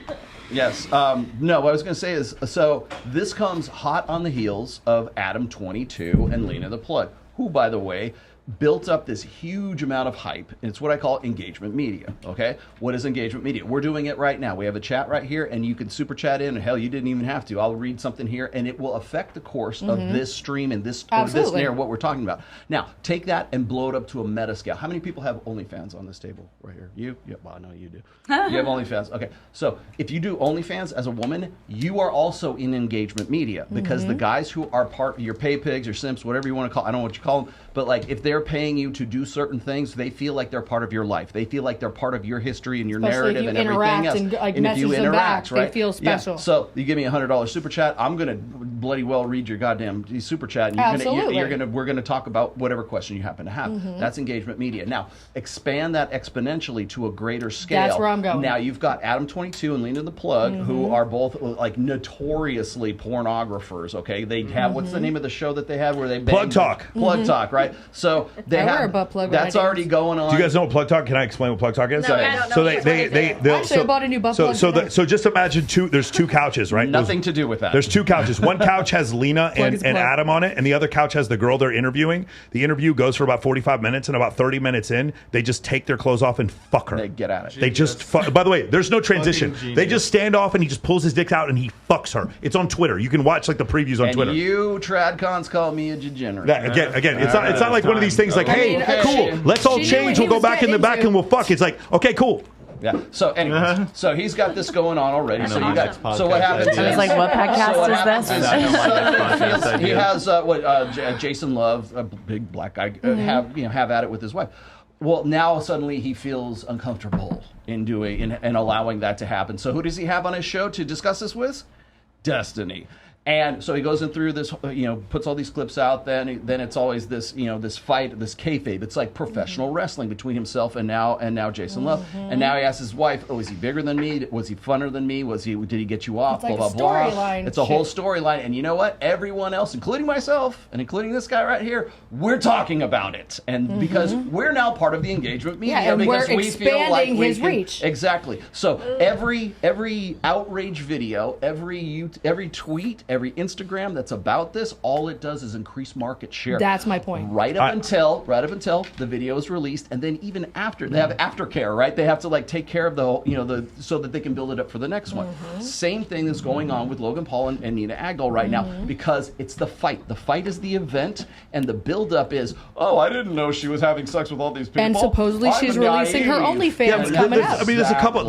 Yes. No, what I was going to say is, so this comes hot on the heels of Adam 22 and Lena the Plug, who, by the way, built up this huge amount of hype. It's what I call engagement media. Okay, what is engagement media? We're doing it right now. We have a chat right here, and you can super chat in. And hell, you didn't even have to. I'll read something here, and it will affect the course of this stream and this narrative, what we're talking about. Now, take that and blow it up to a meta scale. How many people have OnlyFans on this table right here? You? Yeah, well, I know you do. You have OnlyFans. Okay, so if you do OnlyFans as a woman, you are also in engagement media because the guys who are part of your pay pigs or simps, whatever you want to call, I don't know what you call them, but like if they're paying you to do certain things, they feel like they're part of your life. They feel like they're part of your history and your narrative and everything else. And like and if you interact, right, they feel special. Yeah. So you give me $100 super chat, I'm gonna bloody well read your goddamn super chat. And we're gonna talk about whatever question you happen to have. That's engagement media. Now expand that exponentially to a greater scale. That's where I'm going. Now you've got Adam 22 and Lena the Plug, who are both like notoriously pornographers. Okay, they have what's the name of the show that they had where they Plug Talk. Plug Talk, right? So they have that's already going on. Do you guys know what Plug Talk? Can I explain what Plug Talk is? No, I don't know. So I bought a new butt plug. So just imagine there's 2 couches, right? Nothing to do with that. There's 2 couches. One couch has Lena and Adam on it, and the other couch has the girl they're interviewing. The interview goes for about 45 minutes, and about 30 minutes in, they just take their clothes off and fuck her. They get at it. They just by the way, there's no transition. They just stand off and he just pulls his dick out and he fucks her. It's on Twitter. You can watch like the previews on Twitter. You tradcons call me a degenerate. Again, it's not like one of these things like, hey, cool, let's all change. We'll go back in the back and we'll fuck. It's like, okay, cool. Yeah. So anyway, so he's got this going on already. So you got. So what happens? I was like, what podcast is this? He has Jason Love, a big black guy, have at it with his wife. Well, now suddenly he feels uncomfortable in doing and allowing that to happen. So who does he have on his show to discuss this with? Destiny. And so he goes in through this, puts all these clips out. Then it's always this, this fight, this kayfabe. It's like professional wrestling between himself and now Jason Love. And now he asks his wife, "Oh, is he bigger than me? Was he funner than me? Did he get you off?" It's blah like blah a blah. It's a whole storyline. And you know what? Everyone else, including myself and including this guy right here, we're talking about it. And because we're now part of the engagement media, and because we're we feel like expanding his reach. Exactly. So every outrage video, every tweet, every Instagram that's about this, all it does is increase market share. That's my point. Right up until the video is released, and then even after they have aftercare, right? They have to like take care of the whole, so that they can build it up for the next one. Same thing is going on with Logan Paul and Nina Agdal right now, because it's the fight. The fight is the event, and the build-up is, oh, I didn't know she was having sex with all these people. And supposedly she's releasing her OnlyFans coming up. I mean, there's a couple.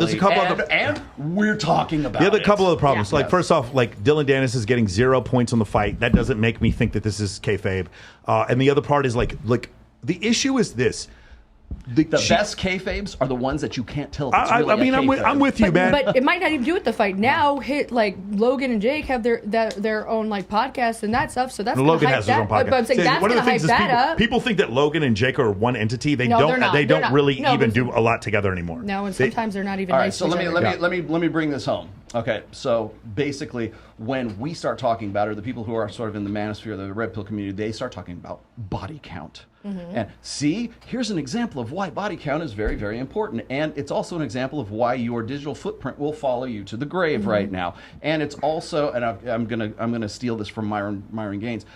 And we're talking about. The other couple of problems. Like first off, like Dylan Dennis is getting 0 points on the fight. That doesn't make me think that this is kayfabe. And the other part is like the issue is this. The best kayfabes are the ones that you can't tell. I'm with you, man. But it might not even do with the fight. Now, Logan and Jake have their own like podcasts and that stuff. So that's Logan has his own podcast. But I'm saying that's going to hype that up. People think that Logan and Jake are one entity. They don't. They don't really even do a lot together anymore. No, and sometimes they're not even. All right, nice so let me bring this home. Okay, so basically, when we start talking about it, or the people who are sort of in the manosphere, the red pill community, they start talking about body count. And see, here's an example of why body count is very, very important. And it's also an example of why your digital footprint will follow you to the grave right now. And it's also, and I'm gonna steal this from Myron Gaines,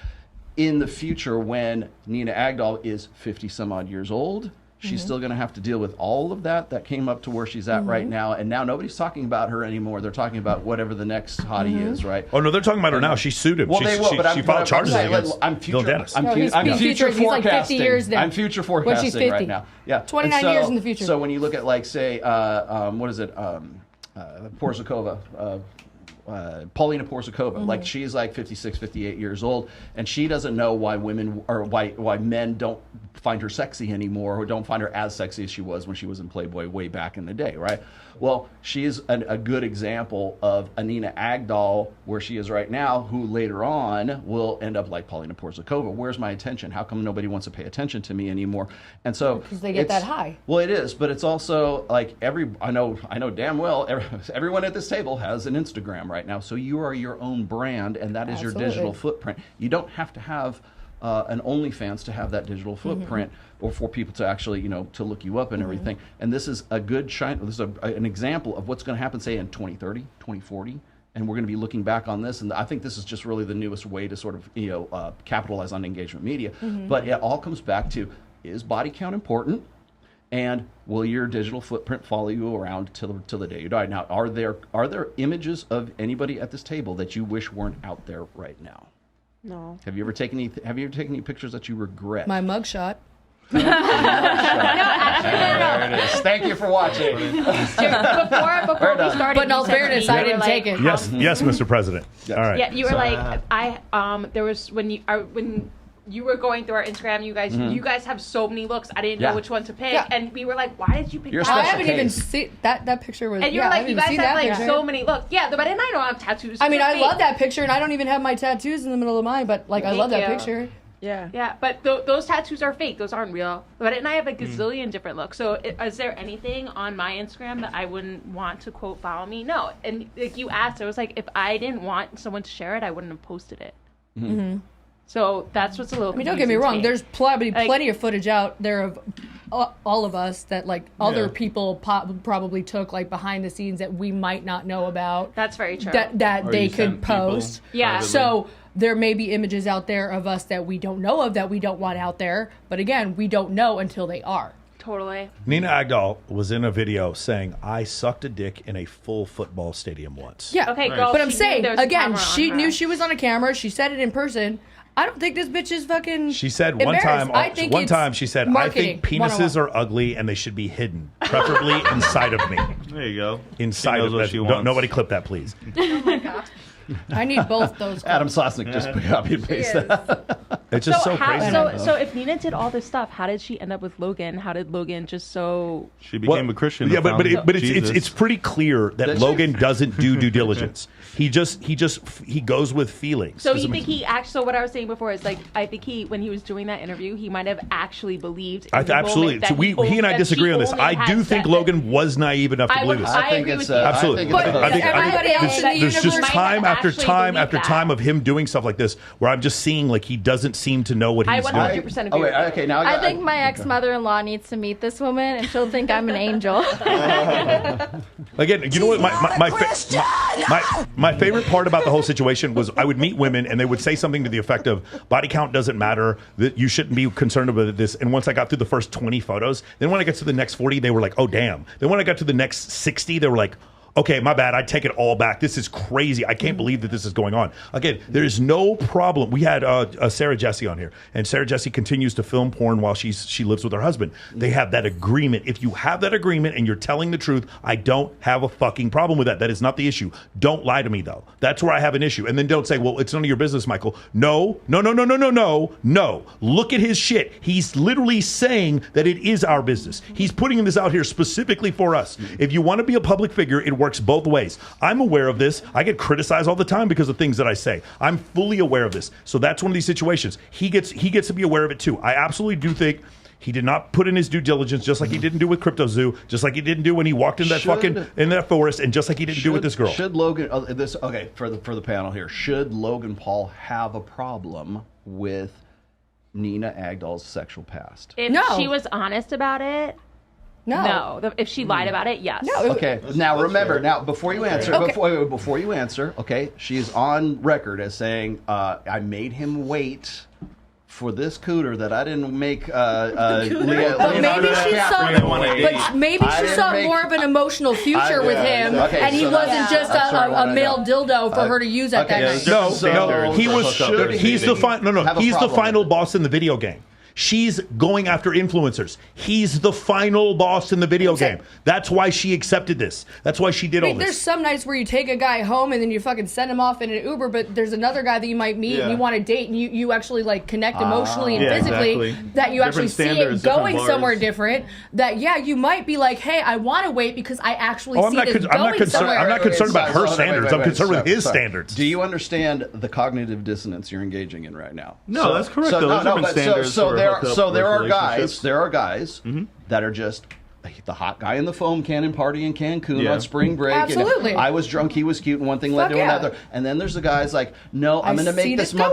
in the future when Nina Agdal is 50 some odd years old, she's still going to have to deal with all of that came up to where she's at right now. And now nobody's talking about her anymore. They're talking about whatever the next hottie is, right? Oh, no, they're talking about her now. She sued him. Well, they will, but she filed charges against I'm Bill Dennis. He's future he's like 50 years forecasting. there. I'm future When she's forecasting 50. right now. Yeah. 29 years in the future. So when you look at, like, say, what is it? Porzakova. Paulina Porzakova, like she's like 56, 58 years old, and she doesn't know why women or why men don't find her sexy anymore, or don't find her as sexy as she was when she was in Playboy way back in the day, right? Well, she is a good example of a Nina Agdal, where she is right now, who later on will end up like Paulina Porzakova. Where's my attention? How come nobody wants to pay attention to me anymore? And so because they get that high. Well, it is, but it's also like I know damn well everyone at this table has an Instagram right now, so you are your own brand, and that is your digital footprint. You don't have to have an OnlyFans to have that digital footprint, or for people to actually, to look you up and everything. And this is a good this is an example of what's going to happen, say, in 2030, 2040. And we're going to be looking back on this, and I think this is just really the newest way to sort of, capitalize on engagement media. But it all comes back to, is body count important? And will your digital footprint follow you around till the day you die? Now, are there images of anybody at this table that you wish weren't out there right now? No. Have you ever taken any pictures that you regret? My mugshot. There it is. Thank you for watching. Before we started, but in all fairness, I didn't take it. Yes, Mr. President. All right. Yeah, you were there was when you were going through our Instagram, you guys have so many looks. I didn't know which one to pick, and we were like, "Why did you pick that?" I haven't even seen that picture. Was and you were like, "You guys have like so many looks." Yeah, but I don't have tattoos. I mean, I love that picture, and I don't even have my tattoos in the middle of mine. But like, I love that picture. Yeah, but those tattoos are fake. Those aren't real. But and I have a gazillion different looks. So is there anything on my Instagram that I wouldn't want to quote follow me? No. And like you asked, I was like, if I didn't want someone to share it, I wouldn't have posted it. So that's what's a little. I mean, don't get me wrong. There's plenty of footage out there of all of us that like other people probably took like behind the scenes that we might not know about. That's very true. That they could post. Yeah. So there may be images out there of us that we don't know of, that we don't want out there. But again, we don't know until they are. Totally. Nina Agdal was in a video saying, "I sucked a dick in a full football stadium once." Yeah. Okay, girl. But I'm saying again, she knew her. she was on a camera. She said it in person. I don't think this bitch is fucking. She said one time she said, "I think penises are ugly and they should be hidden, preferably inside of me." There you go. Inside of me. Nobody clip that, please. Oh my god. I need both those. Adam Sosnick just copy and paste that. It's just so crazy. So if Nina did all this stuff, how did she end up with Logan? How did Logan just so? She became a Christian. Yeah, but it's pretty clear that Logan doesn't do due diligence. He goes with feelings. So you think he actually? So what I was saying before is like I think when he was doing that interview, he might have actually believed. Absolutely. So he and I disagree on this. I do think Logan was naive enough to believe this. I agree with you. Absolutely. I think there's just time after time after time of him doing stuff like this where I'm just seeing like he doesn't seem to know what he's doing. I 100% agree. Okay, now I think my ex-mother-in-law needs to meet this woman, and she'll think I'm an angel. Again, you know what? My favorite part about the whole situation was I would meet women and they would say something to the effect of body count doesn't matter, that you shouldn't be concerned about this. And once I got through the first 20 photos, then when I got to the next 40, they were like, oh damn. Then when I got to the next 60, they were like, okay, my bad. I take it all back. This is crazy. I can't believe that this is going on. Again, there is no problem. We had Sarah Jesse on here, and Sarah Jesse continues to film porn while she lives with her husband. They have that agreement. If you have that agreement and you're telling the truth, I don't have a fucking problem with that. That is not the issue. Don't lie to me, though. That's where I have an issue. And then don't say, well, it's none of your business, Michael. No. Look at his shit. He's literally saying that it is our business. He's putting this out here specifically for us. If you want to be a public figure, it works both ways. I'm aware of this. I get criticized all the time because of things that I say. I'm fully aware of this. So that's one of these situations. He gets to be aware of it too. I absolutely do think He did not put in his due diligence, just like he didn't do with CryptoZoo, just like he didn't do when he walked in that in that forest, and just like he didn't do with this girl. Should Logan for the panel here? Should Logan Paul have a problem with Nina Agdal's sexual past? If she was honest about it, no. If she lied about it, yes. No. Okay. Now remember. Now before you answer, before you answer, okay, she is on record as saying, "I made him wait for this cooter that I didn't make." But maybe she saw more of an emotional future with him, and he wasn't just a male dildo for her to use at that night. No, he's the final boss in the video game. She's going after influencers. He's the final boss in the video game. That's why she accepted this. That's why she did all this. There's some nights where you take a guy home and then you fucking send him off in an Uber, but there's another guy that you might meet and you want to date, and you actually like connect emotionally and physically. That you actually see it going somewhere different. That you might be like, hey, I want to wait because I actually see this going somewhere. I'm not concerned about her standards. I'm concerned with his standards. Do you understand the cognitive dissonance you're engaging in right now? No, that's correct. So there are guys that are just the hot guy in the foam cannon party in Cancun on spring break. Absolutely. And I was drunk, he was cute, and one thing led to another. And then there's the guys like, no, I'm going to make this make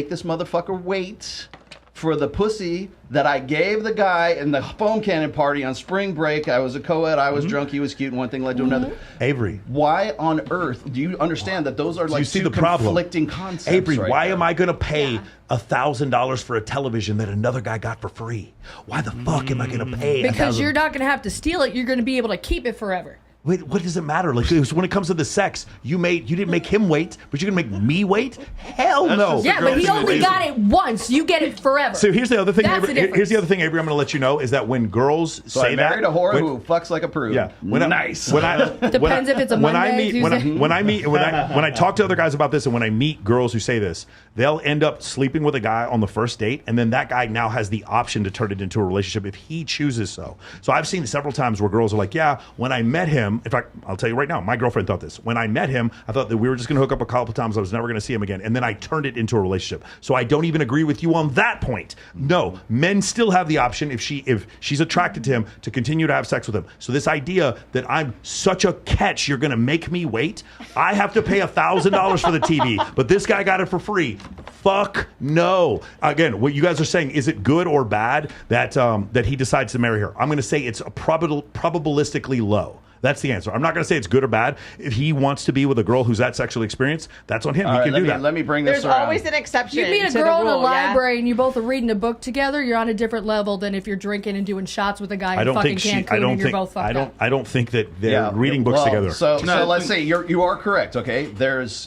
this motherfucker wait for the pussy that I gave the guy in the foam cannon party on spring break. I was a co-ed, I was drunk, he was cute, and one thing led to another. Avery. Why on earth do you understand that those are like two conflicting concepts? Avery, right why there? am I going to pay $1,000 for a television that another guy got for free? Why the fuck am I going to pay? Because you're not going to have to steal it. You're going to be able to keep it forever. Wait, what does it matter? Like when it comes to the sex, you didn't make him wait, but you're gonna make me wait? Hell no. Yeah, but he only got it once. You get it forever. So here's the other thing. Avery, here's the other thing, Avery. I'm gonna let you know is that when girls say I married a whore who fucks like a prude. Yeah. Depends if it's a Monday, when I talk to other guys about this, and when I meet girls who say this, they'll end up sleeping with a guy on the first date, and then that guy now has the option to turn it into a relationship if he chooses so. So I've seen several times where girls are like, yeah, when I met him, in fact, I'll tell you right now, my girlfriend thought this. When I met him, I thought that we were just going to hook up a couple times. I was never going to see him again. And then I turned it into a relationship. So I don't even agree with you on that point. No, men still have the option, if she's attracted to him, to continue to have sex with him. So this idea that I'm such a catch, you're going to make me wait. I have to pay $1,000 for the TV, but this guy got it for free. Fuck no. Again, what you guys are saying, is it good or bad that he decides to marry her? I'm going to say it's probabilistically low. That's the answer. I'm not going to say it's good or bad. If he wants to be with a girl who's that sexually experienced, that's on him. He can do that. Let me bring this There's around. always an exception. You meet a to girl the in a rule, library and you both are reading a book together, you're on a different level than if you're drinking and doing shots with a guy in fucking Cancun and you're both fucked up. I don't think that they're reading books together. So let's say you are correct, okay?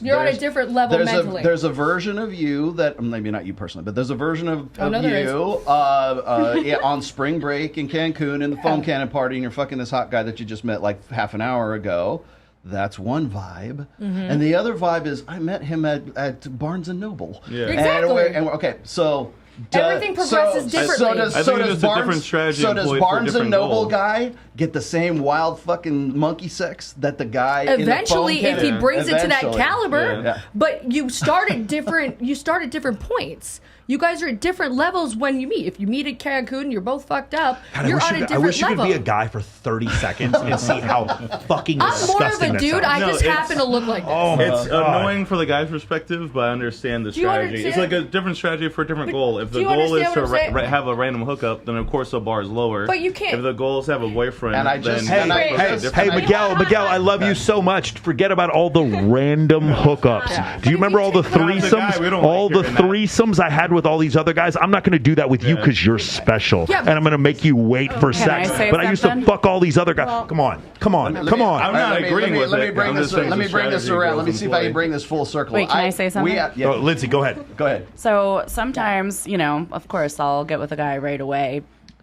You're on a different level mentally. There's a version of you that, maybe not you personally, but there's a version of you on spring break in Cancun in the foam cannon party, and you're fucking this hot guy that you just met like half an hour ago. That's one vibe. And the other vibe is I met him at Barnes & Noble. Yeah. Exactly. Okay, so... Everything progresses differently. So does Barnes & Noble guy get the same wild fucking monkey sex that the guy eventually, if he brings it to that caliber? Yeah. But you start at different points. You guys are at different levels when you meet. If you meet at Cancun and you're both fucked up, you're on a different level. I wish you could be a guy for 30 seconds and see how fucking disgusting I'm more of a dude. I just happen to look like this. Oh my It's annoying for the guy's perspective, but I understand the strategy. It's like a different strategy for a different goal. If the goal is to have a random hookup, then of course the bar is lower. But you can't. If the goal is to have a boyfriend, Hey, Miguel, I love you so much. Forget about all the random hookups. Do you remember all the threesomes? All the threesomes I had with all these other guys? I'm not going to do that with you because you're special, and I'm going to make you wait for sex. But I used to fuck all these other guys. Come on. I'm not agreeing with it. Let me bring this around. Let me see if I can bring this full circle. Wait, can I say something? Lindsay, go ahead. Go ahead. So sometimes, of course, I'll get with a guy right away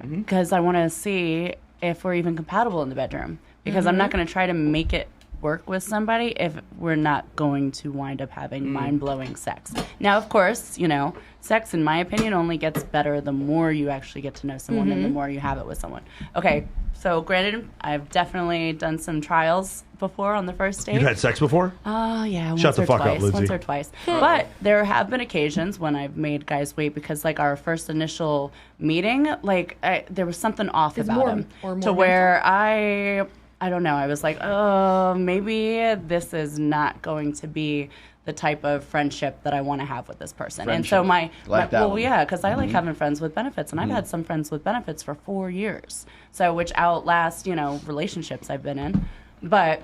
because I want to see if we're even compatible in the bedroom. Because I'm not going to try to make it work with somebody if we're not going to wind up having mind-blowing sex. Now, of course, you know, sex, in my opinion, only gets better the more you actually get to know someone and the more you have it with someone. Okay, so granted, I've definitely done some trials before on the first date. You've had sex before? Oh, yeah. Shut the fuck up, Lindsay. Once or twice. But there have been occasions when I've made guys wait because, like, our first initial meeting, like, there was something off about him. To where I don't know. I was like, oh, maybe this is not going to be the type of friendship that I want to have with this person. And so because I like having friends with benefits, and I've had some friends with benefits for 4 years. So, which outlast, you know, relationships I've been in. But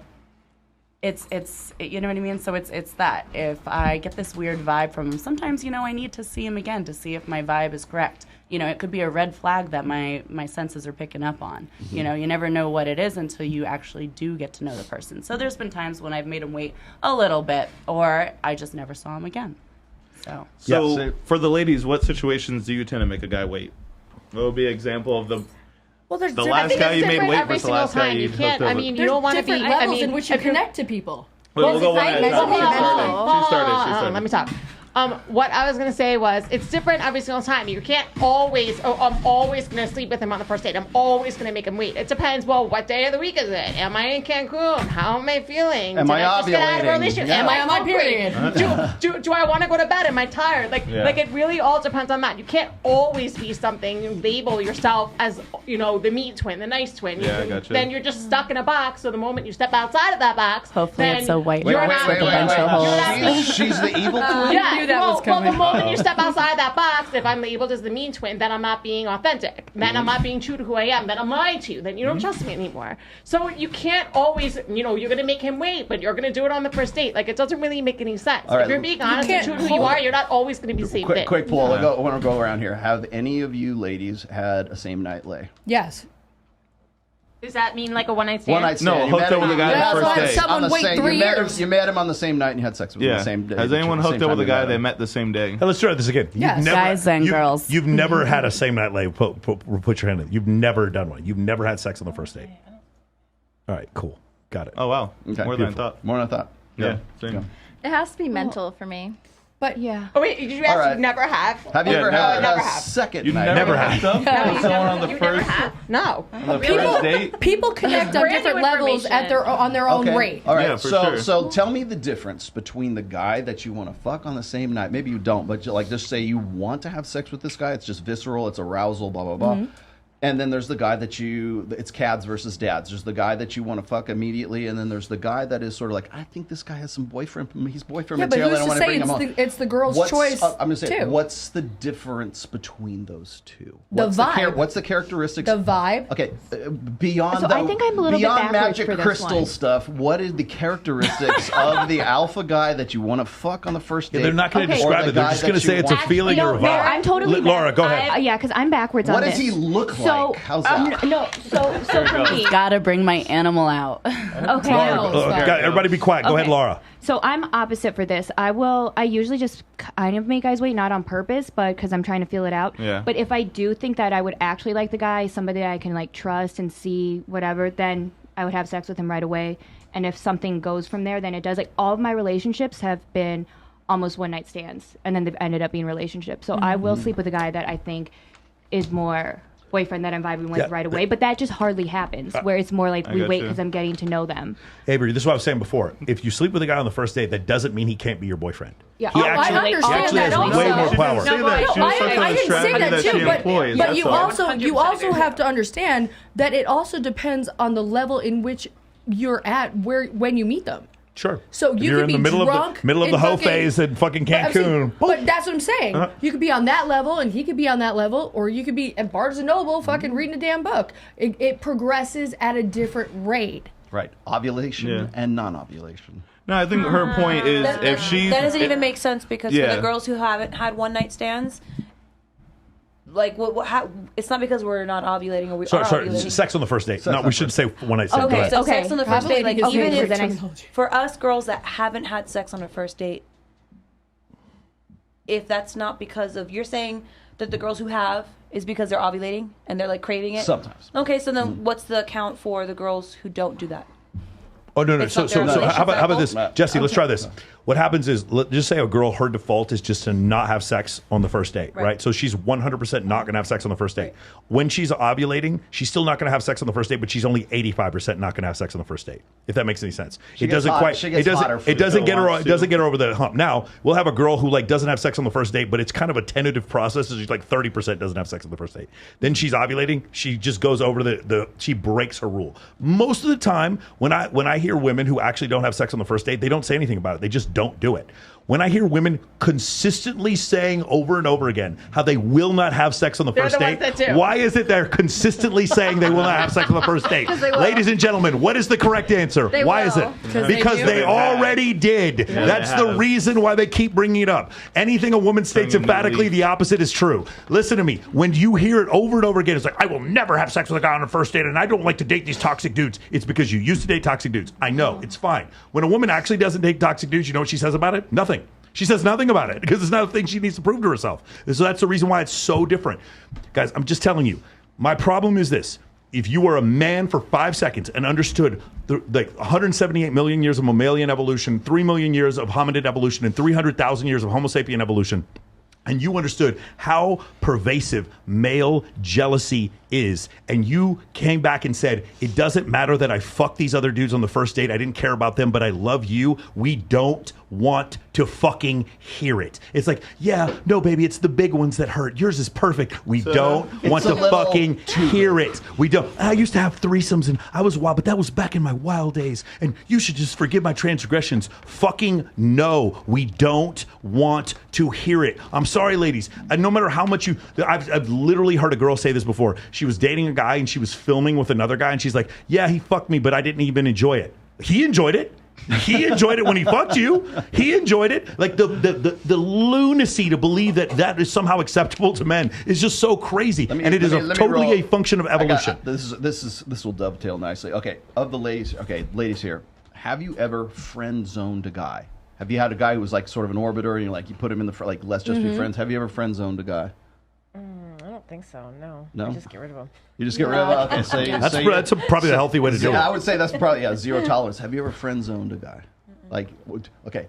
it's you know what I mean? So it's that. If I get this weird vibe from him, sometimes, you know, I need to see him again to see if my vibe is correct. You know, it could be a red flag that my senses are picking up on. You know, you never know what it is until you actually do get to know the person. So there's been times when I've made him wait a little bit, or I just never saw him again. So for the ladies, what situations do you tend to make a guy wait? What would be an example of the last guy you made wait versus the last guy you hooked up with? I mean, you don't want to be levels in which you connect to people. We'll go one at a time. She started. Let me talk. What I was going to say was, it's different every single time. You can't always, I'm always going to sleep with him on the first date. I'm always going to make him wait. It depends, well, what day of the week is it? Am I in Cancun? How am I feeling? Am I just get out of a ovulating? relationship? Yeah. Am I on my period? Do I want to go to bed? Am I tired? Like it really all depends on that. You can't always be something. You label yourself as, you know, the meat twin, the nice twin. Gotcha. Then you're just stuck in a box. So the moment you step outside of that box, hopefully then it's a white you're box not with a bunch of holes. She's the evil twin? Yeah, knew that was coming. Well, the moment you step outside that box, if I'm labeled as the mean twin, then I'm not being authentic. Then I'm not being true to who I am. Then I'm lying to you. Then you don't trust me anymore. So you can't always, you know, you're going to make him wait, but you're going to do it on the first date. Like, it doesn't really make any sense. All right. If you're being honest and true to who you are, you're not always going to be the same thing. Quick poll. I want to go around here. Have any of you ladies had a same night lay? Yes. Does that mean like a one-night stand? One night stand. No, hooked up with a guy on the first date. Someone wait 3 years. You met him on the same night and you had sex with him the same day. Has anyone hooked up with a guy they met the same day? Hey, let's try this again. Yes. Guys and girls. You've never had a same night lay. Put your hand in. You've never done one. You've never had sex on the first date. All right, cool. Got it. Oh, wow. Okay. More than I thought. More than I thought. Yeah. Same. It has to be mental for me. But yeah. Oh, wait, did you ask right. you've never have? Have you ever had never a have. second You night? never had. hooked up with someone on the first No. first date? People connect on different levels at on their own rate. All right. Yeah, for sure. So tell me the difference between the guy that you want to fuck on the same night. Maybe you don't, but like just say you want to have sex with this guy. It's just visceral. It's arousal. Blah blah blah. And then there's the guy that it's cads versus dads. There's the guy that you want to fuck immediately, and then there's the guy that is sort of like, I think this guy has some boyfriend. He's boyfriend Yeah, but material. I who's don't to want to say bring him on. it's the girl's choice? I'm gonna say, too. what's the difference between those two? The vibe. What's the characteristics? The vibe. Okay, beyond So I think I'm a little bit beyond backwards magic for this crystal one. stuff. What is the characteristics of the alpha guy that you want to fuck on the first date? They're not going to Okay. describe Or it. the They're guy just going to that say you it's a want- feeling or a vibe. No, I'm totally Laura, go ahead. yeah, because I'm backwards on What this. does he look So, like? How's that? no, so for me, Gotta bring my animal out. okay. Everybody be quiet. Go ahead, Okay. Laura. So I'm opposite for this. I usually just kind of make guys wait, not on purpose, but because I'm trying to feel it out. Yeah. But if I do think that I would actually like the guy, somebody that I can like trust and see whatever, then I would have sex with him right away. And if something goes from there, then it does. Like all of my relationships have been almost one night stands, and then they've ended up being relationships. So I will sleep with a guy that I think is more boyfriend that I'm vibing with right away, but that just hardly happens, where it's more like we wait because I'm getting to know them. Avery, this is what I was saying before. If you sleep with a guy on the first date, that doesn't mean he can't be your boyfriend. Yeah, He I actually understand that has also. way more She power. didn't say that. She was talking about I the didn't say strategy that that she too, employs. but That's you all. also have to understand that it also depends on the level in which you're at when you meet them. Sure. So If you you're could in be the middle drunk of the middle of the and hoe fucking- phase in fucking Cancun. But that's what I'm saying. You could be on that level, and he could be on that level, or you could be at Barnes and Noble, fucking reading a damn book. It progresses at a different rate. Right. Ovulation Yeah. and non-ovulation. No, I think her point is if she... That doesn't even make sense because for Yeah. the girls who haven't had one night stands, like it's not because we're not ovulating or we are Sorry, ovulating. sex on the first date. No, we shouldn't say one night stand. Go Okay, ahead. so sex on the first date, like Ovulating is even different if terminology. for us girls that haven't had sex on a first date, if that's not because of you're saying that the girls who have is because they're ovulating and they're like craving it. Sometimes. Okay, so then what's the account for the girls who don't do that? Oh no! It's So, not so, their so how about this, relationship. Jesse? Let's try this. What happens is, just say a girl, her default is just to not have sex on the first date, right? So she's 100% not going to have sex on the first date. When she's ovulating, she's still not going to have sex on the first date, but she's only 85% not going to have sex on the first date. If that makes any sense, She it gets doesn't hot- quite. she It gets hotter doesn't. It if doesn't it get her. wants It doesn't to. get her over the hump. Now we'll have a girl who like doesn't have sex on the first date, but it's kind of a tentative process. So she's like 30% doesn't have sex on the first date. Then she's ovulating. She just goes over the. She breaks her rule. Most of the time, when I hear women who actually don't have sex on the first date, they don't say anything about it. They just don't do it. When I hear women consistently saying over and over again how they will not have sex on the They're first the ones date, that do. why is it they're consistently saying they will not have sex on the first date? 'Cause they will. Ladies and gentlemen, what is the correct answer? They Why is will. it? 'Cause they Because do. they already did. That's the reason why they keep bringing it up. Anything a woman states emphatically, the opposite is true. Listen to me. When you hear it over and over again, it's like, I will never have sex with a guy on a first date, and I don't like to date these toxic dudes. It's because you used to date toxic dudes. I know. It's fine. When a woman actually doesn't date toxic dudes, you know what she says about it? Nothing. She says nothing about it because it's not a thing she needs to prove to herself. And so that's the reason why it's so different. Guys, I'm just telling you, my problem is this. If you were a man for 5 seconds and understood the 178 million years of mammalian evolution, 3 million years of hominid evolution, and 300,000 years of Homo sapien evolution, and you understood how pervasive male jealousy is, and you came back and said, it doesn't matter that I fucked these other dudes on the first date, I didn't care about them, but I love you, we don't want to fucking hear it. It's like, yeah, no, baby, it's the big ones that hurt. Yours is perfect. We don't want to fucking hear it. We don't. I used to have threesomes, and I was wild, but that was back in my wild days, and you should just forgive my transgressions. Fucking no. We don't want to hear it. I'm sorry, ladies. And no matter how much I've literally heard a girl say this before. She was dating a guy and she was filming with another guy and she's like, yeah, he fucked me, but I didn't even enjoy it. He enjoyed it. He enjoyed it when he fucked you. He enjoyed it. Like the lunacy to believe that is somehow acceptable to men is just so crazy. And it is totally a function of evolution. This will dovetail nicely. Okay, of the ladies, ladies here, have you ever friend zoned a guy? Have you had a guy who was like sort of an orbiter and you put him in the like let's just be friends? Have you ever friend zoned a guy? I don't think so. No. No? I just get rid of them. You just get rid of it? Okay, so That's probably the healthy way to do it. I would say that's probably zero tolerance. Have you ever friend zoned a guy? Like, okay,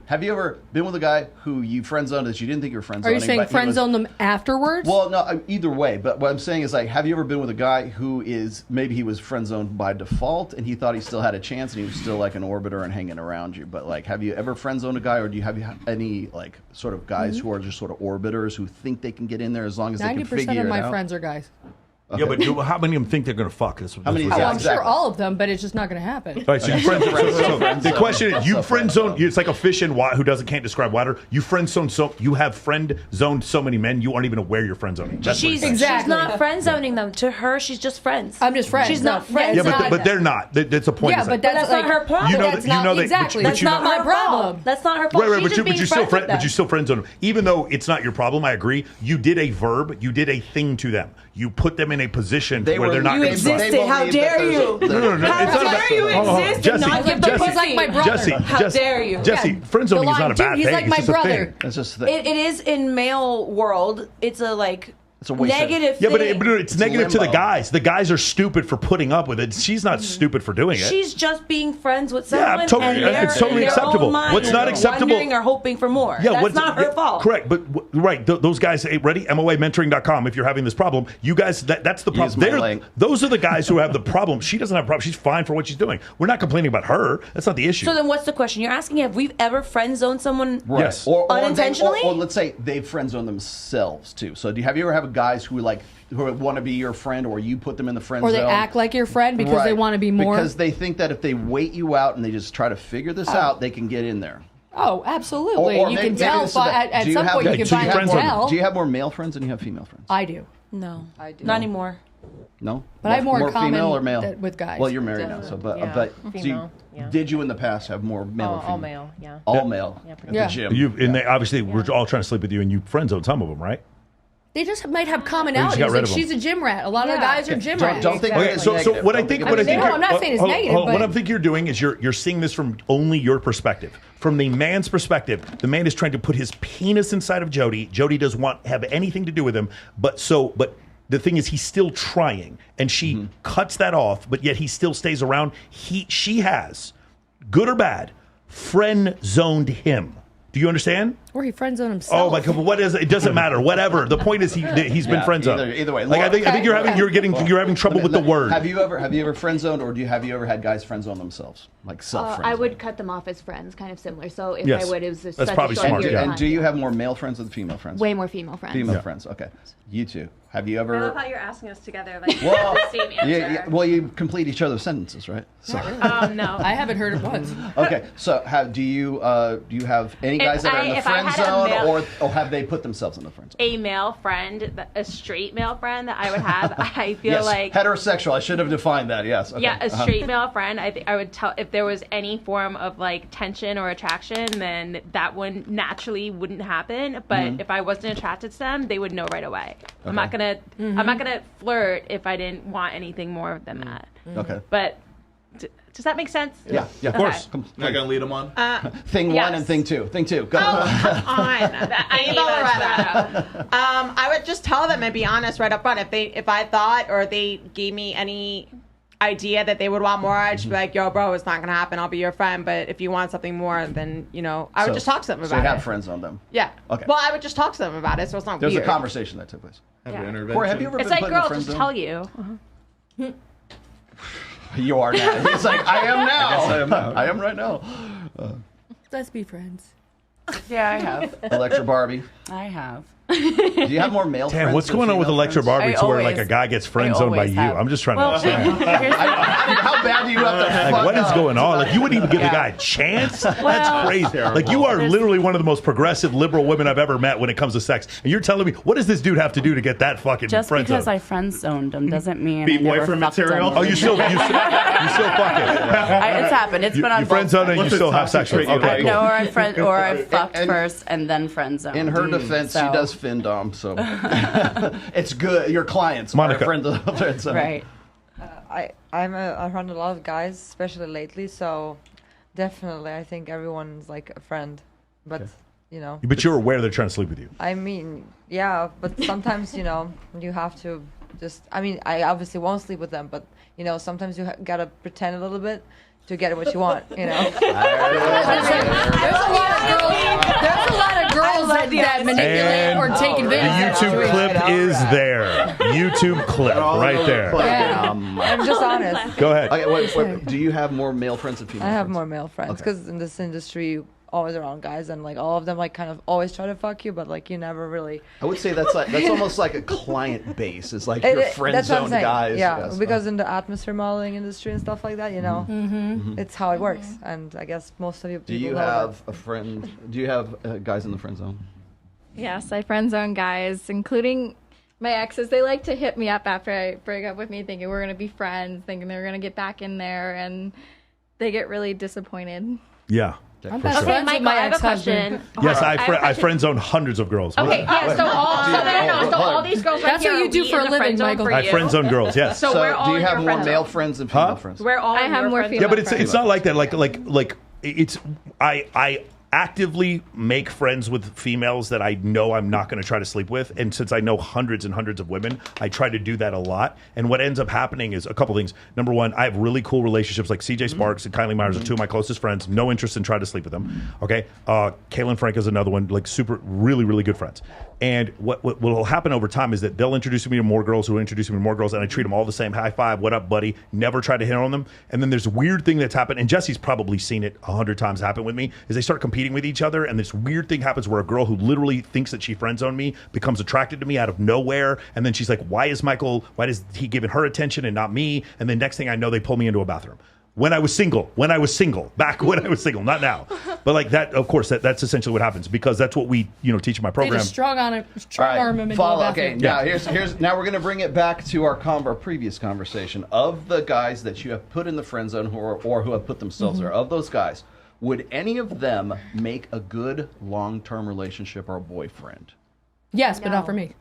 have you ever been with a guy who you friend zoned that you didn't think you were friend Are zoning? you saying friend zone them afterwards? Well, no, either way. But what I'm saying is, like, have you ever been with a guy who is maybe he was friend zoned by default and he thought he still had a chance and he was still like an orbiter and hanging around you? But like, have you ever friend zoned a guy, or do you have any like sort of guys who are just sort of orbiters who think they can get in there as long as they can figure it out? 90% of my friends are guys. Okay. Yeah, but how many of them think they're going to fuck? How many? I'm sure all of them, but it's just not going to happen. All right, so you friend zone. The question is, you friend zone. It's like a fish in water who can't describe water. You friend zone. So you have friend zoned so many men you aren't even aware you're friend zoning. She's not friend zoning them. To her, she's just friends. I'm just friends. She's not friends. Yeah, but they're not. That's a point. Yeah, but that's not her problem. Exactly. That's not my problem. That's not her fault. Right, She's but you still friends with them. but you still friend zone them. Even though it's not your problem, I agree. You did a verb. You did a thing to them. You put them in a position where they're not. You existed. How dare you? No. How dare you exist and not give the pussy? Like my brother. How dare you? Jesse, friend zoning is not a bad thing. He's like my brother. That's just the thing. It is in male world. It's a like. It's a waste negative thing. thing. But it's negative to the guys. The guys are stupid for putting up with it. She's not stupid for doing it. She's just being friends with someone. Yeah, totally, and it's totally acceptable. What's not acceptable? Wondering or hoping for more. Yeah, that's not her fault. Correct, but right, those guys. Hey, ready? MOAmentoring.com. If you're having this problem, you guys, that's the problem. Those are the guys who have the problem. She doesn't have a problem. She's fine for what she's doing. We're not complaining about her. That's not the issue. So then, what's the question? You're asking if we've ever friend zoned someone? Right. Yes. Unintentionally. Or let's say they've friend zoned themselves too. So have you ever have guys who want to be your friend, or you put them in the friend zone? Or they act like your friend because they want to be more. Because they think that if they wait you out and they just try to figure this out, they can get in there. Oh, absolutely. You can tell at some point you can find a tell. Do you have more male friends than you have female friends? I do. No, I do. Not anymore. No? But I have more common female or male? with guys. Well, you're married now, so female, did you in the past have more male or female? All male, yeah. All male at the gym. And they obviously we're all trying to sleep with you, and you friend zone some of them, right? They just might have commonalities. Like she's a gym rat. A lot of the guys are gym rats. Don't think it's so what I think. I'm not saying it's negative. But what I think you're doing is you're seeing this from only your perspective. From the man's perspective, the man is trying to put his penis inside of Jody. Jody doesn't have anything to do with him. But the thing is he's still trying, and she cuts that off, but yet he still stays around. She has, good or bad, friend zoned him. Do you understand? Or he friend zoned himself. Oh my God! What is it? It doesn't matter. Whatever. The point is he's been friend zoned. Either way, like I think you're having trouble with the word. Have you ever friend zoned, or have you ever had guys friend zone themselves, like self friend? I would cut them off as friends, kind of similar. So if Yes. I would, it was That's such probably a short smart, period of And time. do you have more male friends than female friends? Way more female friends. Female friends. Okay. You two. Have you I ever? love how you're asking us together, like Well, the same answer. well, you complete each other's sentences, right? So. No. I haven't heard it once. Okay, so do you have any guys that are in the if I friend had a zone, male- or have they put themselves in the friend zone? A male friend, a straight male friend that I would have, I feel Yes, like heterosexual. I should have defined that. Yes. Okay. yeah, a straight male friend. I think I would tell if there was any form of like tension or attraction, then that one naturally wouldn't happen. But if I wasn't attracted to them, they would know right away. I'm not gonna flirt if I didn't want anything more than that. Okay. But does that make sense? Yeah, of Okay. course. Not gonna lead them on. Thing yes. one and thing two. Thing two. Go. On. I would just tell them and be honest right up front. If I thought or they gave me any idea that they would want more, I'd just be like, yo, bro, it's not gonna happen. I'll be your friend. But if you want something more, then I would just talk to them about So you have it. friends on them. Yeah. Okay. Well, I would just talk to them about it, so it's not There's weird. a conversation that took place. Yeah. Corey, have you ever It's been like, put in the girl, friend just zone? tell you. You are now. He's like, I am now. I guess I am now. I am right now. Let's be friends. Yeah, I have. Electra Barbie. I have. Do you have more male friends? Damn, what's than going on with female Electra friends? Barbie I to where like always- a guy gets friend I zoned by always you? have. I'm just trying to Well, understand. here's the- How bad do you have to Like, fuck what is up? going on? Like, you wouldn't even give the Yeah. guy a chance? That's Well, crazy. Like, you are literally one of the most progressive, liberal women I've ever met when it comes to sex. And you're telling me, what does this dude have to do to get that fucking Just friend because zone? I friend zoned him doesn't mean Be I never boyfriend fucked material? him. Oh, you still fucking. It's happened. It's been on You friend both zone and you sides. still have sex with him. What's the Okay, toxic cool. No, or I fucked And- first and then friend zoned. In her defense, she So- does findom, so it's good. Your clients Monica. are friends of the friend zone. Right. I'm around a lot of guys, especially lately. So definitely, I think everyone's like a friend. But But you're aware they're trying to sleep with you. I mean, yeah. But sometimes you have to just. I mean, I obviously won't sleep with them, but sometimes you gotta pretend a little bit to get what you want. There's a lot of girls that manipulate or take The advantage. YouTube clip is there. YouTube clip right there. Yeah. I'm just honest. Go ahead. Okay, wait, do you have more male friends than female I have friends? more male friends Okay. because in this industry, always around guys, and like all of them like kind of always try to fuck you, but like you never really. I would say that's almost like a client base. It's like your That's friend what I'm zone saying. guys. Yeah, Yes. because in the atmosphere modeling industry and stuff like that, it's how it works, and I guess most of you. Do people you know have a friend? Do you have guys in the friend zone? Yes, I friend zone guys, including my exes. They like to hit me up after I break up with me, thinking we're gonna be friends, thinking they're gonna get back in there, and they get really disappointed. Yeah. I'm for best sure. friends with Michael, my I have a ex-husband. question. Yes, I have a friend zoned hundreds of girls. Okay, yeah, so all these girls right That's here what you are do we for in a the living, friend zone Michael. for I you? friend zone girls. Yes. So we're all do you in have your more friend male zone. friends than female Huh? friends? We're all I in have your more friend female Yeah, but it's friends. not like that. Like it's I actively make friends with females that I know I'm not going to try to sleep with, and since I know hundreds and hundreds of women, I try to do that a lot. And what ends up happening is a couple things. Number one, I have really cool relationships like CJ Sparks and Kylie Myers are two of my closest friends. No interest in trying to sleep with them. Okay, Kaylin Frank is another one. Like super, really, really good friends. And what will happen over time is that they'll introduce me to more girls who will introduce me to more girls, and I treat them all the same. High five, what up, buddy? Never try to hit on them. And then there's a weird thing that's happened, and Jesse's probably seen it 100 times happen with me, is they start competing with each other, and this weird thing happens where a girl who literally thinks that she friend zoned me becomes attracted to me out of nowhere, and then she's like, why is he giving her attention and not me? And then next thing I know, they pull me into a bathroom. When I was single, back when I was single, not now. But like that, of course, that's essentially what happens, because that's what we, teach in my They program. just strong arm him into Follow. a Okay, bathroom. now we're going to bring it back to our previous conversation of the guys that you have put in the friend zone or who have put themselves there. Of those guys, would any of them make a good long-term relationship or a boyfriend? Yes, but not for me.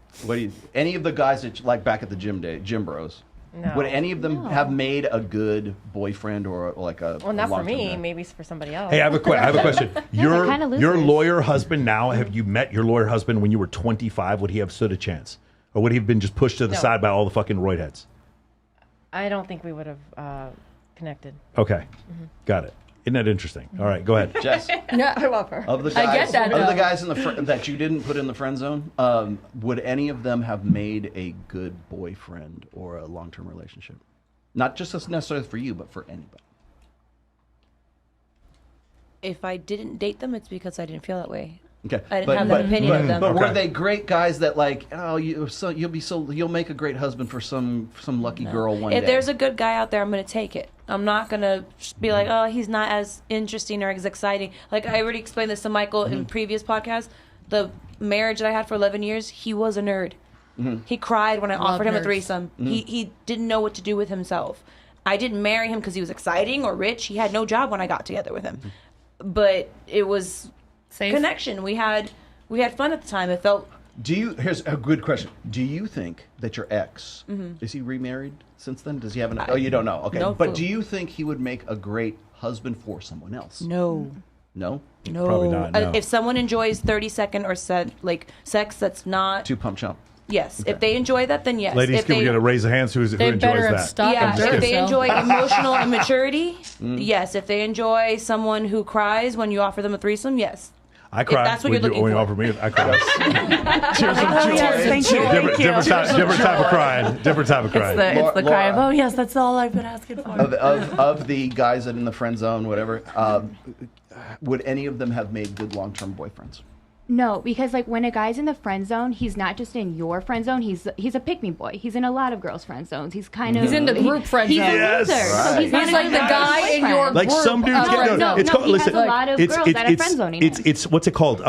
Any of the guys that like back at the gym bros? No. Would any of them have made a good boyfriend or like a Well, not for long-term me. guy? Maybe it's for somebody else. Hey, I have a question. they're kinda Your losers. lawyer husband now, have you met your lawyer husband when you were 25? Would he have stood a chance? Or would he have been just pushed to the side by all the fucking roid heads? I don't think we would have connected. Okay. Got it. Isn't that interesting? All right, go ahead. Jess. Yeah, I love her. Of the guys, I get that. of the guys in the that you didn't put in the friend zone, would any of them have made a good boyfriend or a long-term relationship? Not just necessarily for you, but for anybody. If I didn't date them, it's because I didn't feel that way. Okay, I didn't have that opinion of them. But were they great guys that like, oh, you'll make a great husband for some lucky girl one day? If there's a good guy out there, I'm going to take it. I'm not going to be like, oh, he's not as interesting or as exciting. Like I already explained this to Michael in previous podcasts. The marriage that I had for 11 years, he was a nerd. He cried when I offered him a threesome. He didn't know what to do with himself. I didn't marry him because he was exciting or rich. He had no job when I got together with him. But it was safe connection. We had fun at the time. It felt. Here's a good question. Do you think that your ex is he remarried since then? Does he have oh, you don't know. Okay, no but clue. do you think he would make a great husband for someone else? No. No. No. Probably not, no. If someone enjoys 30-second or sex, that's not. Too pump chump. Yes. If they enjoy that, then yes. Ladies, if can we get a raise of hands who enjoys that? Yeah. If they enjoy emotional immaturity, yes. If they enjoy someone who cries when you offer them a threesome, yes. I cried that's what you're looking when you for. offered me. I cried. Cheers some joy. Yes, thank you. Different type of crying. Different type of crying. It's the cry of, oh yes, that's all I've been asking for. Of the guys that in the friend zone, whatever, would any of them have made good long-term boyfriends? No, because like when a guy's in the friend zone, he's not just in your friend zone. He's a pick-me boy. He's in a lot of girls' friend zones. He's kind of he's in the group friend zone. He's a loser, so he's not like the guy in your like group. some dudes get no, it's called, he listen, has a lot of girls that are friend zoning him. it's what's it called?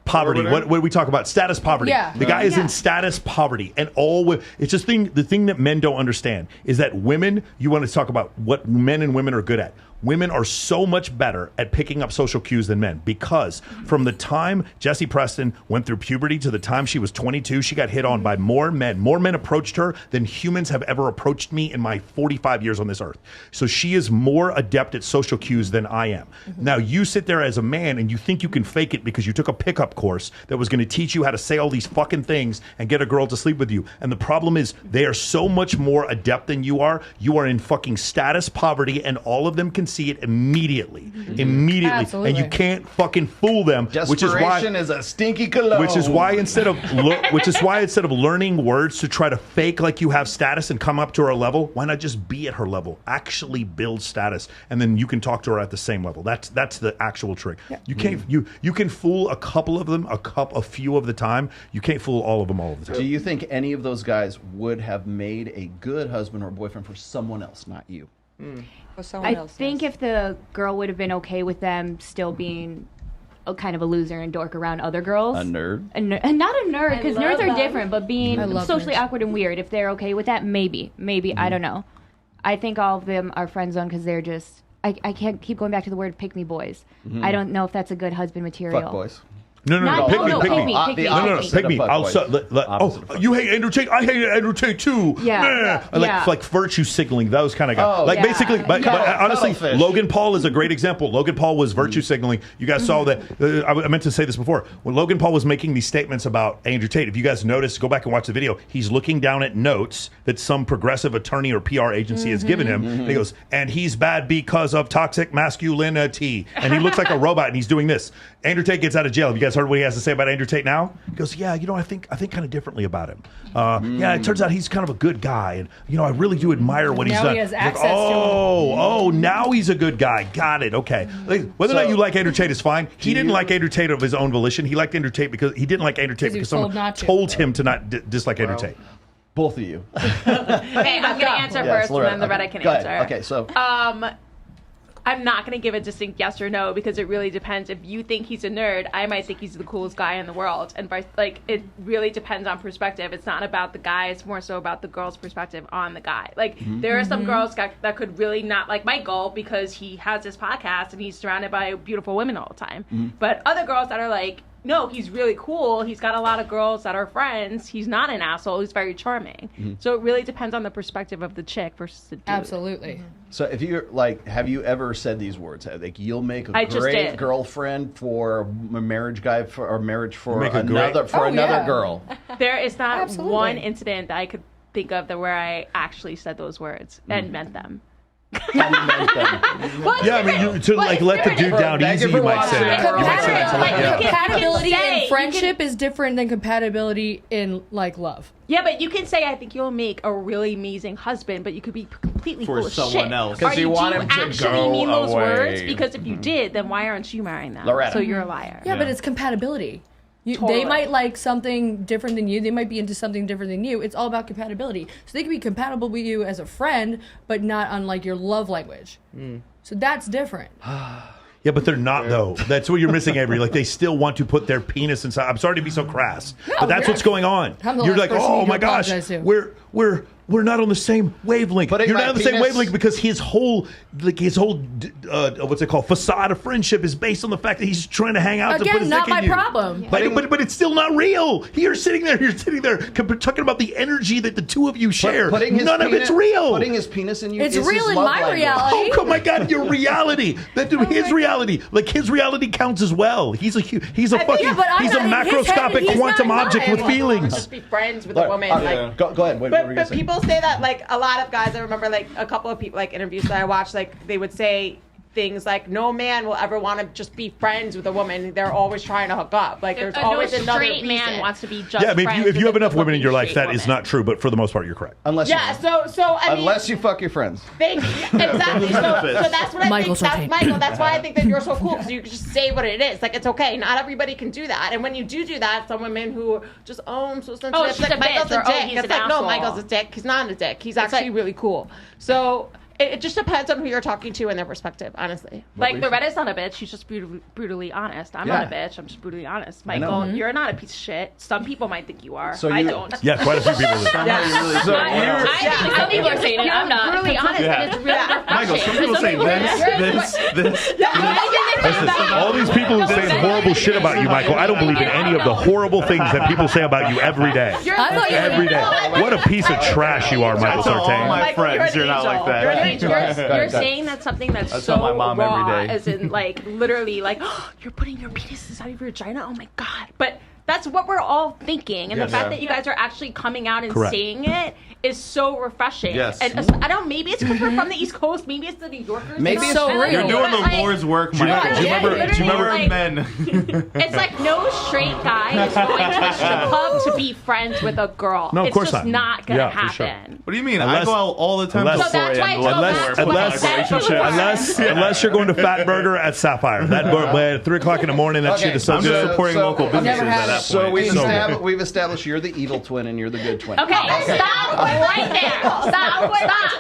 Poverty. What do we talk about? Status poverty. Yeah. The guy is in status poverty, and it's just the thing that men don't understand is that women. You want to talk about what men and women are good at. Women are so much better at picking up social cues than men because from the time Jessie Preston went through puberty to the time she was 22, she got hit on by more men. More men approached her than humans have ever approached me in my 45 years on this earth. So she is more adept at social cues than I am. Now, you sit there as a man and you think you can fake it because you took a pickup course that was going to teach you how to say all these fucking things and get a girl to sleep with you. And the problem is they are so much more adept than you are. You are in fucking status poverty and all of them can see it immediately. Absolutely. And you can't fucking fool them. Desperation is a stinky cologne. Which is why instead of learning words to try to fake like you have status and come up to her level, why not just be at her level? Actually build status, and then you can talk to her at the same level. That's the actual trick. Yeah. You can't you can fool a couple of them, a few of the time. You can't fool all of them all of the time. Do you think any of those guys would have made a good husband or boyfriend for someone else, not you? I think if the girl would have been okay with them still being a kind of a loser and dork around other girls. A nerd? And not a nerd, because nerds are different, but being socially nerds. awkward and weird, if they're okay with that, maybe, I don't know. I think all of them are friend zone because they're just, I can't keep going back to the word pick me boys. I don't know if that's a good husband material. Fuck boys. No, pick me. Pick me. You hate Andrew Tate. I hate Andrew Tate too. Yeah. Like virtue signaling, those kind of guys. Basically, but honestly, Logan Paul is a great example. Logan Paul was virtue signaling. You guys saw that. I meant to say this before. When Logan Paul was making these statements about Andrew Tate, if you guys notice, go back and watch the video. He's looking down at notes that some progressive attorney or PR agency has given him. And he goes, and he's bad because of toxic masculinity. And he looks like a robot and he's doing this. Andrew Tate gets out of jail. Have you guys heard what he has to say about Andrew Tate now? He goes, yeah, I think kind of differently about him. Yeah, it turns out he's kind of a good guy, and I really do admire what he's done. Now he has access to him. Now he's a good guy. Got it. Okay. Whether or not you like Andrew Tate is fine. He didn't like Andrew Tate of his own volition. He liked Andrew Tate because he didn't like Andrew Tate because someone told him to not dislike Andrew Tate. Both of you. Okay, I'm going to answer first, and then Loretta can answer. Okay, so I'm not going to give a distinct yes or no because it really depends. If you think he's a nerd, I might think he's the coolest guy in the world. And it really depends on perspective. It's not about the guy. It's more so about the girl's perspective on the guy. There are some girls that could really not like Michael because he has this podcast and he's surrounded by beautiful women all the time. But other girls that are like, no, he's really cool. He's got a lot of girls that are friends. He's not an asshole. He's very charming. So it really depends on the perspective of the chick versus the dude. Absolutely. So if you're like, have you ever said these words? Like, you'll make a I just great did. girlfriend for a marriage guy or marriage for Make a another great- another girl. There is not Absolutely. one incident that I could think of that where I actually said those words and meant them. Yeah, I mean, to like let the dude down easy, you might say that. You might say that to like, yeah. Compatibility say- in friendship is different than compatibility in like love. Yeah, but you can say, I think you'll make a really amazing husband, but you could be completely For full of someone shit. else. 'Cause Are you want do him to actually go mean those away. words? Because if you did, then why aren't you marrying them? Loretta. So you're a liar. Yeah, but it's compatibility. They Totally. might like something different than you. They might be into something different than you. It's all about compatibility. So they can be compatible with you as a friend, but not on like your love language. So that's different. Yeah, but they're not though. That's what you're missing, Avery. Like they still want to put their penis inside. I'm sorry to be so crass, but that's what's going on. I'm the You're last like, person oh you my gosh, apologize to. we're not on the same wavelength. Putting You're my not on the same penis- wavelength because his whole what's it called, facade of friendship is based on the fact that he's trying to hang out to put Again, his not dick in my you. problem. But it's still not real. You're sitting there talking about the energy that the two of you share. None of it's real. Putting his penis in you. It's is real his in love my language. reality. Oh my God! Your reality, his reality, like his reality counts as well. He's a fucking Yeah, but I'm he's a not in his head and macroscopic he's quantum not in object with mine. feelings. Just be friends with Look, a woman. Like, go ahead. What were you gonna but say? people say that like a lot of guys. I remember like a couple of people like interviews that I watched. Like they would say things like, "No man will ever want to just be friends with a woman. They're always trying to hook up. Like there's always no another straight man reason." wants to be just Yeah, I mean, friends if you with have a enough women in your life, straight that is woman. not true. But for the most part, you're correct. Unless Yeah. So I mean, unless you fuck your friends. Exactly. So that's what I Michael's think. okay. That's Michael. That's why I think that you're so cool because you can just say what it is. Like it's okay. Not everybody can do that. And when you do that, some women who just I'm so sensitive. Oh, it's she's like a Michael's bitch, a or, oh, dick. he's It's an like no, asshole. Michael's a dick. He's not a dick. He's actually really cool. So it just depends on who you're talking to and their perspective. Honestly. Like Loretta's not a bitch. She's just brutally honest. I'm not a bitch. I'm just brutally honest. Michael, you're not a piece of shit. Some people might think you are. So I you- don't. Yeah, quite a few people. Do. Some people are saying it. I'm not. Brutally honest, and it's really Michael, some people say this. Listen, all these people who say horrible shit about you, Michael, I don't believe in any of the horrible things that people say about you every day. Every day. What a piece of trash you are, Michael Tell all Sartain. my friends you're not like that. You're an angel. You're saying that something that's I so tell my mom every raw, day. as in like literally like, oh, you're putting your penis inside of your vagina. Oh my god! But that's what we're all thinking, and the fact that you guys are actually coming out and Correct. saying it is so refreshing. Yes. And I don't. Maybe it's because we're from the East Coast. Maybe it's the New Yorkers. Maybe that it's are so like- real. You're doing but, the like, Lord's work, Do you Michael. remember- do you remember- More like, men. It's like no straight guy is going to a strip club to be friends with a girl. No, of it's course just not. gonna Yeah, for sure. happen. What do you mean? Unless- I go out all the time. unless- So that's why I tell Unless you're going to Fat Burger at Sapphire. At 3 o'clock in the morning, that Okay, shit is so I'm just good. supporting local businesses Never had at it. that So point. we've established you're the evil twin and you're the good twin. Okay, stop right there. Stop.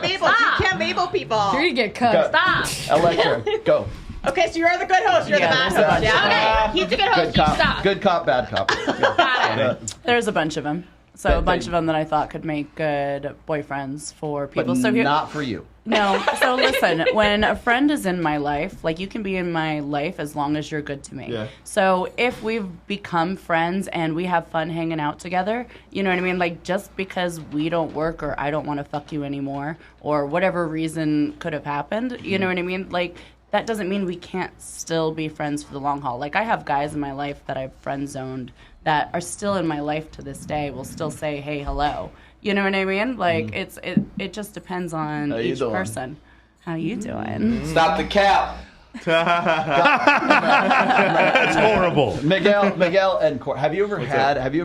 Labels. You can't label people. You're gonna get cut. Stop. Electra, go. Okay, so you're the good host. You're the bad host. Yeah. Okay, he's a good host. Good You cop. stop. Good cop, bad cop. Got it. There's a bunch of them. So a bunch of them that I thought could make good boyfriends for But people. So here, not for you. no. So listen, when a friend is in my life, like you can be in my life as long as you're good to me. Yeah. So if we've become friends and we have fun hanging out together, you know what I mean? Like just because we don't work or I don't want to fuck you anymore or whatever reason could have happened, you know what I mean? Like that doesn't mean we can't still be friends for the long haul. Like I have guys in my life that I've friend zoned that are still in my life to this day. Will still say, "Hey, hello." You know what I mean? Like it just depends on How you each doing? person. How you doing? Stop the cap. That's horrible. Miguel and Cor, have you ever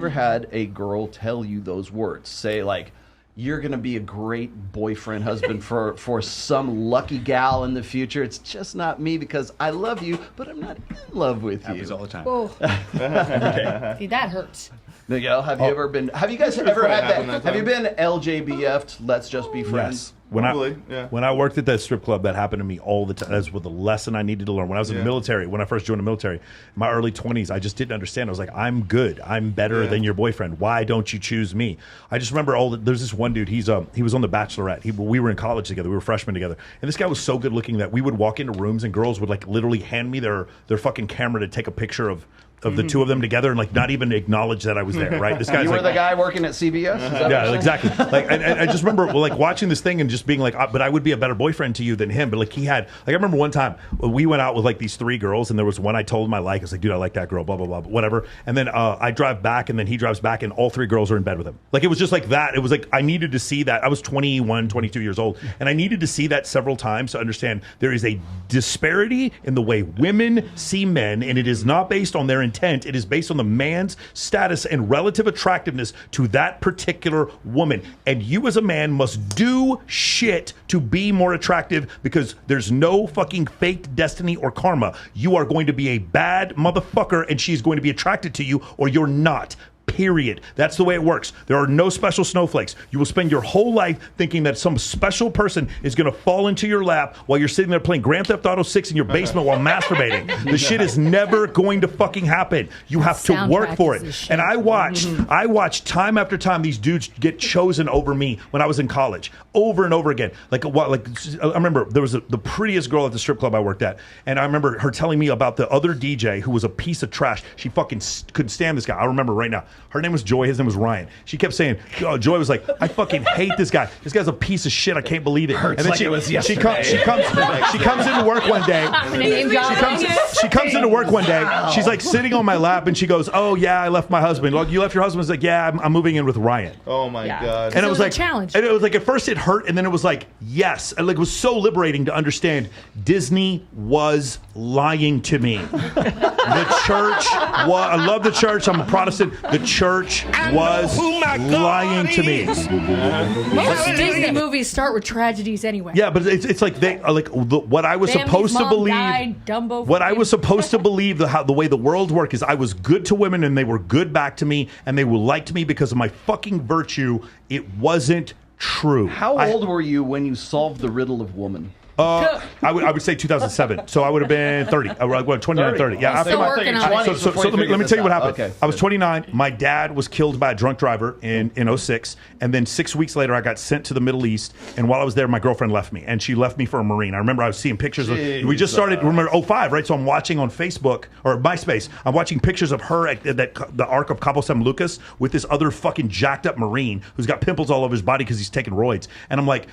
had a girl tell you those words? Say like, you're gonna be a great boyfriend, husband for some lucky gal in the future. It's just not me because I love you, but I'm not in love with Happens you. all the time. Oh. See, that hurts. Miguel, have you guys ever had that? Have you been LJBF'd? Let's just be friends. Yes. When Probably, yeah. when I worked at that strip club, that happened to me all the time. That's what the lesson I needed to learn. When I was in the military, when I first joined the military, in my early 20s, I just didn't understand. I was like, I'm good. I'm better than your boyfriend. Why don't you choose me? I just remember there's this one dude. He was on The Bachelorette. We were in college together. We were freshmen together. And this guy was so good looking that we would walk into rooms and girls would like literally hand me their fucking camera to take a picture of of the two of them together and like not even acknowledge that I was there, right? This guy's You were like, the guy working at CBS? Is that what yeah, you're exactly. Like, I just remember like watching this thing and just being like, but I would be a better boyfriend to you than him. But like he had, like I remember one time we went out with like these 3 girls, and there was one I told him I like. I was like, dude, I like that girl, blah blah blah, whatever. And then I drive back, and then he drives back, and all 3 girls are in bed with him. Like it was just like that. It was like I needed to see that. I was 21, 22 years old, and I needed to see that several times to understand there is a disparity in the way women see men, and it is not based on their intent. It is based on the man's status and relative attractiveness to that particular woman. And you as a man must do shit to be more attractive, because there's no fucking faked destiny or karma. You are going to be a bad motherfucker, and she's going to be attracted to you, or you're not. Period. That's the way it works. There are no special snowflakes. You will spend your whole life thinking that some special person is going to fall into your lap while you're sitting there playing Grand Theft Auto 6 in your basement while masturbating. The shit is never going to fucking happen. You have to work for it. And I watched time after time these dudes get chosen over me when I was in college, over and over again. Like I remember there was the prettiest girl at the strip club I worked at, and I remember her telling me about the other DJ who was a piece of trash. She fucking couldn't stand this guy. I remember right now. Her name was Joy. His name was Ryan. She kept saying, Joy was like, I fucking hate this guy. This guy's a piece of shit. I can't believe it. Hurts and then like she, it was she yesterday. comes into work one day. She comes into work one day. She's like sitting on my lap, and she goes, oh yeah, I left my husband. Like, you left your husband? I was like, yeah, I'm moving in with Ryan. Oh my God. And it was like a challenge. And it was like at first it hurt, and then it was like, yes. And like it was so liberating to understand Disney was lying to me. The church I love the church. I'm a Protestant. The church was lying to me. Most Disney movies start with tragedies anyway. Yeah, but it's like they like what I was supposed to believe. Died, Dumbo what I was supposed to believe the way the world worked is I was good to women, and they were good back to me, and they liked me because of my fucking virtue. It wasn't true. How old were you when you solved the riddle of woman? I would say 2007. So I would have been 30. 29, 30. Yeah. After so let me tell you what happened. Okay, I was 29. My dad was killed by a drunk driver in 06. And then 6 weeks later, I got sent to the Middle East. And while I was there, my girlfriend left me. And she left me for a Marine. I remember I was seeing pictures of, we just started, remember, 05, right? So I'm watching on Facebook, or MySpace, I'm watching pictures of her at the Ark of Cabo San Lucas with this other fucking jacked up Marine who's got pimples all over his body because he's taking roids. And I'm like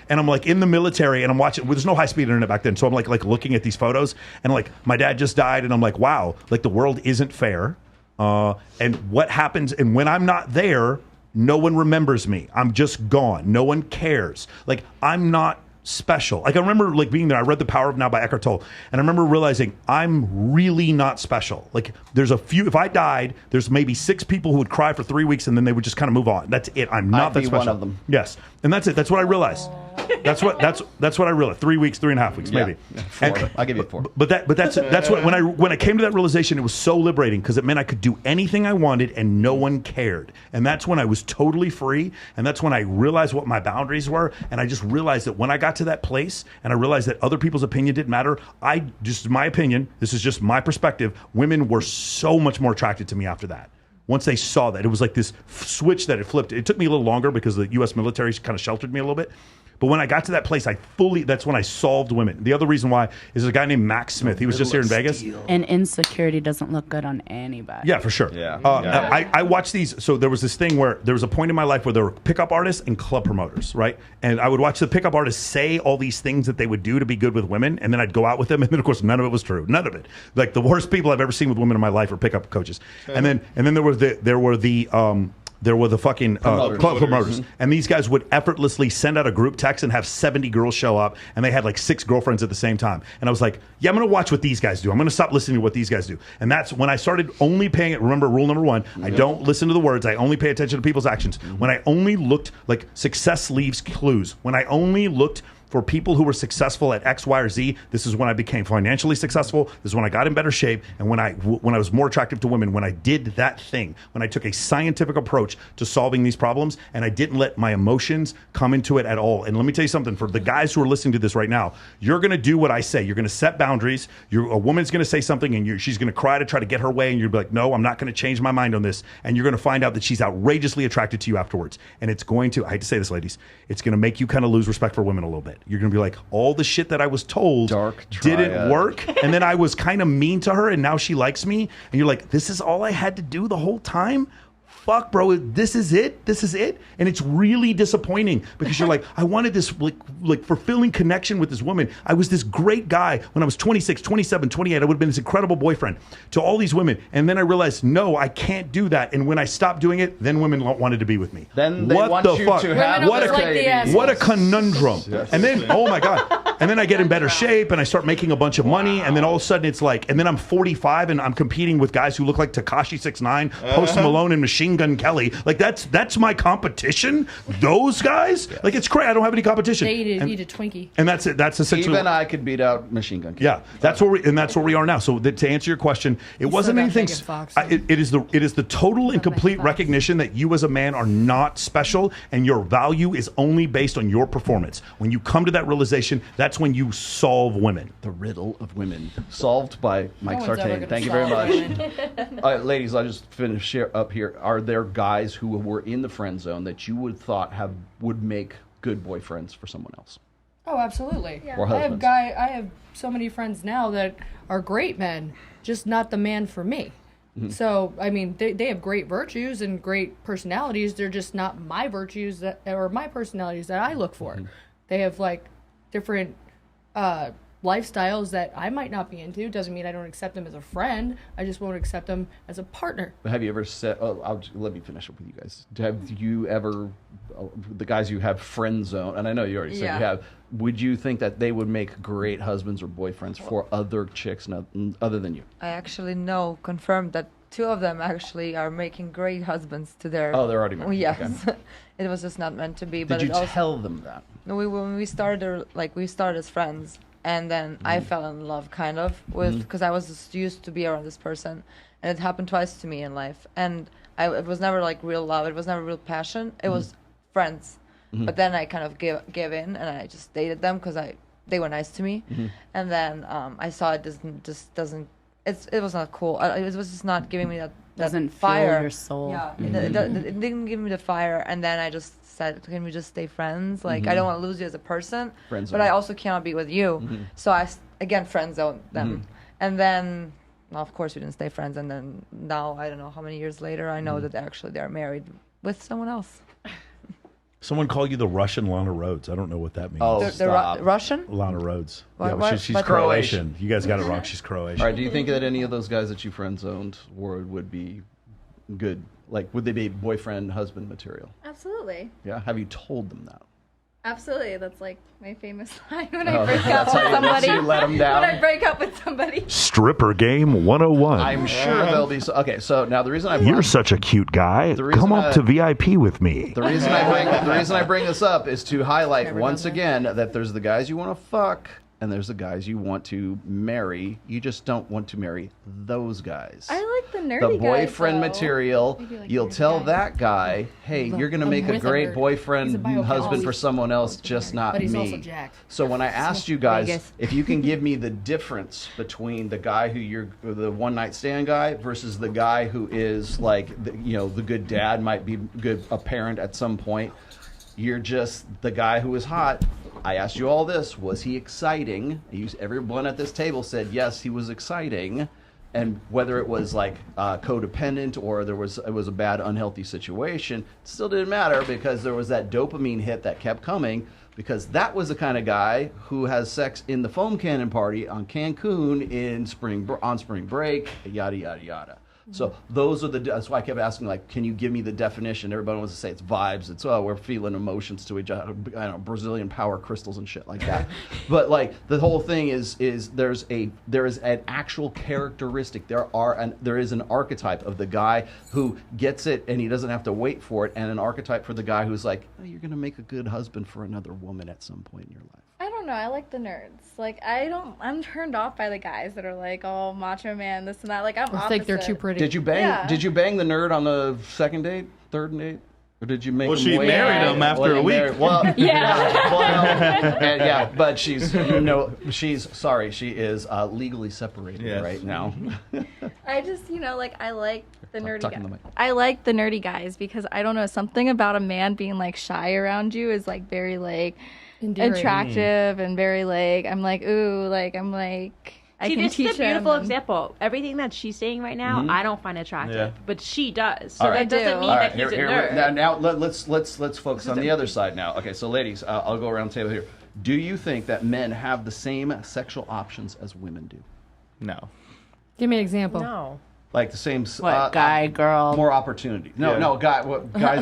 in the military, and I'm watching, there's no high-speed internet back then, so I'm like looking at these photos, and like my dad just died, and I'm like, wow, like the world isn't fair, and what happens, and when I'm not there, no one remembers me. I'm just gone. No one cares. Like, I'm not special. Like, I remember like being there. I read The Power of Now by Eckhart Tolle, and I remember realizing I'm really not special. Like, there's a few, if I died, there's maybe 6 people who would cry for 3 weeks, and then they would just kind of move on. That's it. I'm not that special. One of them. Yes, and that's it. That's what I realized. That's what I realized. 3 weeks, 3.5 weeks, maybe. Yeah, 4. I'll give you 4. But that's what when I came to that realization, it was so liberating, because it meant I could do anything I wanted and no one cared. And that's when I was totally free. And that's when I realized what my boundaries were. And I just realized that when I got to that place, and I realized that other people's opinion didn't matter, my opinion, this is just my perspective, women were so much more attracted to me after that. Once they saw that, it was like this switch that it flipped. It took me a little longer because the U.S. military kind of sheltered me a little bit. But when I got to that place, that's when I solved women. The other reason why is there's a guy named Max Smith. He was just here in Vegas. And insecurity doesn't look good on anybody. Yeah, for sure. Yeah. I watched these. So there was this thing where there was a point in my life where there were pickup artists and club promoters, right? And I would watch the pickup artists say all these things that they would do to be good with women, and then I'd go out with them, and then of course none of it was true. None of it. Like, the worst people I've ever seen with women in my life are pickup coaches. And then there were the fucking club promoters. Mm-hmm. And these guys would effortlessly send out a group text and have 70 girls show up, and they had like 6 girlfriends at the same time. And I was like, yeah, I'm going to watch what these guys do. I'm going to stop listening to what these guys do. And that's when I started only paying it. Remember, rule number 1, I don't listen to the words. I only pay attention to people's actions. Mm-hmm. When I only looked, like, success leaves clues. When I only looked for people who were successful at X, Y, or Z, this is when I became financially successful. This is when I got in better shape, and when I was more attractive to women. When I did that thing, when I took a scientific approach to solving these problems, and I didn't let my emotions come into it at all. And let me tell you something, for the guys who are listening to this right now, you're going to do what I say. You're going to set boundaries. A woman's going to say something, and she's going to cry to try to get her way, and you'll be like, no, I'm not going to change my mind on this. And you're going to find out that she's outrageously attracted to you afterwards. And it's going to, I hate to say this, ladies, it's going to make you kind of lose respect for women a little bit. it. You're going to be like, all the shit that I was told didn't triad. work. And then I was kind of mean to her and now she likes me. And you're like, this is all I had to do the whole time? Fuck, bro, this is it? This is it? And it's really disappointing because you're like, I wanted this like fulfilling connection with this woman. I was this great guy when I was 26, 27, 28. I would have been this incredible boyfriend to all these women. And then I realized, no, I can't do that. And when I stopped doing it, then women wanted to be with me. Then they what want the you fuck? to have What their babies. what a conundrum. Yes. And then, oh my God. And then I get in better shape and I start making a bunch of money. And then all of a sudden it's like, and then I'm 45 and I'm competing with guys who look like Tekashi 6ix9ine, Post Malone, and Machine Gun Kelly. Like that's my competition. Those guys, like it's crazy. I don't have any competition. They eat And- a Twinkie. and that's it. That's essentially. Even I could beat out Machine Gun Kelly. Yeah, that's where we are now. So to answer your question, it wasn't got anything. Megan Fox. It is the total and complete recognition that you as a man are not special, and your value is only based on your performance. When you come to that realization, that's when you solve women. The riddle of women, solved by Mike one's ever Sartain. gonna Thank you very solve much. Ladies, I'll just finish up here. Are there guys who were in the friend zone that you would thought would make good boyfriends for someone else? Oh, absolutely. Or husbands. I have so many friends now that are great men, just not the man for me. Mm-hmm. So, I mean, they have great virtues and great personalities. They're just not my virtues or my personalities that I look for. Mm-hmm. They have like different lifestyles that I might not be into. Doesn't mean I don't accept them as a friend. I just won't accept them as a partner. But have you ever said? Let me finish up with you guys. Have you ever, the guys you have friend zone, and I know you already said Yeah. you have. Would you think that they would make great husbands or boyfriends for other chicks other than you? I actually know, confirmed that 2 of them actually are making great husbands to their. Oh, they're already married. Yes, Okay. it was just not meant to be. But Did you it also, tell them that? No, when we started, we started as friends, and then I fell in love kind of with because I was just used to be around this person, and it happened twice to me in life, and it was never like real love. It was never real passion. It was friends. But then I kind of gave in, and I just dated them because they were nice to me, and then I saw it doesn't. It was not cool. It was just not giving me that Doesn't fire. fuel your soul. Yeah, it didn't give me the fire, and then I just said, "Can we just stay friends? Like I don't want to lose you as a person, Friend but I zone. also cannot be with you." So I again friend zoned them, and then. Well, of course, we didn't stay friends, and then now I don't know how many years later I know that actually they're married with someone else. Someone called you the Russian Lana Rhodes. I don't know what that means. Oh, The Russian? Lana Rhodes. What- Yeah, what- she's what- Croatian. You guys got it wrong. She's Croatian. All right. Do you think that any of those guys that you friend zoned would be good? Like, would they be boyfriend husband material? Absolutely. Yeah. Have you told them that? Absolutely. That's like my famous line when Oh, I break up that's with how you- somebody. you let 'em down? When I break up with somebody. Stripper game 101. I'm sure they'll be. Okay. So now the reason I You're such a cute guy. The reason Come up I- to VIP with me. The reason I bring this up is to highlight once again that there's the guys you want to fuck and there's the guys you want to marry. You just don't want to marry those guys. I like the nerdy The boyfriend guys, though. material. Maybe like You'll nerdy tell guys. that guy, "Hey, you're going to I'm make a with a great nerd. boyfriend, He's a biochemist. husband for someone else, just not But he's me." also jacked. So when I asked you guys Vegas. if you can give me the difference between the guy who you're the one night stand guy versus the guy who is like the good dad, might be good a parent at some point. You're just the guy who is hot. I asked you all this. Was he exciting? Everyone at this table said yes, he was exciting. And whether it was like codependent or it was a bad, unhealthy situation, it still didn't matter because there was that dopamine hit that kept coming because that was the kind of guy who has sex in the foam cannon party on Cancun on spring break, yada, yada, yada. So those are that's why I kept asking, like, can you give me the definition? Everybody wants to say it's vibes. It's, we're feeling emotions to each other, I don't know, Brazilian power crystals and shit like that. But like the whole thing is there is an actual characteristic. There is an archetype of the guy who gets it and he doesn't have to wait for it, and an archetype for the guy who's like, oh, you're gonna make a good husband for another woman at some point in your life. I don't know. I like the nerds. Like, I'm turned off by the guys that are like, oh, macho man, this and that. Like, I'm I think they're too pretty. Did you bang? Yeah. Did you bang the nerd on the second date, third date, or did you make? Well, him she wait? married him after a week. Well, Yeah. yeah, but she's sorry, she is legally separated Yes. right now. I just, I like the nerdy Talking to the guys. mic. I like the nerdy guys because I don't know, something about a man being like shy around you is like very like, Endearing. attractive and very like I'm like ooh like I'm like I See, can this teach is a beautiful him. example. Everything that she's saying right now, I don't find attractive, Yeah. but she does. So All right. that doesn't mean All that right, he's a here, nerd. now let's focus on the other side now. Okay, so ladies, I'll go around the table here. Do you think that men have the same sexual options as women do? No. Give me an example. No. Like the same guy, girl? more opportunity. No, Yeah. no, guys,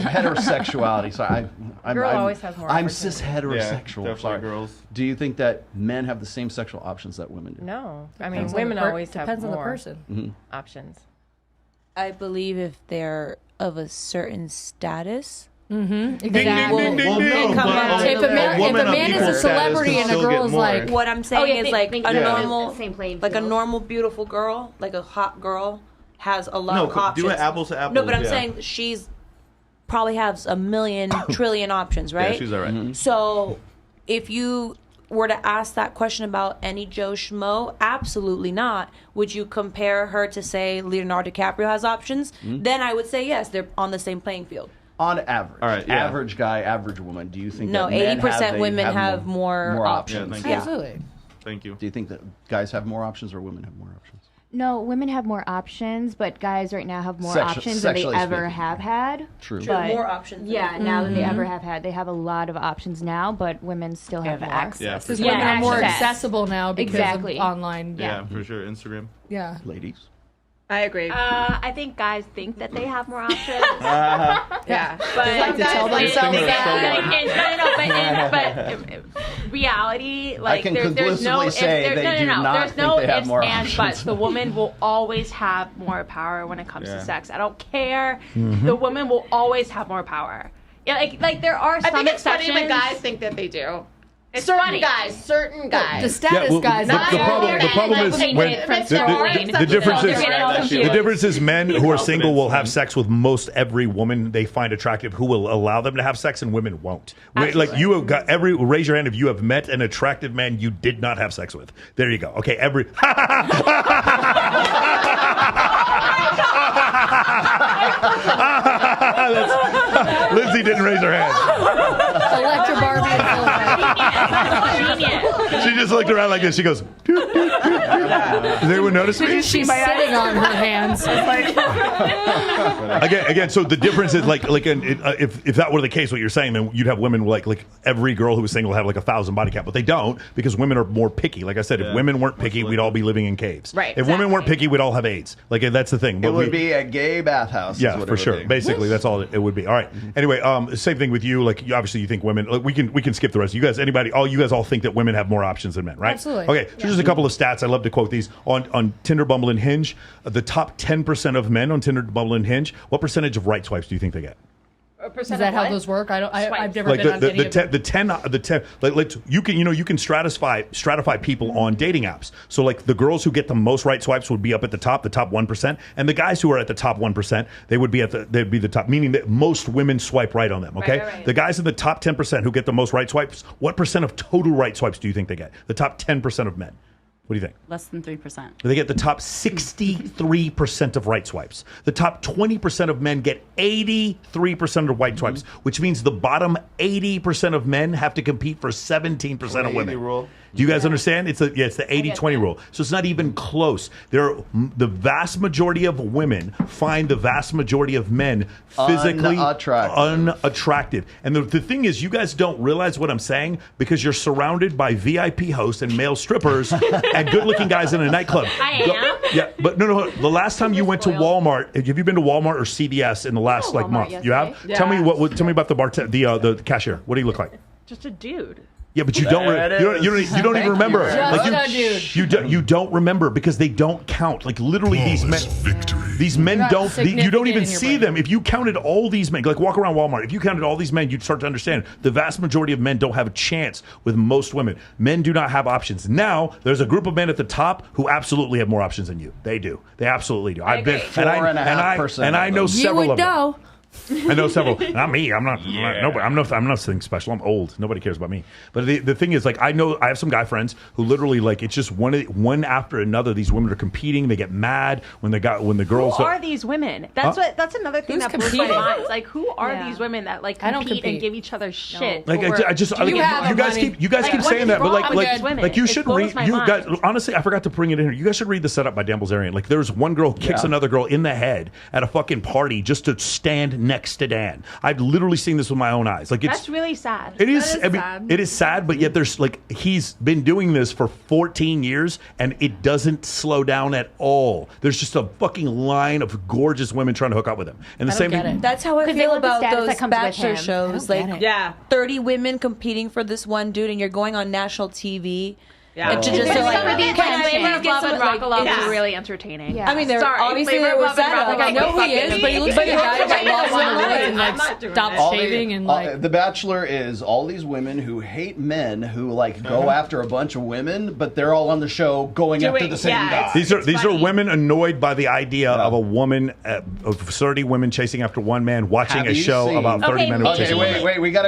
heterosexuality. Sorry, I'm always has more I'm opportunity. cis heterosexual. definitely sorry. girls. Do you think that men have the same sexual options that women do? No. I mean, Depends on women the always have depends on the more person. options. I believe if they're of a certain status, Exactly. Well, no, come but up to If a the man, woman if a of man is equal a celebrity status and can a still girl get is more. like, what I'm saying is like a yeah. normal, Same playing like a field. normal beautiful girl, like a hot girl, has a lot No, of options. do it apples to apples. No, but I'm yeah. saying she's probably has a million trillion options, right? Yeah, she's all right. So if you were to ask that question about any Joe Schmo, absolutely not. Would you compare her to, say, Leonardo DiCaprio has options? Then I would say yes, they're on the same playing field. On average, All right, yeah. average guy, average woman. Do you think No, that men 80% women have more options? Yeah, thank you. absolutely. Thank you. Do you think that guys have more options or women have more options? No, women have more options, but guys right now have more Sexu- options than they sexually ever speaking. have had. True. But more options. Yeah, now than they ever have had. They have a lot of options now, but women still have more. access. Yeah, for Because sure. women are more access. accessible now because Exactly. of online. Yeah, for sure. Instagram. Yeah. Ladies. I agree. I think guys think that they have more options. Yeah. But They like to tell themselves that. but reality, like can there's no conclusively if, say they no, do no, not there's no think they have ifs, more ands, options. buts. The woman will always have more power when it comes Yeah. to sex. I don't care. The woman will always have more power. Yeah, like there are some I think it's funny exceptions. when guys think that they do. It's certain funny. guys, certain guys. The status guys. the problem is when the difference is men who are single will have sex with most every woman they find attractive who will allow them to have sex, and women won't. Like you have got raise your hand if you have met an attractive man you did not have sex with. There you go. Okay, Lindsay didn't raise her hand. Electra Barbie and Genius. She just looked around like this. She goes, doot, doot, doot. Does anyone notice me? She's sitting on her hands. Again, so the difference is if that were the case, what you're saying, then you'd have women like every girl who was single have like 1,000 body count, but they don't because women are more picky. Like I said, if women weren't picky, we'd all be living in caves. Right, If women weren't picky, we'd all have AIDS. Like that's the thing. It would be a gay bathhouse. Yeah, is what for it would sure. be. Basically, that's all it would be. All right. Anyway, same thing with you. Like, obviously, you think women. Like, we can skip the rest. You guys, you guys all think that women have more options than men, right? Absolutely. Okay. So just a couple of stats. I love to quote these on Tinder, Bumble, and Hinge. The top 10% of men on Tinder, Bumble, and Hinge. What percentage of right swipes do you think they get? Is that how those work? I've never Like been on any of them. the 10 like you can stratify people on dating apps. So like the girls who get the most right swipes would be up at the top 1%, and the guys who are at the top 1%, they'd be the top, meaning that most women swipe right on them. Okay, Right. The guys in the top 10% who get the most right swipes, what percent of total right swipes do you think they get? The top 10% of men. What do you think? Less than 3%. They get the top 63% of right swipes. The top 20% of men get 83% of right swipes, which means the bottom 80% of men have to compete for 17% of women. Rule. Do you guys understand? It's the 80-20 rule. So it's not even close. The vast majority of women find the vast majority of men physically unattractive. And the thing is, you guys don't realize what I'm saying because you're surrounded by VIP hosts and male strippers and good-looking guys in a nightclub. I am. Yeah, but no. The last time you went to Walmart, have you been to Walmart or CVS in the last month? yesterday. You have? Yeah. Tell me about the cashier. What do you look like? Just a dude. Yeah, but you don't even remember. You don't remember because they don't count. Like literally, these men don't. You don't even see them. If you counted all these men, like walk around Walmart. If you counted all these men, you'd start to understand the vast majority of men don't have a chance with most women. Men do not have options. Now there's a group of men at the top who absolutely have more options than you. They do. They absolutely do. I've been 4.5%. and I know several of them. I know several. Not me. I'm not. I'm not something special. I'm old. Nobody cares about me. But the thing is, like, I have some guy friends who literally, like, it's just one after another. These women are competing. They get mad when the girls. Who are these women? That's another thing that blows my mind. It's like, who are these women that like compete and give each other shit? Like, you guys keep saying that, but like you should read. You guys, honestly, I forgot to bring it in here. You guys should read the setup by Dan Bilzerian. Like, there's one girl kicks another girl in the head at a fucking party just to stand next to Dan. I've literally seen this with my own eyes. Like, that's really sad. It is. It is sad, but yet there's like he's been doing this for 14 years and it doesn't slow down at all. There's just a fucking line of gorgeous women trying to hook up with him. And the same thing. That's how I feel about those bachelor shows. Like, 30 women competing for this one dude, and you're going on national TV. Yeah. And to just Some like, of these Flavor Love and Rock Love is really entertaining. I mean, they're Sorry, obviously Flavor they were Love and sad. Rock Like, I know who he is, but he looks like a guy that lost one leg and like stopped shaving and like. The Bachelor is all these women who hate men who like go after a bunch of women, but they're all on the show going after the same guy. These are women annoyed by the idea of a woman, of 30 women chasing after one man, watching Have a you show seen- about 30 men who chase one man. Wait, we got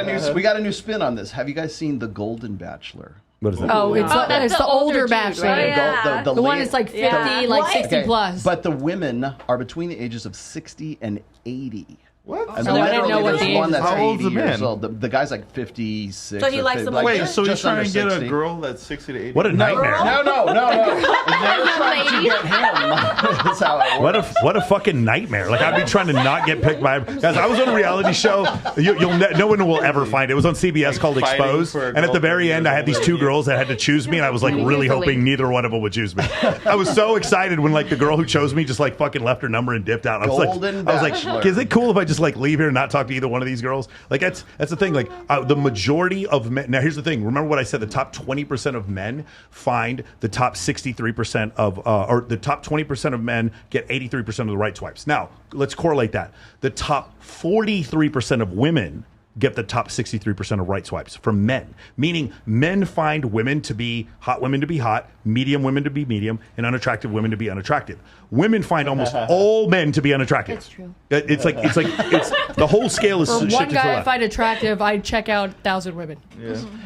a new spin on this. Have you guys seen The Golden Bachelor? What is that? Oh, it's the older bachelor. The one that's like 50, like 60 plus. But the women are between the ages of 60 and 80. What? And So I didn't know what there's the one age that's is. How old's 80 the years man? old. The guy's like 56. So he or likes 50, them like, Wait, just- so you're just trying under to get 60. a girl that's 60 to 80? What a nightmare! No. They're trying to get him. That's how it works. What a fucking nightmare! Like, I'd be trying to not get picked by guys. I was on a reality show. No one will ever find it. It was on CBS called fighting Exposed, for a and at the girl very 30 end, I had these two girls that had to choose me, and I was like really hoping neither one of them would choose me. I was so excited when like the girl who chose me just like fucking left her number and dipped out. I was like, is it cool if I just like leave here and not talk to either one of these girls? Like, that's the thing. Like, the majority of men. Now, here's the thing. Remember what I said? The top 20% of men find the top 63% of, or the top 20% of men get 83% of the right swipes. Now, let's correlate that. The top 43% of women get the top 63% of right swipes from men, meaning men find women to be hot, medium women to be medium, and unattractive women to be unattractive. Women find almost all men to be unattractive. That's true. It's like the whole scale is For shifted one to the guy I left. find attractive, I'd check out 1,000 women.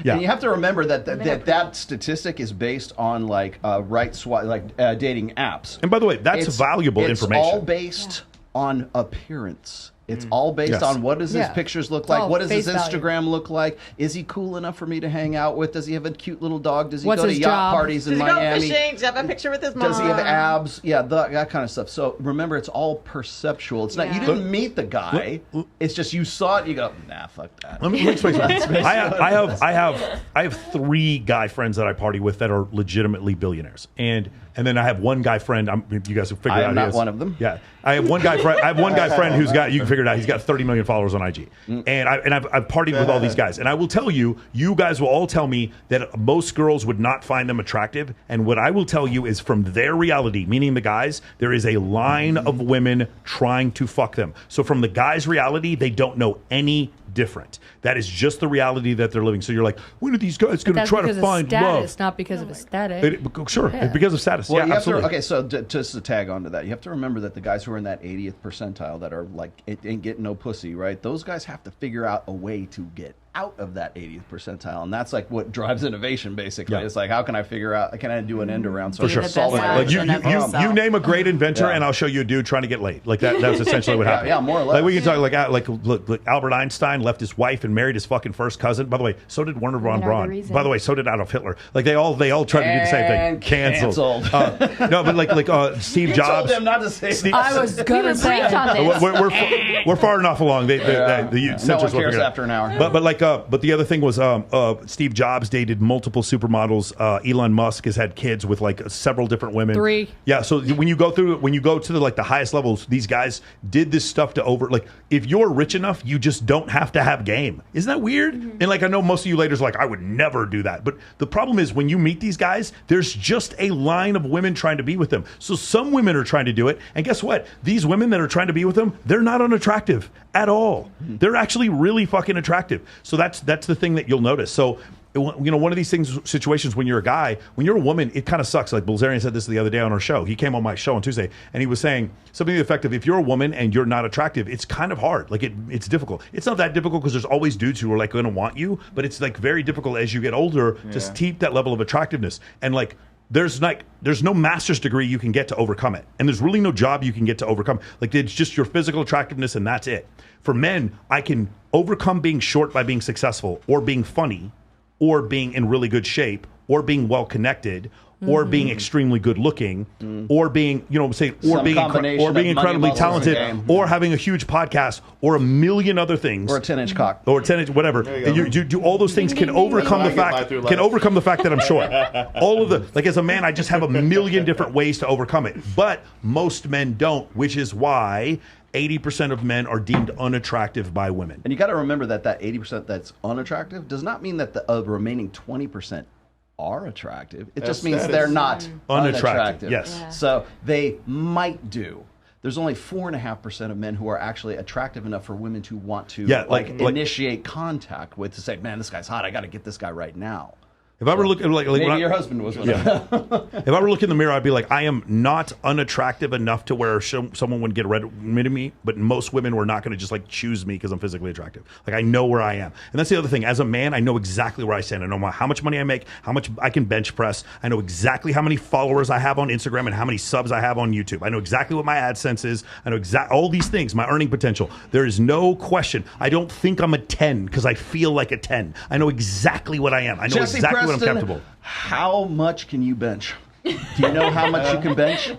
Yeah. And you have to remember that statistic is based on like right swipe, like dating apps. And by the way, that's valuable information. It's all based on appearance. It's all based on what does his pictures look like? Oh, What does his face value. Instagram look like? Is he cool enough for me to hang out with? Does he have a cute little dog? Does he What's go to his yacht job? parties in Does he go Miami? fishing? Does he have a picture with his mom? Does he have abs? Yeah, that kind of stuff. So remember, it's all perceptual. It's not you didn't meet the guy. It's just you saw it. You go, nah, fuck that. Let me explain something. I have 3 guy friends that I party with that are legitimately billionaires, and then I have one guy friend. You guys have figured I out am who not he is. one of them. Yeah, I have one guy friend. I have one guy friend who's got. You can figure it out. He's got 30 million followers on IG, and I've partied with all these guys, and I will tell you, you guys will all tell me that most girls would not find them attractive, and what I will tell you is from their reality, meaning the guys, there is a line of women trying to fuck them. So from the guys' reality, they don't know any different. That is just the reality that they're living. So you're like, when are these guys going to try to find status, love? not because of aesthetic. Sure, because of status. Well, yeah, you have absolutely. to, so just to tag on to that, you have to remember that the guys who are in that 80th percentile that are like, it ain't getting no pussy, right? Those guys have to figure out a way to get out of that 80th percentile, and that's like what drives innovation. Basically, it's like, how can I figure out? Can I do an end around? So For sure. solve Like you name a great inventor, and I'll show you a dude trying to get laid. Like that's essentially what happened. Yeah, more or less. Like we can talk like Albert Einstein left his wife and married his fucking first cousin. By the way, so did Werner von Braun. By the way, so did Adolf Hitler. Like they all tried to do the same thing. And Canceled. No, but like Steve You Jobs. told them not to say that. I was gonna say we're far enough along. The no censors one will cares figure it out. after an hour. But the other thing was Steve Jobs dated multiple supermodels. Elon Musk has had kids with like several different women. 3. Yeah. So when you go to the highest levels, these guys did this stuff to if you're rich enough, you just don't have to have game. Isn't that weird? And like I know most of you ladies are like, I would never do that. But the problem is when you meet these guys, there's just a line of women trying to be with them. So some women are trying to do it, and guess what? These women that are trying to be with them, they're not unattractive at all. They're actually really fucking attractive. So that's the thing that you'll notice. So one of these situations when you're a guy, when you're a woman, it kind of sucks. Like Bilzerian said this the other day on our show. He came on my show on Tuesday, and he was saying something to the effect of, if you're a woman and you're not attractive, it's kind of hard. Like it's difficult. It's not that difficult because there's always dudes who are like going to want you, but it's like very difficult as you get older to keep that level of attractiveness. And like, there's no master's degree you can get to overcome it. And there's really no job you can get to overcome. Like, it's just your physical attractiveness and that's it. For men, I can overcome being short by being successful or being funny or being in really good shape or being well connected or being extremely good looking or being, or being incredibly talented or having a huge podcast or a million other things. Or a 10-inch cock. Or a 10-inch, whatever. You do all those things can overcome the fact that I'm short. All of like as a man, I just have a million different ways to overcome it. But most men don't, which is why 80% of men are deemed unattractive by women. And you got to remember that 80% that's unattractive does not mean that the remaining 20% are attractive. It just means they're not unattractive. Yes. Yeah. So they might do. There's only 4.5% of men who are actually attractive enough for women to want to initiate contact with, to say, man, this guy's hot. I got to get this guy right now. If I were looking maybe your husband was one of them. If I were looking in the mirror, I'd be like, I am not unattractive enough to where someone would get rid of me, but most women were not going to just like choose me because I'm physically attractive. Like, I know where I am. And that's the other thing. As a man, I know exactly where I stand. I know how much money I make, how much I can bench press. I know exactly how many followers I have on Instagram and how many subs I have on YouTube. I know exactly what my AdSense is. I know all these things, my earning potential. There is no question. I don't think I'm a 10 because I feel like a 10. I know exactly what I am. I know Jesse exactly Preston, what I'm comfortable. How much can you bench? Do you know how much you can bench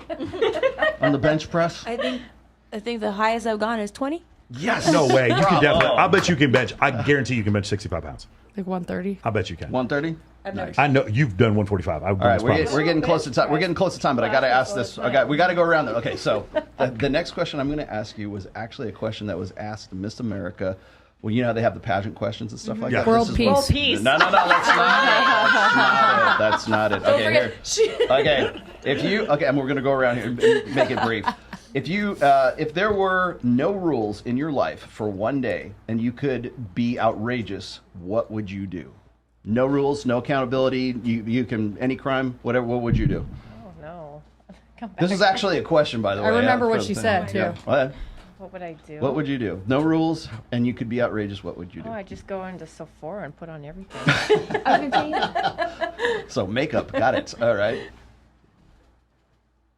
on the bench press? I think the highest I've gone is 20. Yes. No way. You can definitely. I bet you can bench. I guarantee you can bench 65 pounds. Like 130. I bet you can. 130. Nice. I know you've done 145. All right, we're getting close to time. We're getting close to time, but I got to ask this. We got to go around there. Okay, so the next question I'm going to ask you was actually a question that was asked to Miss America. Well, you know how they have the pageant questions and stuff like that. World peace. World peace. No, that's not it. Okay, here. Okay, and we're gonna go around here and make it brief. If there were no rules in your life for one day and you could be outrageous, what would you do? No rules, no accountability. You can any crime, whatever. What would you do? Oh no. This is actually a question, by the way. I remember what she said too. Yeah. What? What would I do? What would you do? No rules, and you could be outrageous. What would you do? Oh, I'd just go into Sephora and put on everything. So makeup, got it. All right.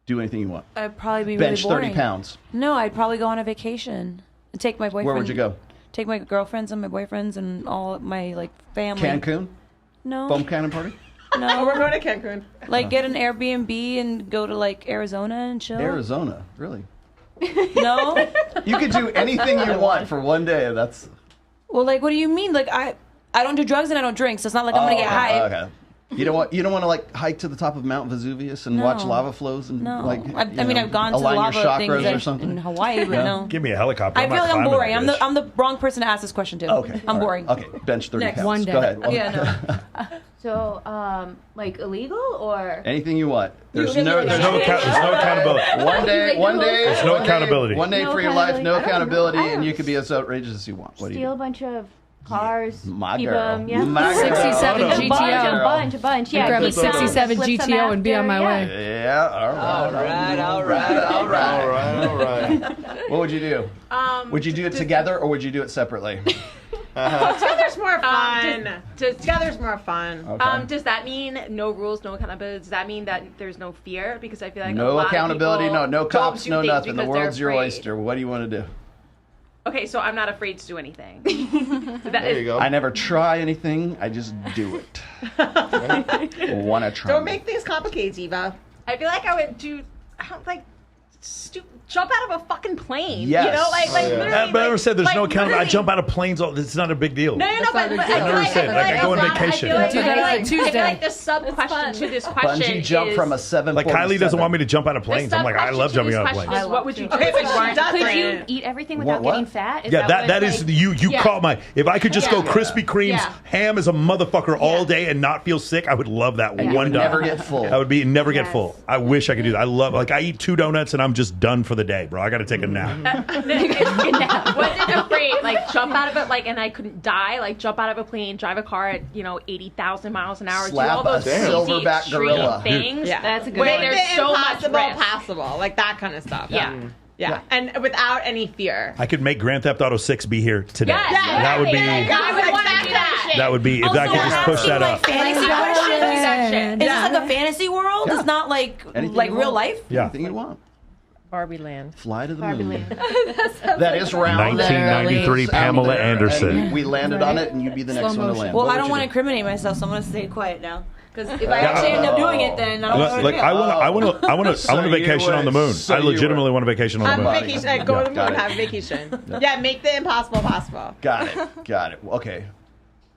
Do anything you want. I'd probably be bench really boring. 30 pounds. No, I'd probably go on a vacation and take my boyfriend. Where would you go? Take my girlfriends and my boyfriends and all my family. Cancun? No. Foam cannon party? No. We're going to Cancun. Get an Airbnb and go to Arizona and chill. Arizona, really? No. You could do anything you want for one day. That's. Well, what do you mean? I don't do drugs and I don't drink, so it's not like I'm gonna get high. Okay. You don't want to hike to the top of Mount Vesuvius and watch lava flows and I've gone to the lava things in Hawaii, but no. Give me a helicopter. I feel like I'm boring. I'm the wrong person to ask this question to. Okay. I'm boring. Okay. Bench 30 pounds. One day. Go ahead. Yeah. No. So, illegal or anything you want. There's no accountability. One day. There's no accountability. One day for your life, no accountability, and you can be as outrageous as you want. What do you do? steal a bunch of cars, My keep girl. them, yeah. My girl. 67 GTO. A bunch, yeah. Grab a keep them, 67 flip them GTO and be on my after, way. Yeah. All right. What would you do? Would you do it together or would you do it separately? Together's more fun. Together's more fun. Okay. Does that mean no rules, no accountability? Does that mean that there's no fear? Because I feel like no a lot accountability, of people no cops, don't no do things nothing. The because they're world's your afraid. oyster. What do you want to do? Okay, so I'm not afraid to do anything. There you go. I never try anything. I just do it. Want to try? Don't make things complicated, Eva. I feel like I would do. I don't jump out of a fucking plane. Yes. You know, literally. But I never said there's no accountability. I literally- jump out of planes. It's not a big deal. No, but I never said, I go on vacation. I feel like Tuesday. the sub question to this question Bungee jump is, from a 7. Like Kylie doesn't want me to jump out of planes. I'm like, I love jumping out of planes. What would you do? Okay, but she does Could it. you eat everything without What? getting fat? Is Yeah, what that it's is like? you caught my. If I could just go Krispy Kreme's Yeah. ham as a motherfucker all day and not feel sick, I would love that And you one would day. never get full. I would never get Yes. full. I wish I could do that. I love I eat 2 donuts and I'm just done for the day, bro. I got to take a nap. wasn't afraid. like jump out of it, like, and I couldn't die, like jump out of a plane, drive a car at 80,000 miles an hour, Slap do all those a crazy silverback extreme gorilla. things. Yeah, That's a good Make one. the There's so much impossible risk. possible, like that kind of stuff. Yeah. Yeah, and without any fear. I could make Grand Theft Auto 6 be here today. Yes, That would be. I would want to do that. That would be if I could just push that up. Fantasy question. Is this Yeah. like a fantasy world? It's not like Anything you real want. life. Yeah. Anything you want. Barbie Land. Fly to the moon. That is round. 1993 Pamela And Anderson. we landed on it, and you'd be the next one to land. Well, What I don't would want to you do? incriminate myself, so I'm going to stay quiet now. Because if I actually end up doing it, then I don't know what to do. I want a vacation on the moon. I legitimately want a vacation on the moon. Vacation, go to the moon, Got it. have a vacation. Yeah, make the impossible possible. Got it. Okay.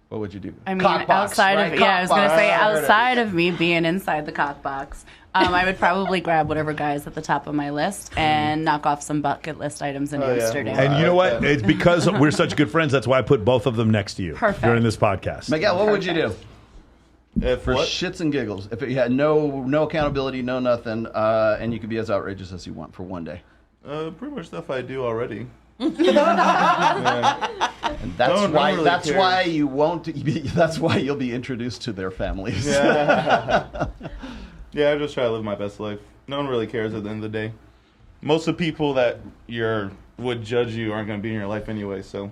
What would you do? I mean, Cockbox, outside right? of I was gonna say Cockbox. outside of me being inside the cock box, I would probably grab whatever guy is at the top of my list and knock off some bucket list items in Amsterdam. And you know what? It's because we're such good friends. That's why I put both of them next to you during this podcast. Miguel, what would you do? For what? shits and giggles, if you had no accountability, no nothing, and you could be as outrageous as you want for one day. Pretty much stuff I do already. And that's why you won't. That's why you'll be introduced to their families. Yeah. Yeah, I just try to live my best life. No one really cares at the end of the day. Most of the people that would judge you aren't going to be in your life anyway. So.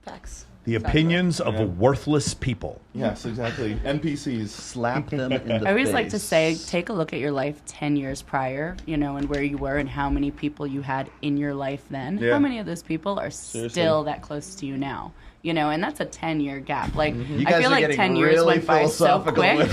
Facts. The opinions of worthless people. Yes, exactly. NPCs. Slap them in the face. I always like to say, take a look at your life 10 years prior, and where you were and how many people you had in your life then. Yeah. How many of those people are still that close to you now? And that's a 10-year gap. Like, I feel like 10 years went by so quick. I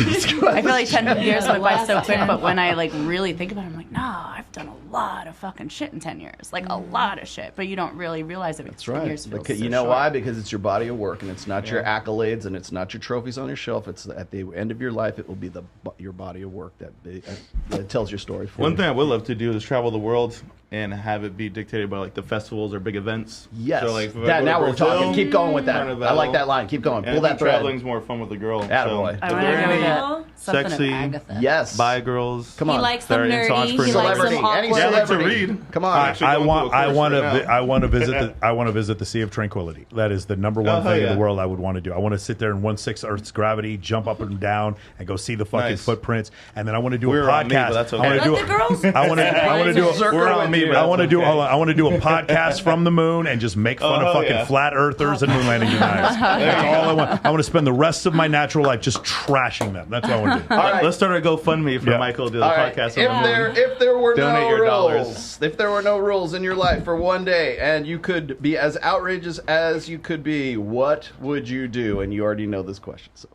feel like 10 years went by so quick, but when I really think about it, I'm like, no, I've done a lot of fucking shit in 10 years. Like, a lot of shit. But you don't really realize it because 10 years feels Because so you know short. why? Because it's your body of work, and it's not your accolades, and it's not your trophies on your shelf. It's at the end of your life, it will be your body of work that tells your story for you. One thing I would love to do is travel the world and have it be dictated by the festivals or big events. Yes. So, if I That, go now to we're Brazil, talking. Keep going with that. Carnival, I like that line. Keep going. and Pull that thread. Traveling's more fun with a girl. Attaboy. I if want there to are go any to something sexy, of Agatha. Yes. bi girls. Come on. He likes that them are into nerdy. He likes Celebrity. them Any awkward. Yeah, I like to celebrity. read. Come on. I want to visit now. I want to visit the Sea of Tranquility. That is the number one Oh, thing in yeah. the world I would want to do. I want to sit there in 1/6 Earth's gravity, jump up and down, and go see the fucking Nice. footprints. And then I want to do We're a on me, podcast. but that's okay. I want to do. Let the girls- I want to do. We're on me, but I want to that's do. okay. Hold on, I want to do a podcast from the moon and just make fun of Oh, fucking yeah. flat earthers and moon landing deniers. That's all I want. I want to spend the rest of my natural life just trashing them. That's what I want to do. All right. Let's start a GoFundMe for Yeah. Michael to do the All right. podcast. If there were Donate no your rules, dollars. if there were no rules in your life for one day, and you could be as outrageous as you could be, what would you do? And you already know this question, so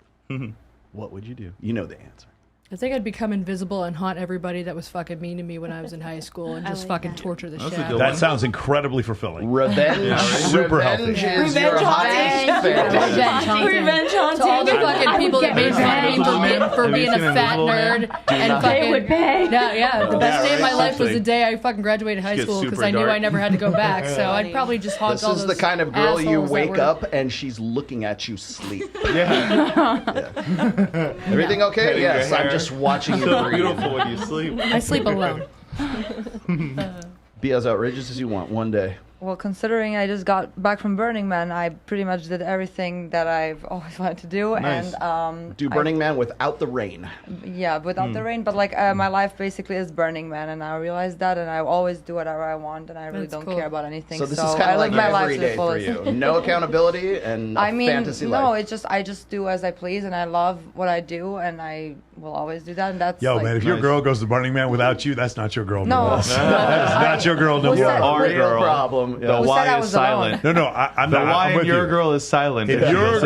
what would you do? You know the answer. I think I'd become invisible and haunt everybody that was fucking mean to me when I was in high school and just fucking torture the That's shit a out good of That them. sounds incredibly fulfilling. Revenge, Super healthy. revenge is Revenge your haunting. highest fantasy. Revenge haunting. To all the fucking people that made fun of me for Have you being a seen fat Invisible Man? nerd and fucking. would pay. Yeah, the best day of my life was Seriously. the day I fucking graduated high Gets school because super I knew dark. I never had to go back. So I'd probably just haunt This all is those the kind of girl you assholes that wake were- up and she's looking at you sleep. Yeah. Everything okay? Petting your Yes, I'm hair. just watching you So breathe. beautiful when you sleep. I sleep alone. Be as outrageous as you want one day. Well, considering I just got back from Burning Man, I pretty much did everything that I've always wanted to do. Nice. And Do Burning Man without the rain. yeah, without the rain. But my life basically is Burning Man, and I realized that, and I always do whatever I want, and I really That's don't cool. care about anything. So this is I kind of live like my life every to the day for fullest. you. No accountability and a I mean, fantasy no, life. it's just I just do as I please, and I love what I do, and I will always do that. And that's Yo, like, man, if your Nice. girl goes to Burning Man without you, that's not your girl. No. That is not your girl. No Who said- more. Our Real girl. problem. The Yeah. Who said Y I is was alone? silent. No, I'm The not. Y I'm in with your you. girl is silent. If your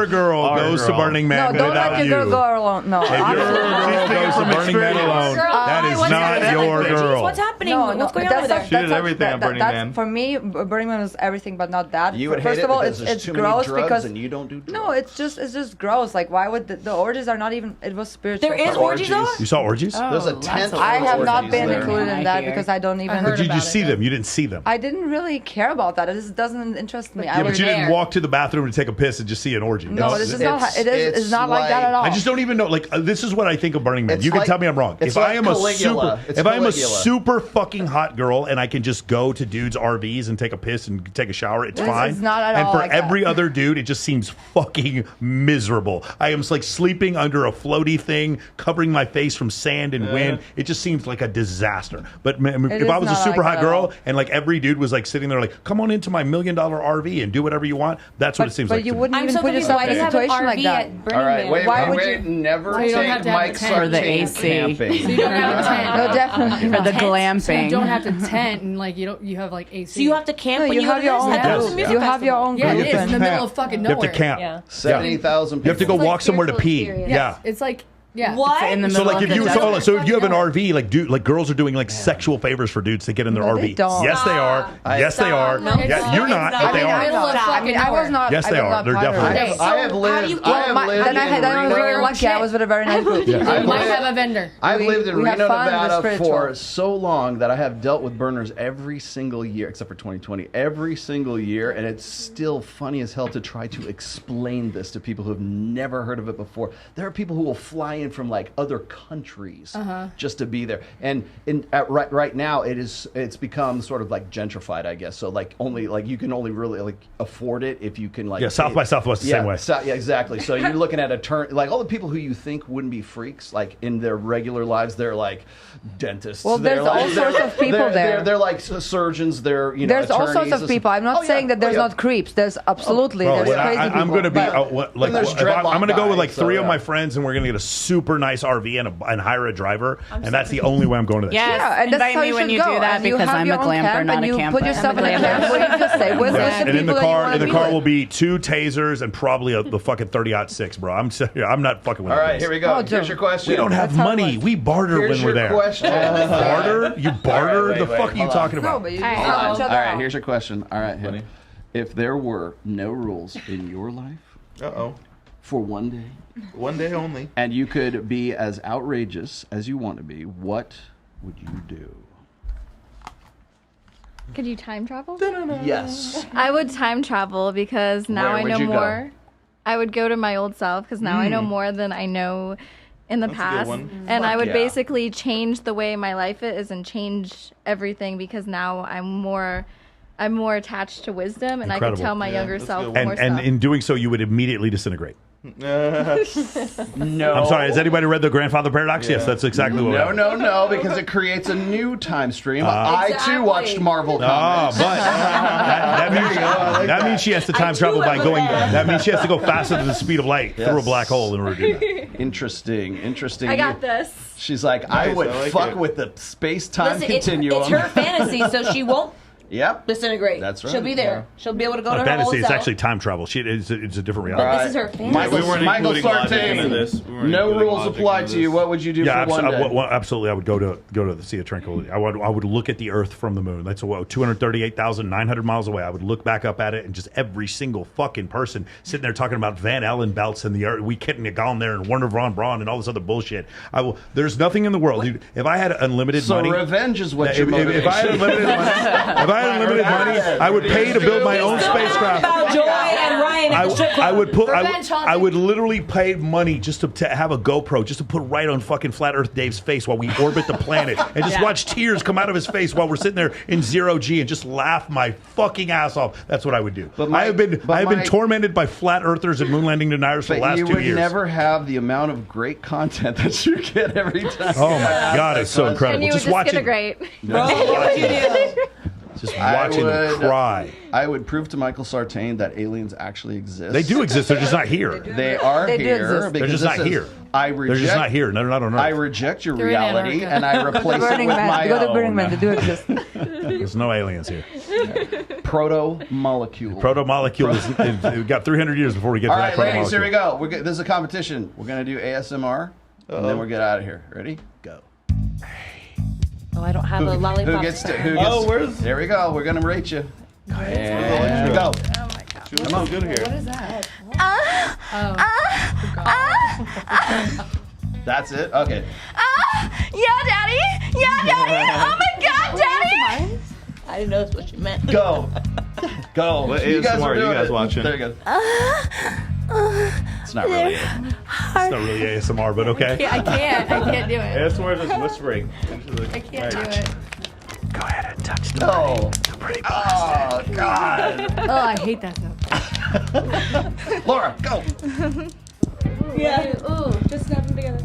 girl, Our goes to girl. Burning Man No, don't without let you, your girl go alone. No, if your honestly. girl goes to Burning Man alone, that is What's not happening? your Like, girl. What's happening? No, What's going on that's over there? not- She did that's not- everything on Burning that's- Man. For me, Burning Man was everything, but not that. You would First hate of all, it because there's it's too many gross drugs because and you don't do drugs. no, it's just gross. Like, why would the orgies are not even It was spiritual. There is orgies though? You saw orgies? There's a tent. I have not been there. included in that because I don't even. But did you see them? You didn't see them. I didn't really care about that. It just doesn't interest me. Yeah, but you didn't walk to the bathroom to take a piss and just see an orgy. No, this is not. It's not like that at all. I just don't even know. Like this is what I think of Burning Man. It's You can like- tell me I'm wrong. it's If I like am Caligula. It's if I am a Caligula. super fucking hot girl and I can just go to dudes' RVs and take a piss and take a shower, it's fine. It's not at and all for like that. every other dude, it just seems fucking miserable. I am like sleeping under a floaty thing, covering my face from sand and wind. It just seems like a disaster. But if is I was a not super like hot that at girl all. and like every dude was like sitting there like, come on into my $1 million RV and do whatever you want, that's what it seems like. But you to me. wouldn't I'm even so put confused. yourself Why in do a you have an situation RV like that. at Burning All right, Man? wait, Why would wait, you- never So you don't take have to have Mike a tent. For the Sartain AC. camping. So you don't have a tent. No, definitely. For the So glamping. you don't have to tent and like you have like AC. So you have to camp No, when you you go have to your this? own I thought it was a group. music You have your own Yeah, group. it is in the middle camp. of fucking You nowhere. have to camp. Yeah. 70,000 You have to go It's like walk somewhere to pee. Yes. Yeah. It's like yeah. What? In the So middle like of if the you desert. so if you have an RV, like girls are doing like sexual favors for dudes to get in their No, RV. they don't. Yes, they are. Yes, they are. No, Yeah, you're not, but they in the are. middle of I mean, I was not. Yes, I they was are. not They're part of definitely- it. I have lived. I have lived Then I was in really Reno. lucky. I was with a very nice group. You I've might lived- have a vendor. I've We- lived in we have Reno, fun, we're Nevada spiritual. for so long that I have dealt with burners every single year, except for 2020, every single year, and it's still funny as hell to try to explain this to people who have never heard of it before. There are people who will fly in from like other countries just to be there, and right now it's become sort of like gentrified, I guess. So like you can only really like afford it if you can like South by Southwest the same way. Yeah, exactly. So you're looking at a turn like all the people who you think wouldn't be freaks, like in their regular lives, they're like dentists. Well, They're there's like- all sorts of people they're, there. They're like surgeons. They're There's all sorts attorneys. of people. I'm not saying that there's not creeps. There's absolutely Bro, there's crazy people. I'm going to be but- like there's if I'm going to go with like dreadlock guys, three so, of my yeah. friends, and we're going to get a super nice RV and hire a driver, and that's the only way I'm going to this. Yes, Yeah, and that's invite how me you when should you go. do that And you because have I'm your a own glamper, camp, not and a you camper. put yourself in a I'm camp where you just stay with the And in people the that you car, wanna in the be car with. will be 2 tasers and probably the fucking 30-06, bro. I'm not fucking with All that right, place. here we go. Oh, Here's your question. We don't have That's how it money. works. We barter Here's when we're your there. question. Barter? You barter? All right, The wait, fuck are you hold talking on. No, about? but you All just right. help each other All right, out. here's your question. All right, Henry. If there were no rules in your life Uh-oh. for one day, One day only. and you could be as outrageous as you want to be, what would you do? Could you time travel? Yes. I would time travel because now Where I would know you go? more. I would go to my old self because now I know more than I know in the That's a good past. one. And I Fuck would yeah. basically change the way my life is and change everything because now I'm more attached to wisdom and I Incredible. can tell my Yeah, younger that's a self good one. more And stuff. in doing so, you would immediately disintegrate. No. I'm sorry. Has anybody read The Grandfather Paradox? Yes, that's exactly what. No, because it creates a new time stream. I too watched Marvel Oh, comics. but that means she has to time travel by going. That means she has to go faster than the speed of light through a Yes. black hole in order to do that. Interesting. I got this. She's like, I Nice, would I like fuck it. with the space-time Listen, continuum. it's her fantasy, so she won't Yep. disintegrate. That's right. She'll be there. She'll be able to go to her Fantasy. old It's self. actually time travel. It's a different All reality. right. This is her fantasy. Michael, We weren't Michael including logic into Sartain. this. We weren't No including rules logic apply into to you. this. What would you do Yeah, for one day? absolutely. I would go to the Sea of Tranquility. I would look at the Earth from the moon. That's 238,900 miles away. I would look back up at it, and just every single fucking person sitting there talking about Van Allen belts and the Earth. We couldn't have gone there, and Werner von Braun and all this other bullshit. There's nothing in the world, dude. If I had unlimited So money, revenge is what your if I had unlimited money, I would pay to build my own spacecraft. About Joy and Ryan at the strip club. I would literally pay money just to have a GoPro, just to put right on fucking Flat Earth Dave's face while we orbit the planet, and just watch tears come out of his face while we're sitting there in 0G and just laugh my fucking ass off. That's what I would do. I have been tormented by flat earthers and moon landing deniers for the last 2 years. But you would never have the amount of great content that you get every time. Oh my God, it's so incredible. And you would Just watching. disintegrate. Just watching them cry. I would prove to Michael Sartain that aliens actually exist. They do exist. They're just not here. They are They do here. exist. They're because just not this is- here. I reject, They're just not here. No, they're not on Earth. I reject your They're in reality Antarctica. and I replace it Burning with Man. my Go to Burning own. Man. They do exist. There's no aliens here. Proto-molecule. Proto-molecule is we've got 300 years before we get All to right, that ladies, here proto-molecule. we go. This is a competition. We're going to do ASMR, and then we'll get out of here. Ready? Go. Oh, I don't have a lollipop. Who gets to? Who gets? Oh, where's? There we go. We're going to rate you. And here we go. She was so good here. What is that? That's it? Okay. Yeah, Daddy. Yeah, Daddy. Oh my God, Daddy. I didn't know that's what you meant. Go. Go. What You guys ASMR are are you doing guys it. watching? There you go. It's not really it. It's not really ASMR, but okay. I can't do it. ASMR is just whispering. I can't do it. Go ahead and touch the Oh. pretty Oh, God. Oh, I hate that though. Laura, go. Yeah. Ooh, just snap them together.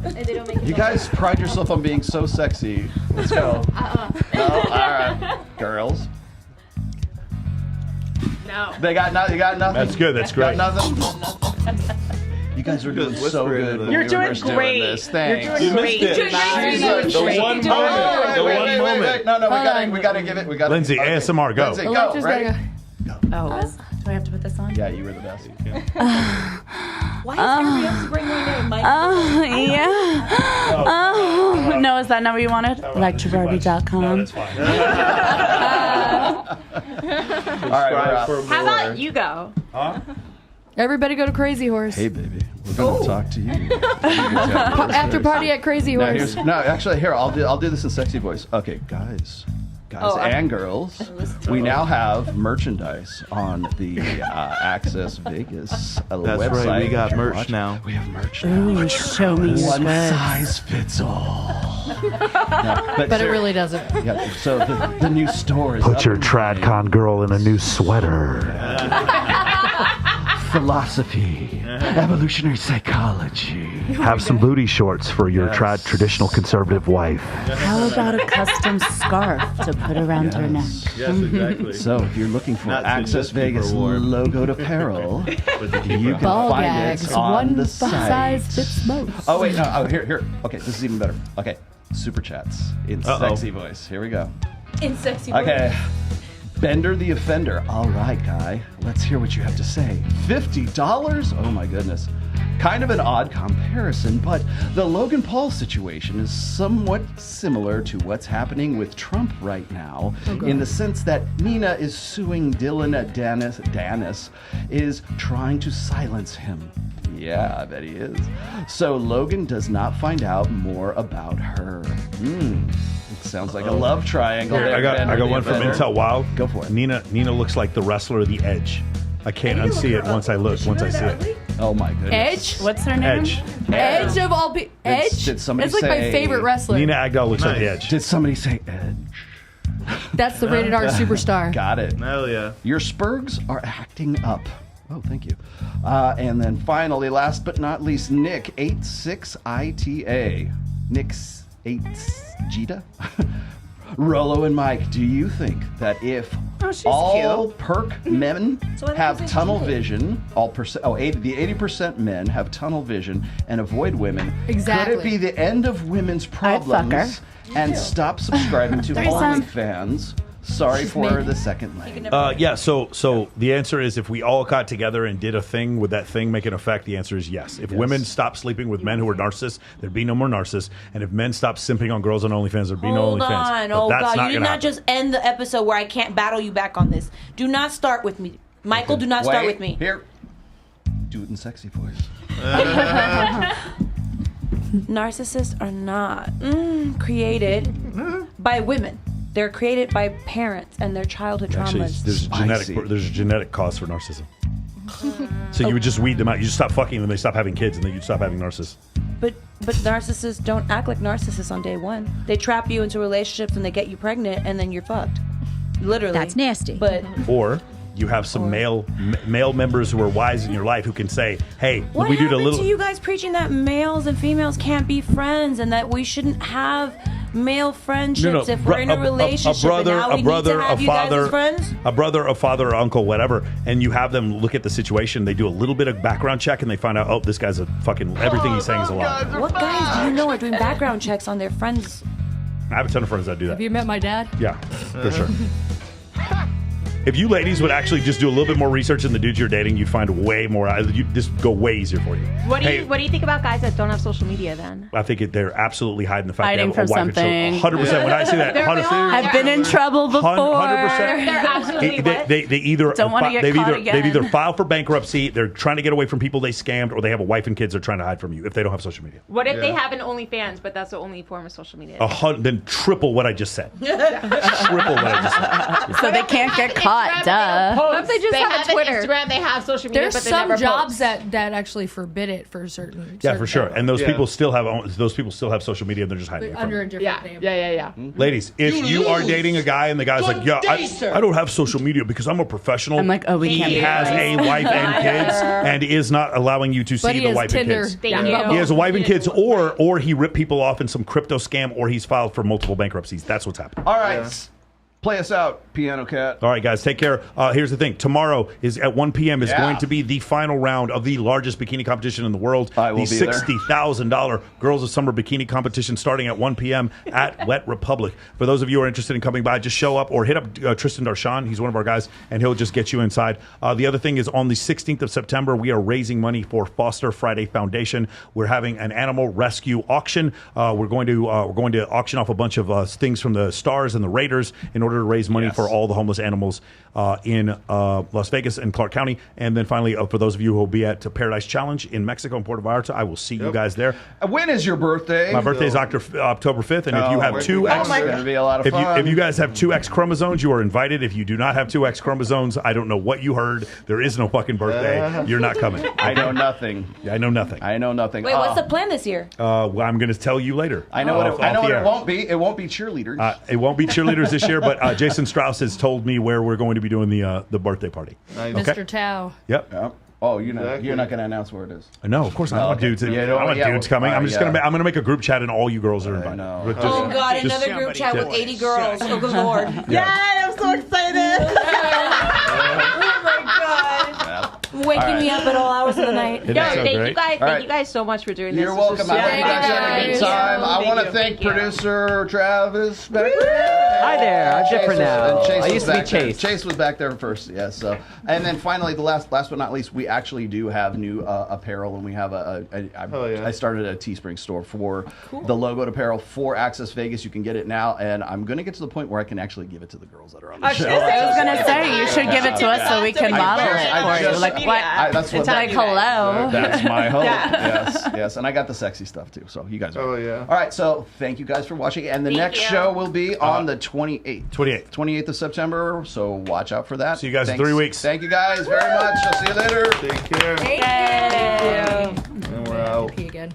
And they don't make You guys pride yourself on being so sexy. Let's go. No? All right. Girls. No. They got nothing. You got nothing. That's good. That's great. Got nothing. You guys are doing so good. when You're we doing were doing great. this. You're Thanks. doing great. missed it. The one moment. The one moment. No, we gotta give it. We gotta. Lindsay, ASMR, go. Lindsay, go. Alexa's Ready? Oh, do I have to put this on? Yeah, you were the best. Why is everybody else bring my name? Mike? Yeah. No, is that not what you wanted? Electrobarbie.com. No, that's fine. All right, we're out. For How more. about you go? Huh? Everybody go to Crazy Horse. Hey, baby, we're gonna talk to you. After party at Crazy No, Horse. actually, here I'll do this in sexy voice. Okay, guys and girls, we now have merchandise on the Access Vegas That's website. right, we got You can merch watch. now. We have merch now. Ooh, show me your One goods. size fits all. No, But it really doesn't. Yeah, so the new store is Put up your and TradCon girl in a new sweater. philosophy, evolutionary psychology. Have some booty shorts for your traditional conservative wife. How about a custom scarf to put around her neck? Yes, exactly. So if you're looking for Not Access suggested Vegas for war. logoed apparel, you can Ball find gags. it on One the size site. fits most. Oh wait, no. Oh, here. Okay, this is even better. Okay, super chats in Uh-oh. sexy voice. Here we go. In sexy Okay. Bender the Offender. All right, guy. Let's hear what you have to say. $50? Oh my goodness. Kind of an odd comparison, but the Logan Paul situation is somewhat similar to what's happening with Trump right now, in the sense that Nina is suing Dylan Danis is trying to silence him. Yeah, I bet he is. So Logan does not find out more about her. It sounds like a love triangle. There, I got Bender the one from Offender. Intel Wild. Go for it. Nina looks like the wrestler The Edge. I can't unsee it once I see it. Oh my goodness. Edge? What's her name? Edge. Edge of all people. Edge? did somebody That's like my say- favorite wrestler. Nina Agdal looks like The Edge. Did somebody say Edge? That's the rated R superstar. Got it. Hell yeah. Your Spurgs are acting up. Oh, thank you. And then finally, last but not least, Nick 86ITA. Nick's 8Gita. Rollo and Mike, do you think that if all perk men have tunnel vision, the 80% men have tunnel vision and avoid women, Exactly. could it be the end of women's problems and stop subscribing to OnlyFans? Sorry for the second leg. Yeah, so the answer is if we all got together and did a thing, would that thing make an effect? The answer is yes. If women stop sleeping with men who are narcissists, there'd be no more narcissists. And if men stop simping on girls on OnlyFans, there'd be no Hold OnlyFans. on. But Oh, that's God. not You did gonna not happen. just end the episode where I can't battle you back on this. Do not start with me. Michael, do not start with me. Here. Do it in sexy voice. Narcissists are not created by women. They're created by parents and their childhood Actually, traumas. there's a genetic cause for narcissism. So you would just weed them out. You just stop fucking them, they stop having kids, and then you'd stop having narcissists. But narcissists don't act like narcissists on day one. They trap you into relationships and they get you pregnant, and then you're fucked. Literally. That's nasty. But Or you have some male members who are wise in your life who can say, "Hey, what we do happened a little." to you guys preaching that males and females can't be friends and that we shouldn't have male friendships if we're in a relationship? a brother, and now we need to have a you guys father, as friends? a brother, a father, or uncle, whatever, and you have them look at the situation. They do a little bit of background check, and they find out, oh, this guy's a fucking everything he's saying is a lie. What guys do you know are doing background checks on their friends? I have a ton of friends that do that. Have you met my dad? Yeah, for sure. if you ladies would actually just do a little bit more research in the dudes you're dating, you'd find way more. You'd just go way easier for you. What do you think about guys that don't have social media then? I think they're absolutely hiding the fact Hiding they have from a wife and children. something. 100%. When I see that, I've been in trouble before. 100%. They're absolutely what? They either Don't wanna get they've caught either again. filed for bankruptcy, they're trying to get away from people they scammed, or they have a wife and kids they're trying to hide from you if they don't have social media. What if they have an OnlyFans, but that's the only form of social media? Then triple what I just said. Triple what I just said. So they can't get caught, duh. What if they just have a Twitter? Instagram, they have social media, There's but they some never jobs post. that actually forbid it for certain. Yeah, for sure. And those Yeah. people still have social media and they're just hiding it from Under you. a different name. Yeah. Ladies, if you are dating a guy and the guy's like, yeah, I don't have social media because I'm a professional. I'm like, oh, we can't He be has friends. a wife and kids and is not allowing you to But see he the has wife Tinder. and kids. Thank you. He has a wife and kids, or he ripped people off in some crypto scam, or he's filed for multiple bankruptcies. That's what's happening. All right. Play us out, Piano Cat. All right, guys, take care. Here's the thing. Tomorrow is at 1 p.m. is Yeah. going to be the final round of the largest bikini competition in the world. I will the be there. $60,000 Girls of Summer Bikini Competition starting at 1 p.m. at Wet Republic. For those of you who are interested in coming by, just show up or hit up Tristan Darshan. He's one of our guys, and he'll just get you inside. The other thing is on the 16th of September, we are raising money for Foster Friday Foundation. We're having an animal rescue auction. We're going to auction off a bunch of things from the Stars and the Raiders in order to raise money for all the homeless animals in Las Vegas and Clark County. And then finally, for those of you who will be at Paradise Challenge in Mexico and Puerto Vallarta, I will see you guys there. When is your birthday? My birthday is October 5th, and if you have two X, X, it's going to be a lot of fun. if you guys have two X chromosomes, you are invited. If you do not have two X chromosomes, I don't know what you heard. There is no fucking birthday. You're not coming. I know nothing. I know nothing. I know nothing. Wait, what's the plan this year? Well, I'm going to tell you later. I know what it, I know off what the it air. won't be. It won't be cheerleaders. It won't be cheerleaders this year, but Jason Strauss has told me where we're going to be doing the birthday party. Nice. Mr. Tao. Yep. Oh, you're not going to announce where it is. No, of course not. I want dudes. I want dudes coming. I'm just going to. I'm going to make a group chat, and all you girls are invited. With just- Oh God, just- another group chat with 80 girls. Oh good Lord. Yay, I'm so excited. Waking me up at all hours of the night. Isn't that so great? Thank you guys so much for doing this. You're This was welcome. so I hope you guys fun. had a good time. I want to thank producer Travis back there. Hi there. I'm different now. And Chase I was used to be back there. Chase. Chase was back there first, yes. So, and then finally, the last but not least, we actually do have new apparel, and we have I started a Teespring store for the logoed apparel for Access Vegas. You can get it now, and I'm going to get to the point where I can actually give it to the girls that are on the show. I was gonna say you should give it to us so we can model it for you. Like what? That's what It's like hello. That's my hope. Yes, and I got the sexy stuff too. So you guys. All right. So thank you guys for watching, and the next show will be on the 28th. 28th of September. So watch out for that. See you guys in 3 weeks. Thank you guys very much. I'll see you later. Take care. Thank you. And we're out. Pee again.